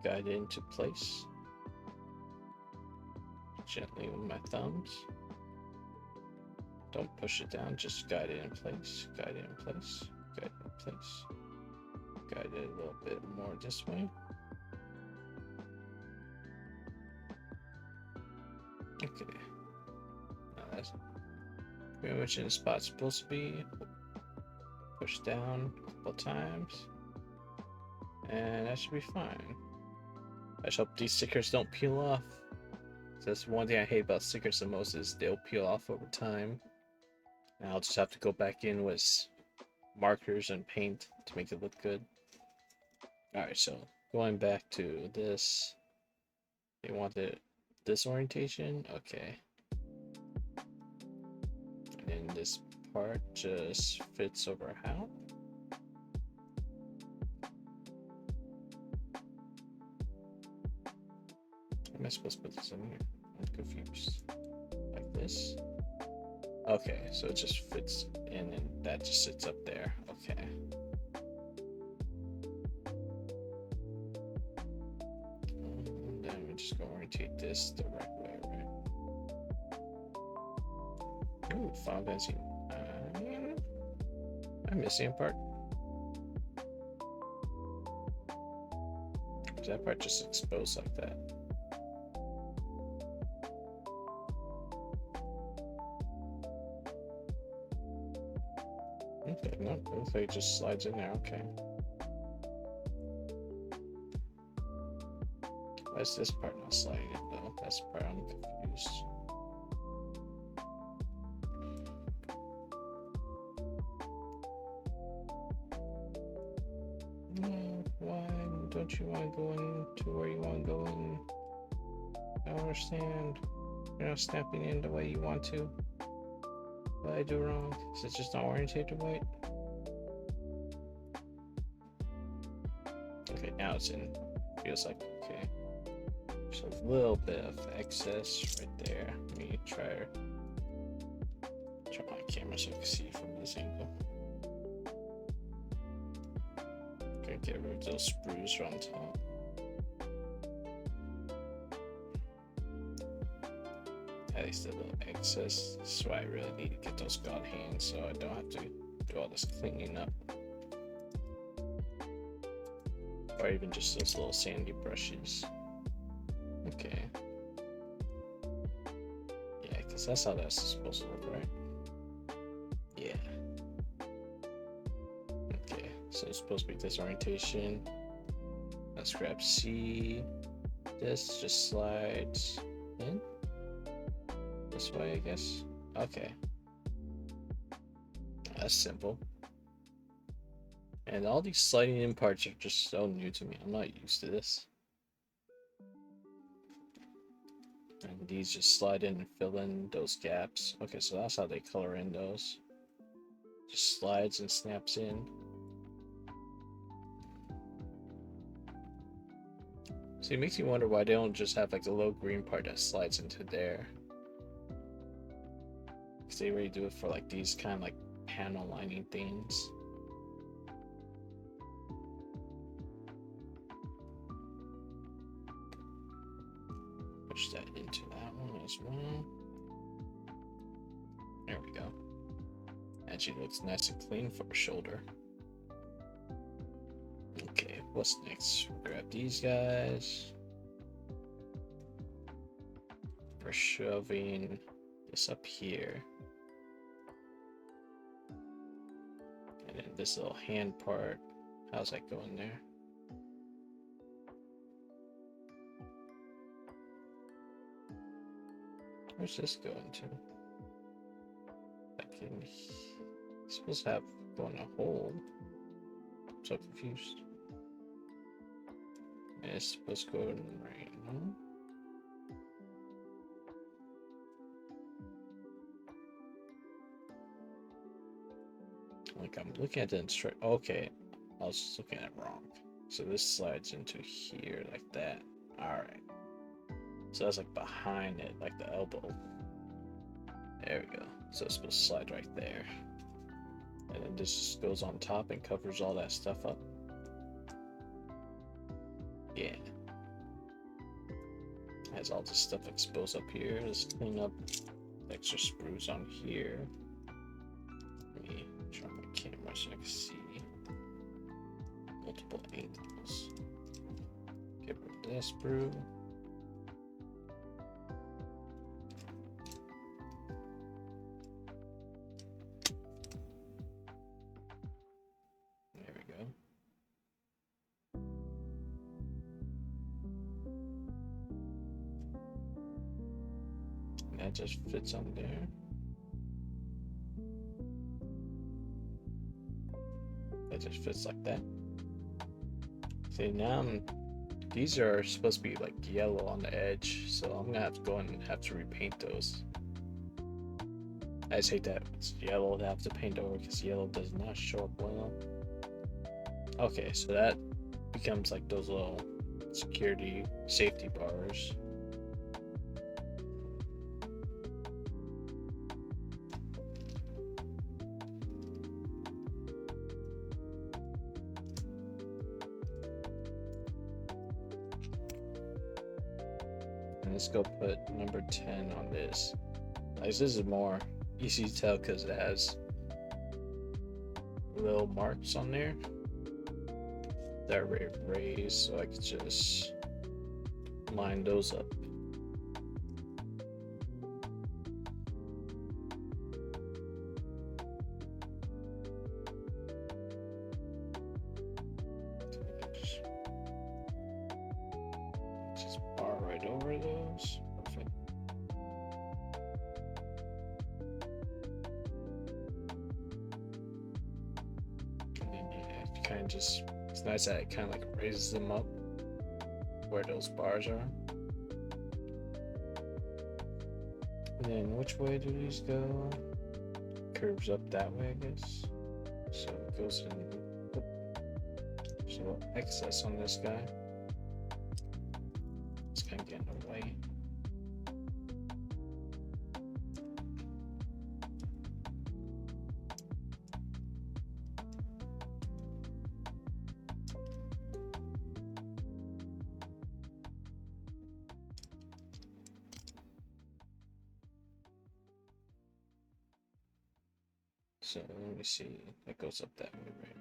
S1: guide it into place. Gently with my thumbs. Don't push it down, just guide it in place. Guide it in place. Guide it in place. Guide it a little bit more this way. Okay. Now that's pretty much in the spot it's supposed to be. Push down a couple times. And that should be fine. I just hope these stickers don't peel off. That's one thing I hate about stickers the most is they'll peel off over time. And I'll just have to go back in with markers and paint to make it look good. Alright, so going back to this. They wanted this orientation? Okay. And then this part just fits over how? Am I supposed to put this in here? I'm confused. Like this? Okay, so it just fits in and that just sits up there. Okay. And then we just go orientate this the right way, right? Ooh, Final Fantasy. I'm missing a part. Is that part just exposed like that? Okay, no, it looks like it just slides in there, okay. Why is this part not sliding in though? That's the part I'm confused. No, why don't you want to go into where you want to go in? I don't understand. You're not snapping in the way you want to. What did I do wrong? Is it just not orientated right? Okay, now it's in. Feels like okay. There's a little bit of excess right there. Let me try my camera so you can see from this angle. Okay, get rid of those sprues on top. At least a little excess. That's why I really need to get those god hands so I don't have to do all this cleaning up. Or even just those little sandy brushes. Okay. Yeah, because that's how that's supposed to look, right? Yeah. Okay, so it's supposed to be this orientation. Let's grab C. This just slides in. This way, I guess. Okay. That's simple. And all these sliding in parts are just so new to me. I'm not used to this. And these just slide in and fill in those gaps. Okay, so that's how they color in those. Just slides and snaps in. See, it makes me wonder why they don't just have like the low green part that slides into there. Because they already do it for like these kind of like panel lining things. Push that into that one as well. There we go. Actually looks nice and clean for a shoulder. Okay, what's next? Grab these guys. We're shoving this up here. And then this little hand part. How's that going there? Where's this going to? It's supposed to have going a hole. I'm so confused. And it's supposed to go in right now. Like I'm looking at the instruction. Okay, I was just looking at it wrong. So this slides into here like that. Alright. So that's like behind it, like the elbow. There we go. So it's supposed to slide right there. And then this just goes on top and covers all that stuff up. Yeah. Has all this stuff exposed up here. Let's clean up extra sprues on here. Let me try my camera so I can see multiple angles. Get rid of this sprue. There we go. And that just fits on there. That just fits like that. See, now these are supposed to be like yellow on the edge, so I'm gonna have to go and have to repaint those. I just hate that it's yellow to have to paint over because yellow does not show up well. Okay, so that becomes like those little security safety bars. Let's go put number 10 on this. This is more easy to tell because it has little marks on there that are raised, so I could just line those up. Just bar right over those. Perfect. And then yeah, you kind of just, it's nice that it kind of like raises them up where those bars are. And then which way do these go? Curves up that way, I guess. So it goes in. There's a little excess on this guy. It's kind of getting in the way. So let me see, it goes up that way, right?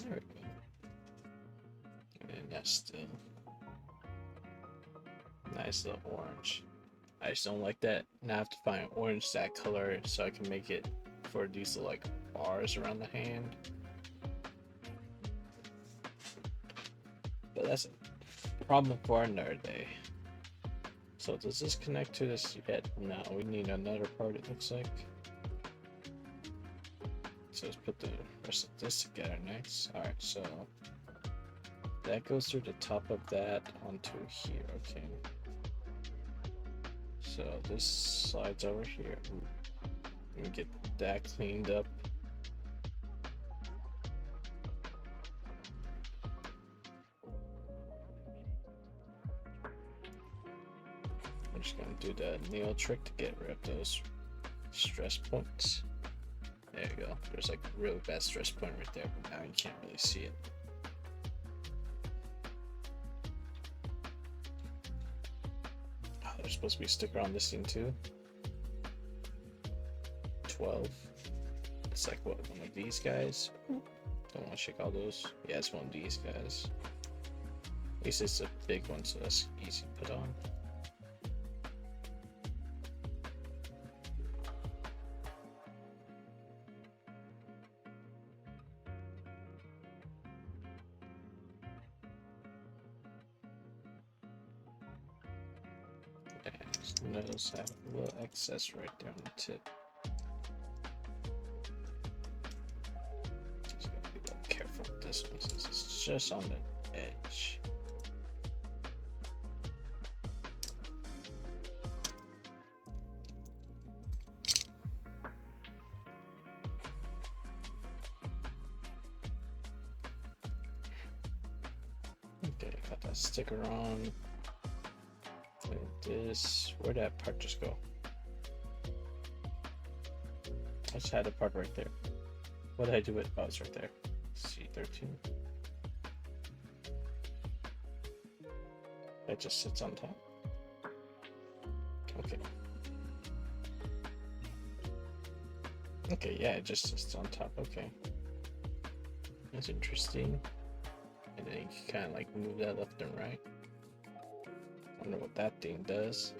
S1: There we go. And that's still nice little orange. I just don't like that. Now I have to find orange that color so I can make it for these little like bars around the hand. But that's a problem for another day. So does this connect to this yet? No, we need another part, it looks like. So let's put the rest of this together next. Alright, so that goes through the top of that onto here, okay. So this slides over here. Let me get that cleaned up. I'm just gonna do the nail trick to get rid of those stress points. There you go. There's like a really bad stress point right there, but now you can't really see it. Oh, there's supposed to be a sticker on this thing too. 12. It's like what, one of these guys? Don't want to check all those. Yeah, it's one of these guys. At least it's a big one, so that's easy to put on. Notice I have a little excess right there on the tip. Just gotta be a little careful with this one since it's just on the edge. Okay, got that sticker on. this. Where'd that part just go? I just had a part right there. What did I do with? Oh, it's right there. C13. That just sits on top. Okay. Okay, yeah, it just sits on top. Okay. That's interesting. And then you can kind of like move that left and right. I wonder what that thing does.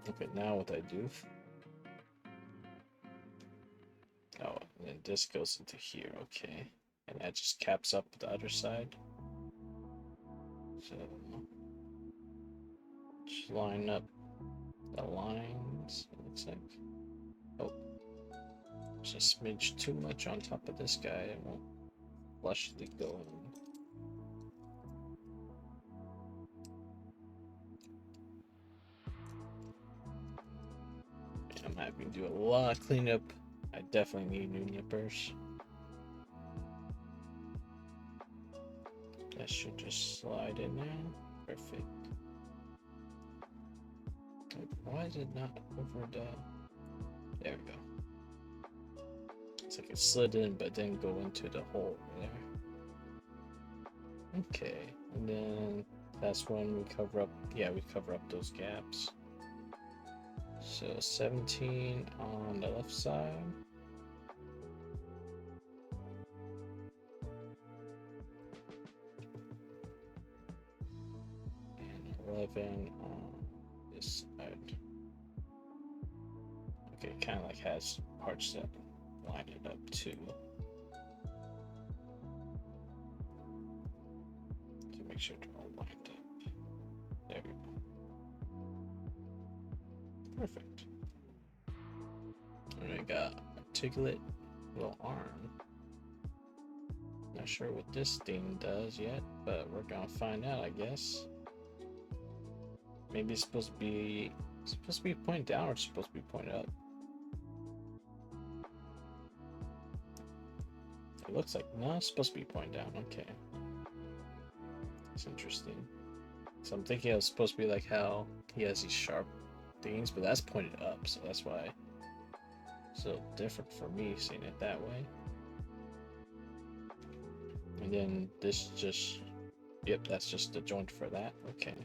S1: Okay, now what I do? Oh, and then this goes into here. Okay. And that just caps up the other side. So just line up the lines, it looks like. Oh, there's a smidge too much on top of this guy. It won't flushly go in. I'm having to do a lot of cleanup. I definitely need new nippers. That should just slide in there. Perfect. Why is it not over the... There we go. It's like it slid in but didn't go into the hole there. Okay, and then that's when we cover up, yeah, we cover up those gaps. So 17 on the left side. And 11 on this side. Okay, kind of like has parts that line it up too. To make sure they're all lined up. There we go. Perfect. And I got articulate little arm. Not sure what this thing does yet, but we're gonna find out, I guess. Maybe it's supposed to be pointed down or it's supposed to be pointed up. It looks like no, it's supposed to be pointed down. Okay, it's interesting. So I'm thinking it was supposed to be like how he has these sharp things, but that's pointed up, so that's why it's a little different for me seeing it that way. And then this just, yep, that's just the joint for that. Okay.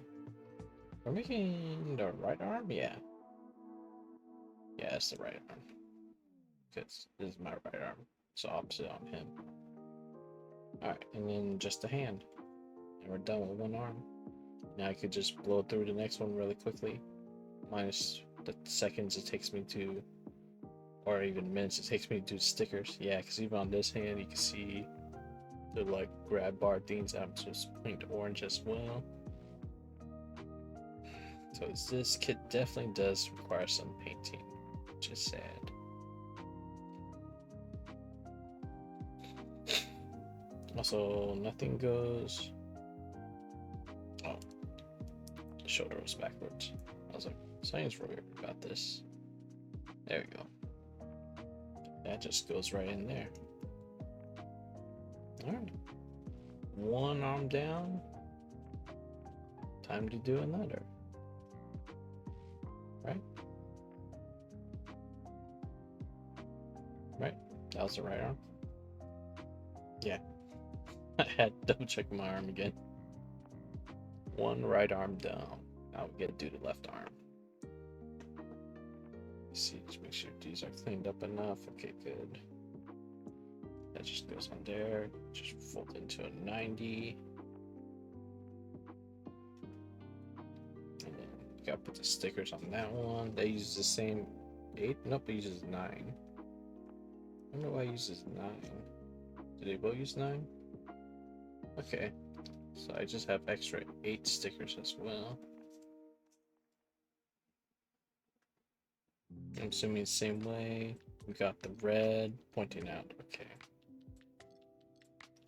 S1: We're making the right arm? Yeah. Yeah, it's the right arm. Because this is my right arm. So opposite on him. Alright, and then just a hand. And we're done with one arm. Now I could just blow through the next one really quickly. Minus the seconds it takes me to, or even minutes it takes me to do stickers. Yeah, because even on this hand you can see the like grab bar things. I'm just paint orange as well. So this kit definitely does require some painting, which is sad. Also, nothing goes. Oh, the shoulder was backwards. I was like, something's weird about this. There we go. That just goes right in there. Alright. One arm down. Time to do another. Right? Right? That was the right arm. Yeah. I had to double check my arm again. One right arm down. Now we get to do the left arm. Let's see, just make sure these are cleaned up enough. Okay, good. That just goes on there. Just fold into a 90. And then you gotta put the stickers on that one. They use the same 8? Nope, it uses 9. I wonder why it uses 9. Do they both use 9? Okay. So I just have extra 8 stickers as well. I'm assuming the same way. We got the red pointing out. Okay.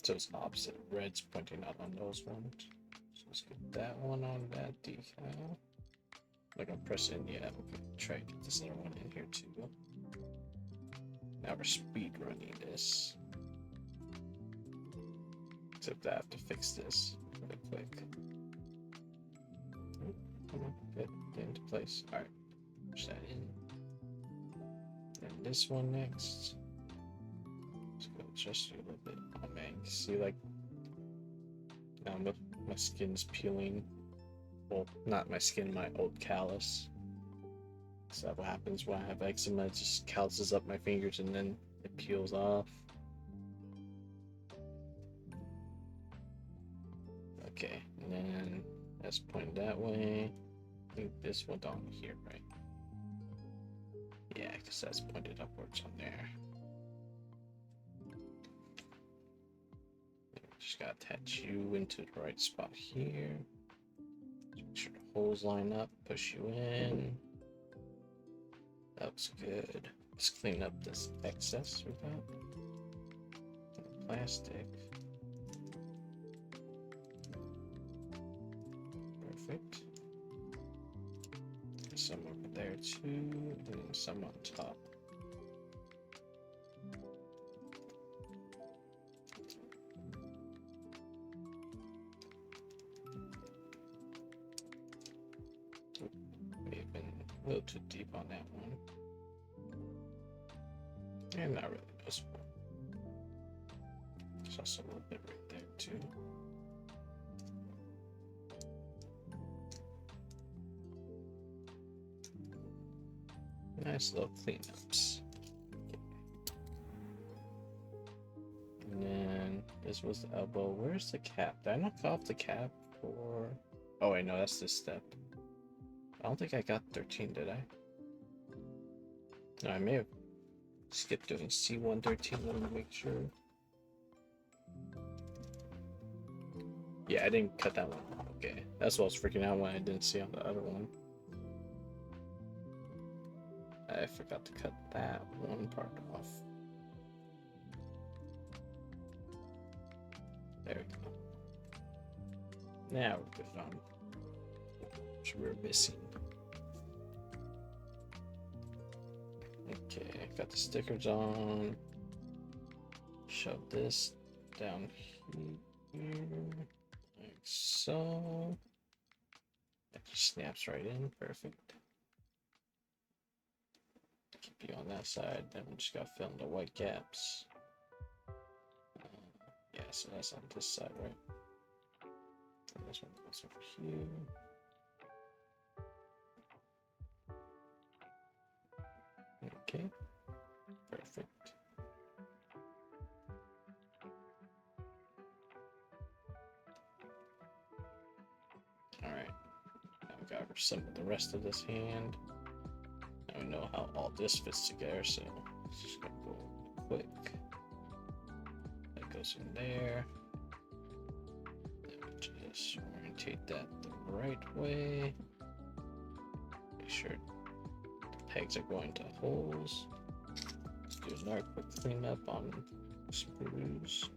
S1: So it's opposite. Red's pointing out on those ones. So let's get that one on that decal. Like I'm pressing, yeah, okay. Try to get this other one in here too. Now we're speed running this. Except I have to fix this really quick. Come on, get into place. All right, push that in. And this one next. Let's go just a little bit. Oh man, you see like now my skin's peeling. Well, not my skin, my old callus. So that what happens when I have eczema. It just calluses up my fingers and then it peels off. Okay, and then that's pointed that way. I think this went on here, right? Yeah, because that's pointed upwards on there. Just gotta attach you into the right spot here. Make sure the holes line up, push you in. That looks good. Let's clean up this excess we got. Plastic. Perfect. Some over there too, and some on top. We've been a little too deep on that one. And not really noticeable. There's also a little bit right there too. Nice little cleanups. And then this was the elbow. Where's the cap? Did I knock off the cap for... Oh wait, no, that's this step. I don't think I got 13, did I? No, I may have skipped doing C113. Let me make sure. Yeah, I didn't cut that one. Okay, that's what I was freaking out when I didn't see on the other one. I forgot to cut that one part off. There we go. Now we're good on which we're missing. Okay, got the stickers on. Shove this down here, like so. That just snaps right in, perfect. Keep you on that side, then we just gotta fill in the white gaps. Yeah, so that's on this side, right? And this one goes over here. Okay, perfect. All right, now we gotta assemble the rest of this hand. Now we know how all this fits together, so it's just gonna go quick. That goes in there. Then we just orientate that the right way. Make sure the pegs are going to holes. Let's do another quick cleanup on screws.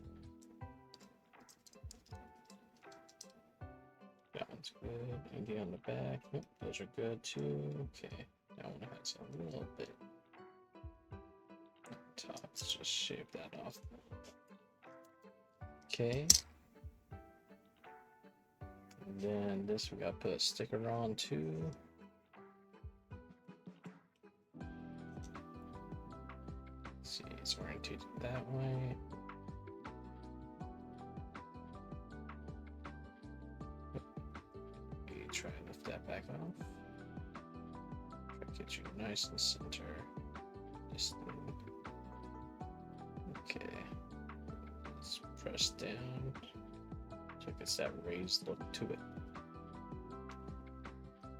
S1: That one's good. Anything on the back? Nope, those are good too. Okay, that one has a little bit on top. Let's just shave that off. Okay. And then this we gotta put a sticker on too. Let's see, it's oriented that way. Try to lift that back off. Try to get you nice and center. This thing. Okay. Let's press down. So it gets that raised look to it.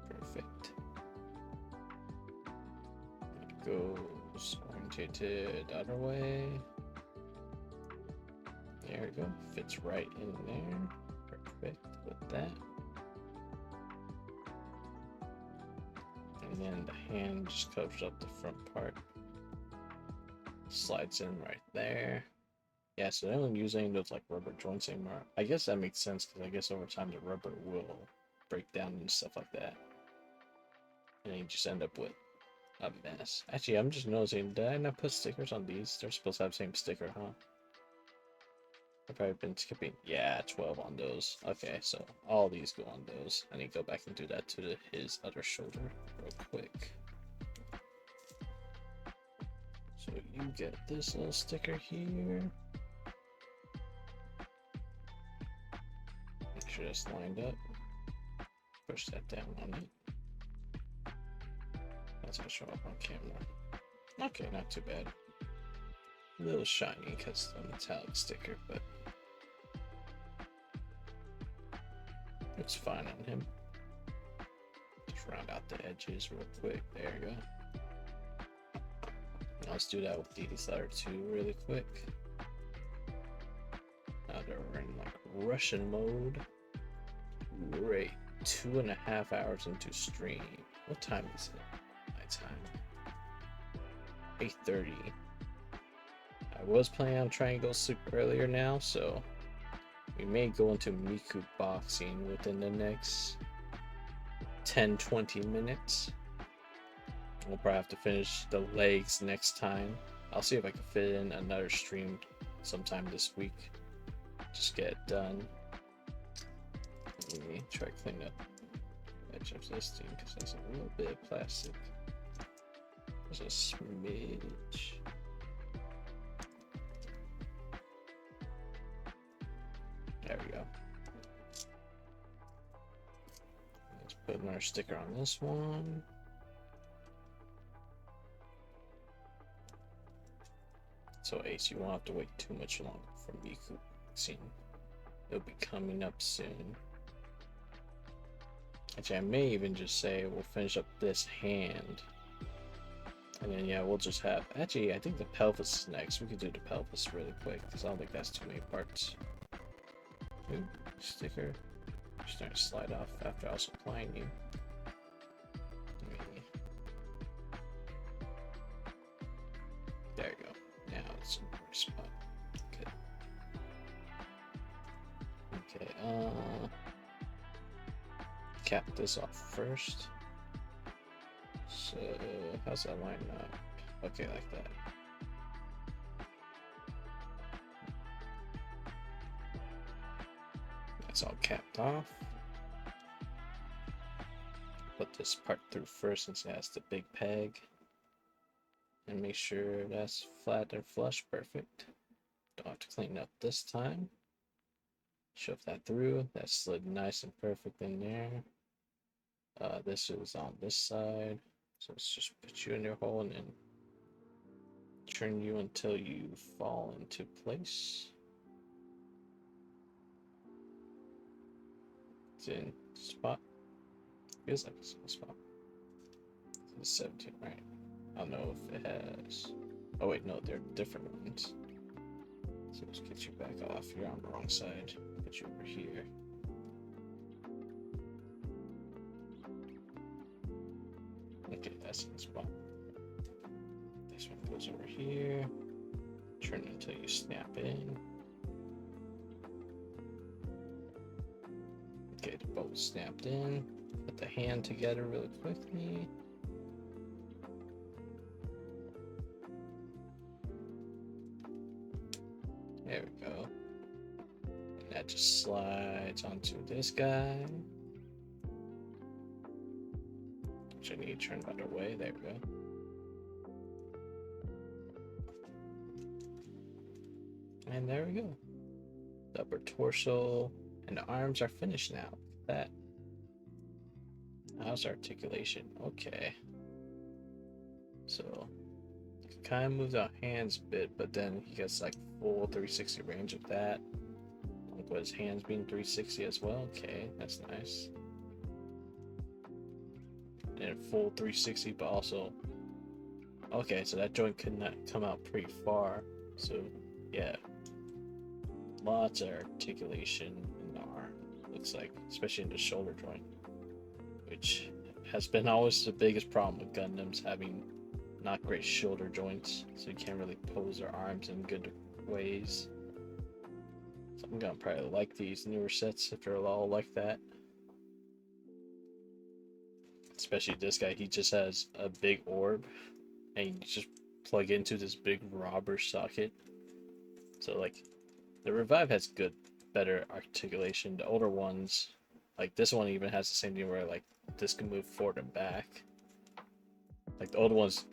S1: Perfect. It goes orientated the other way. There we go. Fits right in there. Perfect with that. And then the hand just covers up the front part. Slides in right there. Yeah, so they don't use any of those like rubber joints anymore. I guess that makes sense because I guess over time the rubber will break down and stuff like that. And you just end up with a mess. Actually, I'm just noticing, did I not put stickers on these? They're supposed to have the same sticker, huh? I've probably been skipping. Yeah, 12 on those. Okay, so all these go on those. I need to go back and do that to his other shoulder real quick. So you get this little sticker here. Make sure it's lined up. Push that down on it. That's gonna show up on camera. Okay, not too bad. A little shiny because of the metallic sticker, but it's fine on him. Just round out the edges real quick. There you go. Now let's do that with these other two really quick. Now that we're in like Russian mode. Great. 2.5 hours into stream. What time is it? My time. 8:30. I was planning on trying to go sleep earlier now, so we may go into Miku boxing within the next 10-20 minutes. We'll probably have to finish the legs next time. I'll see if I can fit in another stream sometime this week. Just get it done. Let me try to clean up the edge of this thing because there's a little bit of plastic. There's a smidge. There we go. Let's put another sticker on this one. So Ace, you won't have to wait too much longer for Miku scene. It'll be coming up soon. Actually, I may even just say we'll finish up this hand. And then yeah, we'll just have... Actually, I think the pelvis is next. We could do the pelvis really quick because I don't think that's too many parts. Ooh, sticker. You're starting to slide off after I was applying you. There you go. Now it's in the right spot. Good. Okay, cap this off first. So, how's that line up? Okay, like that. That's all capped off. Put this part through first since it has the big peg. And make sure that's flat and flush. Perfect. Don't have to clean up this time. Shove that through. That slid nice and perfect in there. This is on this side. So let's just put you in your hole and then turn you until you fall into place. It's in spot. Feels like it's in spot. It's 17, right? I don't know if it has. Oh wait, no, they're different ones. So let's get you back off. You're on the wrong side. Put you over here. Okay, that's in the spot. This one goes over here. Turn it until you snap in. Okay, they're both snapped in. Put the hand together really quickly. There we go. And that just slides onto this guy. Which I need to turn the other way. There we go. And there we go. The upper torso and the arms are finished now. Look at that. How's articulation? Okay. So kind of moves out hands a bit, but then he gets like full 360 range of that. Like with his hands being 360 as well. Okay, that's nice. And full 360, but also okay, so that joint could not come out pretty far. So yeah, lots of articulation in the arm. Looks like, especially in the shoulder joint, which has been always the biggest problem with Gundams, having not great shoulder joints, so you can't really pose their arms in good ways. So I'm gonna probably like these newer sets if they're all like that. Especially this guy, he just has a big orb, and you just plug into this big robber socket. So like, The Revive has better articulation. The older ones, like this one, even has the same thing where like this can move forward and back. Like the old ones,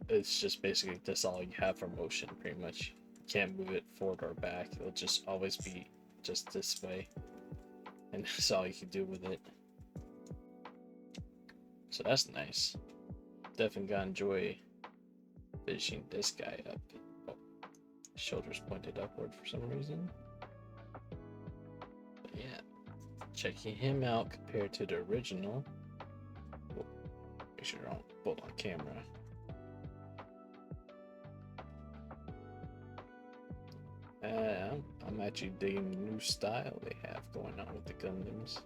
S1: it's just basically this all you have for motion, pretty much. You can't move it forward or back. It'll just always be just this way, and that's all you can do with it. So that's nice. Definitely gotta enjoy finishing this guy up. Oh, shoulders pointed upward for some reason. But yeah, checking him out compared to the original. Oh, make sure I don't both on camera. I'm actually digging the new style they have going on with the Gundams.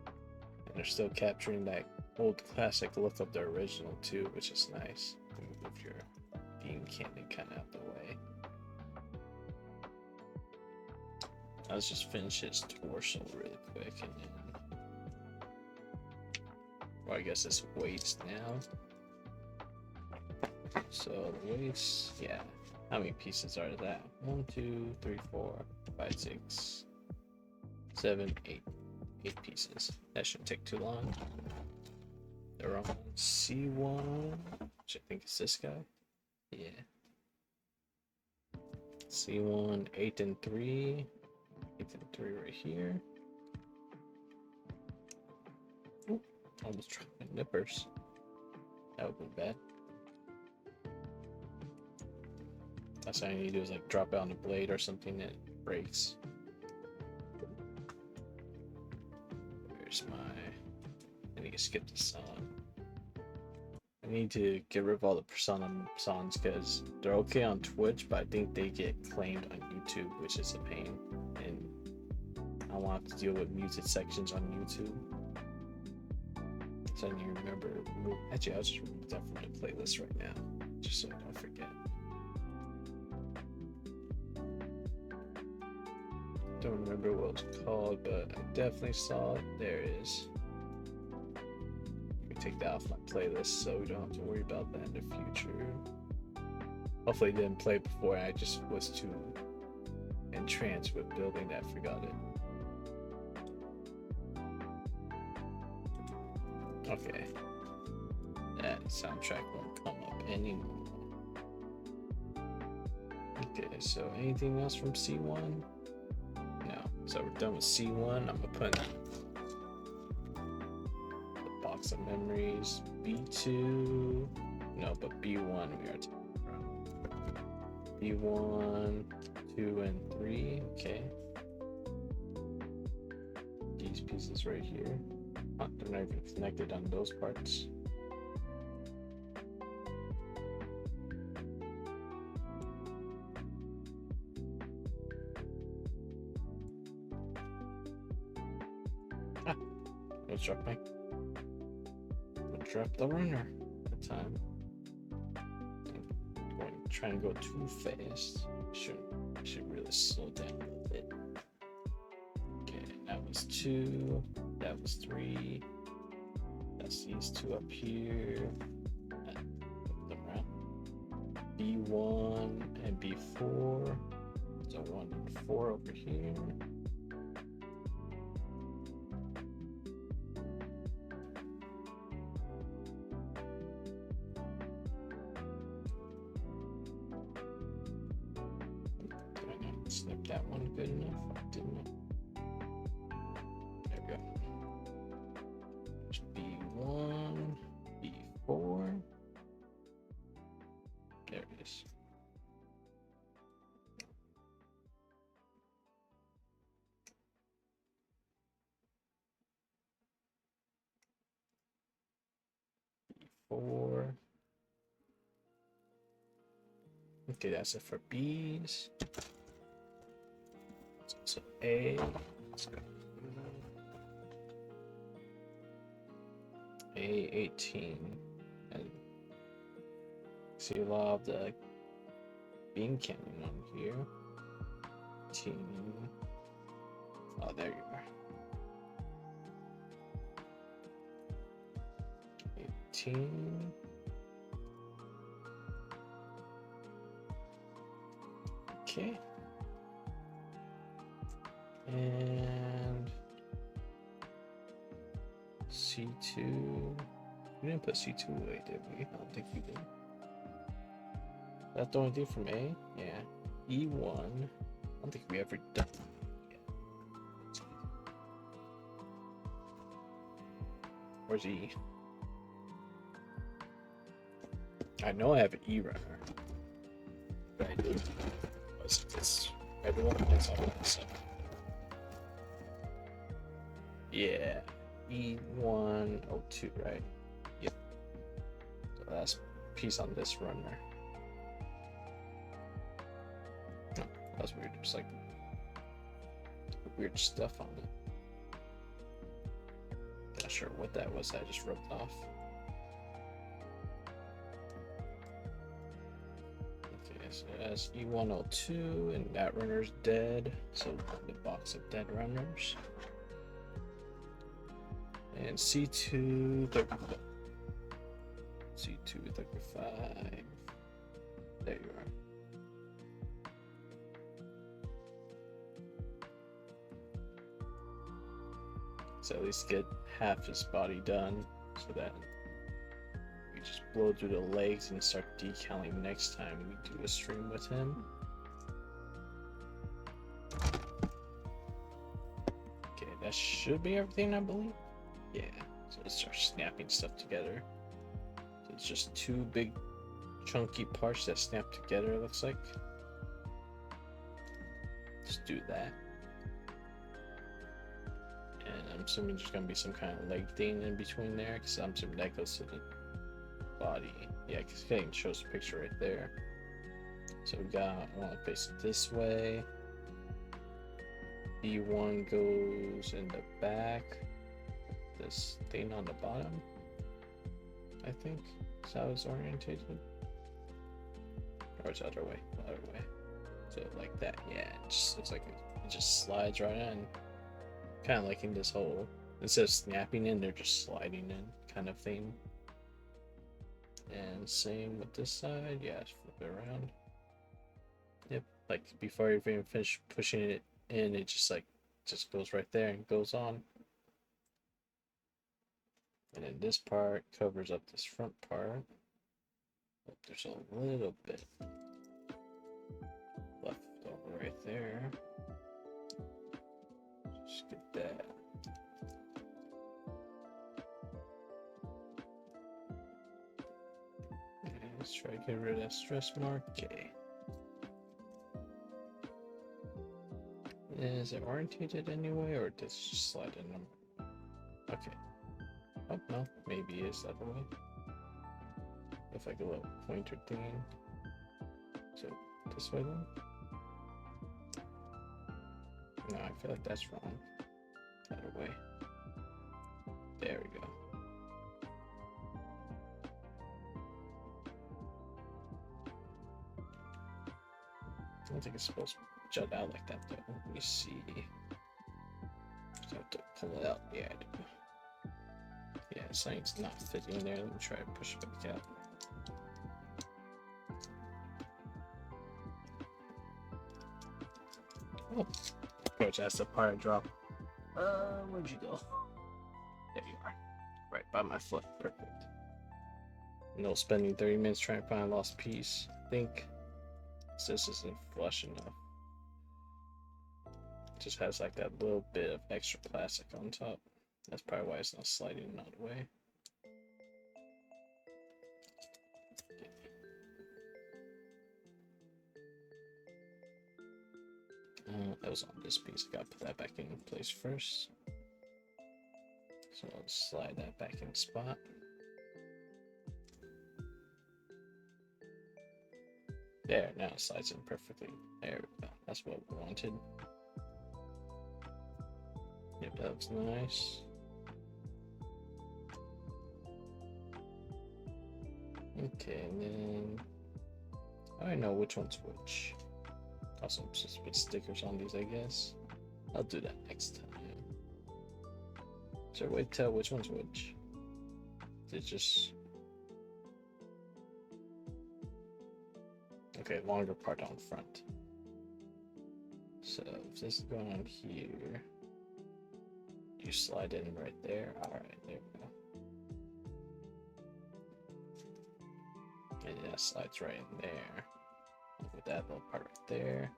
S1: And they're still capturing that old classic look of the original too, which is nice. Move your beam cannon kind of out the way. Let's just finish his torso really quick and then... Well, I guess it's weights now. So the weights, yeah. How many pieces are that? 1, 2, 3, 4, 5, 6, 7, 8. 8 pieces. That shouldn't take too long. They're on C1, which I think is this guy. Yeah. C1, 8 and 3. 8 and 3 right here. Ooh, almost dropped my nippers. That would be bad. That's all I need to do is like drop it on the blade or something and it breaks. Where's my... I need to skip the sun. I need to get rid of all the Persona songs because they're okay on Twitch, but I think they get claimed on YouTube, which is a pain. And I don't want to deal with music sections on YouTube. So I need to remember. Actually, I'll just remove that from the playlist right now, just so I don't forget. Don't remember what it was called, but I definitely saw it. There it is. Let me take that off my playlist so we don't have to worry about that in the future. Hopefully it didn't play before. I just was too entranced with building that I forgot it. Okay. That soundtrack won't come up anymore. Okay, so anything else from C1? No. So we're done with C1. I'm gonna put the box of memories. B2. No, but B1 we are taking from. B1, 2, and 3. Okay. These pieces right here. Oh, they're not even connected on those parts. Drop the runner at the time. I'm going to try and go too fast. Should really slow down a little bit. Okay, that was 2. That was 3. That's these 2 up here. Flip them around. B1 and B4. So 1 and 4 over here. Snip that one good enough? I didn't. There we go. There's B1, B4. There it is. B4. Okay, that's it for B's. So A, let's go. A18, and see a lot of the beam cannon on here. 18. Oh, there you are. 18. Okay. C2. We didn't put C2 away, did we? I don't think we did. That's the only thing from A? Yeah. E1. I don't think we ever done. Yeah. Where's E? I know I have an E runner. But I do. What's this? Everyone has all that stuff. Yeah. E102, right? Yep. The last piece on this runner. Oh, that's weird. Just like weird stuff on it. Not sure what that was. I just rubbed off. Okay, so that's E102, and that runner's dead. So the box of dead runners. And C235. C235. There you are. So at least get half his body done, so that we just blow through the legs and start decaling next time we do a stream with him. Okay, that should be everything, I believe. Yeah, so let's start snapping stuff together. So it's just two big chunky parts that snap together, it looks like. Let's do that. And I'm assuming there's gonna be some kind of leg thing in between there, because I'm assuming that goes to the body. Yeah, because it shows the picture right there. So we got, I want to face it this way. B1 goes in the back. This thing on the bottom, I think, is how it's orientated. Or it's the other way, So like that, yeah, it just looks like it just slides right in. Kind of liking this whole, instead of snapping in, they're just sliding in kind of thing. And same with this side, yeah, flip it around. Yep, like before you even finish pushing it in, it just goes right there and goes on. And then this part covers up this front part. Oh, there's a little bit left over right there. Just get that. And let's try to get rid of that stress mark. Okay. Is it orientated anyway, or does it just slide in them? Okay. Oh, no, maybe it is that way. With like a little pointer thing. So, this way then? No, I feel like that's wrong. Other way. There we go. I don't think it's supposed to jut out like that though. Let me see. Just have to pull it out. Yeah, I do. Yeah, something's not fitting there. Let me try to push it back out. Oh, coach, that's the part I dropped. Where'd you go? There you are. Right by my foot. Perfect. No spending 30 minutes trying to find a lost piece. I think this isn't flush enough. It just has like that little bit of extra plastic on top. That's probably why it's not sliding all the way. That was on this piece. I gotta put that back in place first. So I'll slide that back in spot. There, now it slides in perfectly. There we go. That's what we wanted. Yep, that looks nice. Okay, and then I know which one's which. Also, just put stickers on these, I guess. I'll do that next time. Is there a way to tell which one's which? It's just... Okay, longer part on front. So if this is going on here, You slide in right there. Alright, there we go. And that slides right in there. With that little part right there.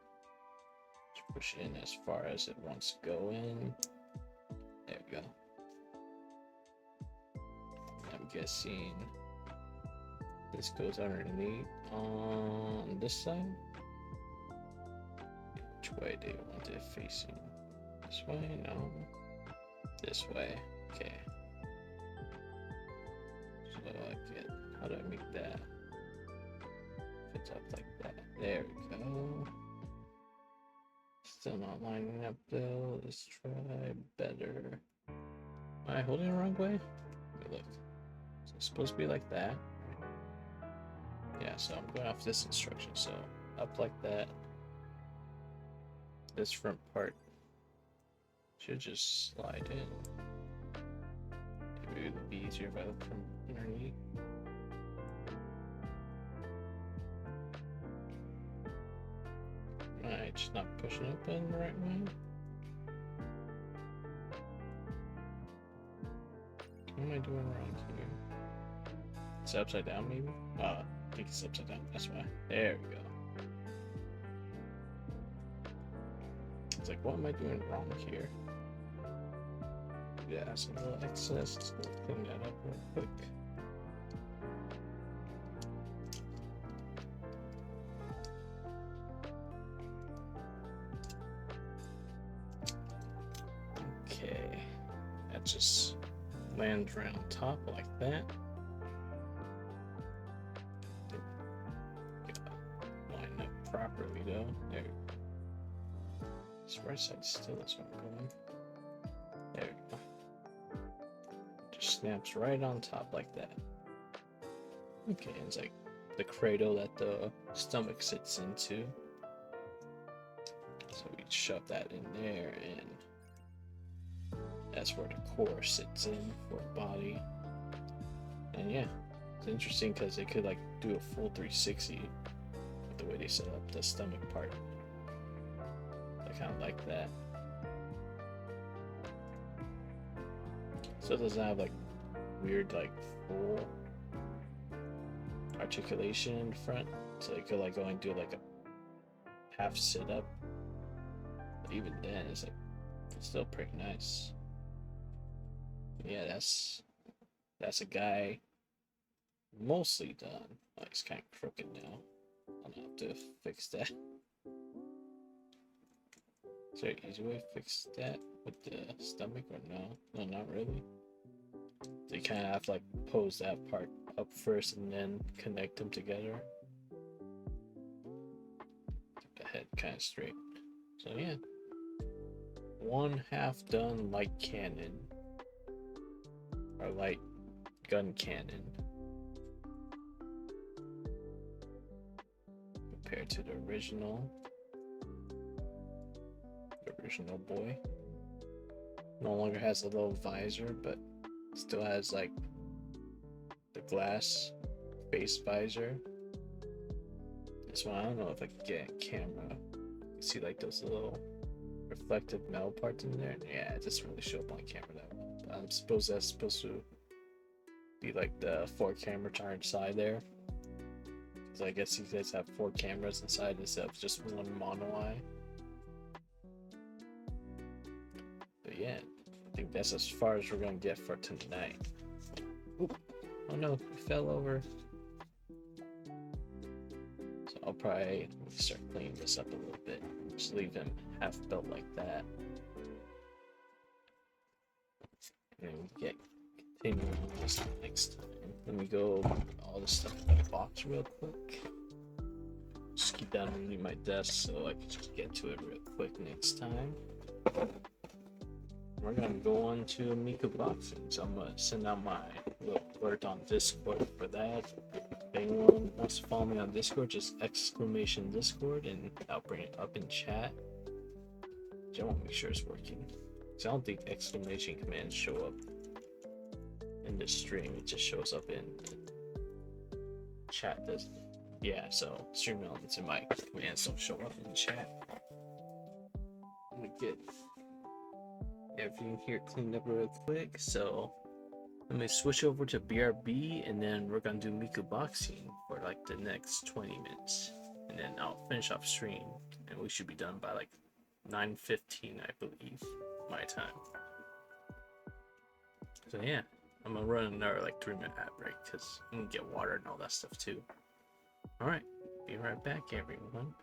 S1: Just push it in as far as it wants to go in. There we go. I'm guessing this goes underneath on this side. Which way do you want it facing? This way? No. This way. Okay. So how do I make that? Fits up like that. There we go. Still not lining up though. Let's try better. Am I holding it the wrong way? Let me look. So it's supposed to be like that. Yeah, so I'm going off this instruction. So up like that. This front part should just slide in. Maybe it would be easier if I look from underneath. Alright, just not pushing it in the right way. What am I doing wrong here? It's upside down, maybe? I think it's upside down. That's why. There we go. It's like, what am I doing wrong here? Yeah, some little excess. Let's go clean that up real quick. Okay, that just lands right on top like that. Line up properly though. There. This right side still is where I'm going. There we go. Just snaps right on top like that. Okay, and it's like the cradle that the stomach sits into. So we shove that in there, and that's where the core sits in for the body. And yeah, it's interesting because they could like do a full 360 with the way they set up the stomach part. I kind of like that. So it doesn't have like weird like full articulation in front. So you could like go and do like a half sit up. But even then it's like it's still pretty nice. Yeah, that's a guy mostly done. Oh, he's kind of crooked now. I'm gonna have to fix that. Is there an easy way to fix that with the stomach or no? No, not really. So you kind of have to like pose that part up first and then connect them together. Keep the head kind of straight. So yeah, one half done light cannon or light Guncannon compared to the original. Boy no longer has a little visor, but still has like the glass face visor. This one I don't know if I can get a camera. You see like those little reflective metal parts in there. Yeah, it doesn't really show up on camera that well. But I suppose that's supposed to be like the 4 cameras are inside there. Because I guess these guys have 4 cameras inside instead of just one mono eye. Yeah, I think that's as far as we're gonna get for tonight. Oop. Oh no, we fell over. So I'll probably start cleaning this up a little bit. Just leave him half built like that. And we get continuing on this next time. Let me go over all this stuff in the box real quick. Just keep that underneath my desk so I can just get to it real quick next time. We're gonna go on to Miku Boxing, so I'm gonna send out my little alert on Discord for that. If anyone wants to follow me on Discord, just exclamation Discord and I'll bring it up in chat. I want to make sure it's working. So I don't think exclamation commands show up in the stream, it just shows up in chat, doesn't it? Yeah, so stream elements in my commands don't show up in chat. I'm gonna get everything here cleaned up real quick. So let me switch over to BRB, and then we're gonna do Miku boxing for like the next 20 minutes, and then I'll finish off stream, and we should be done by like 9:15, I believe, my time. So yeah, I'm gonna run another like 3-minute ad break because I'm gonna get water and all that stuff too. All right, be right back, everyone.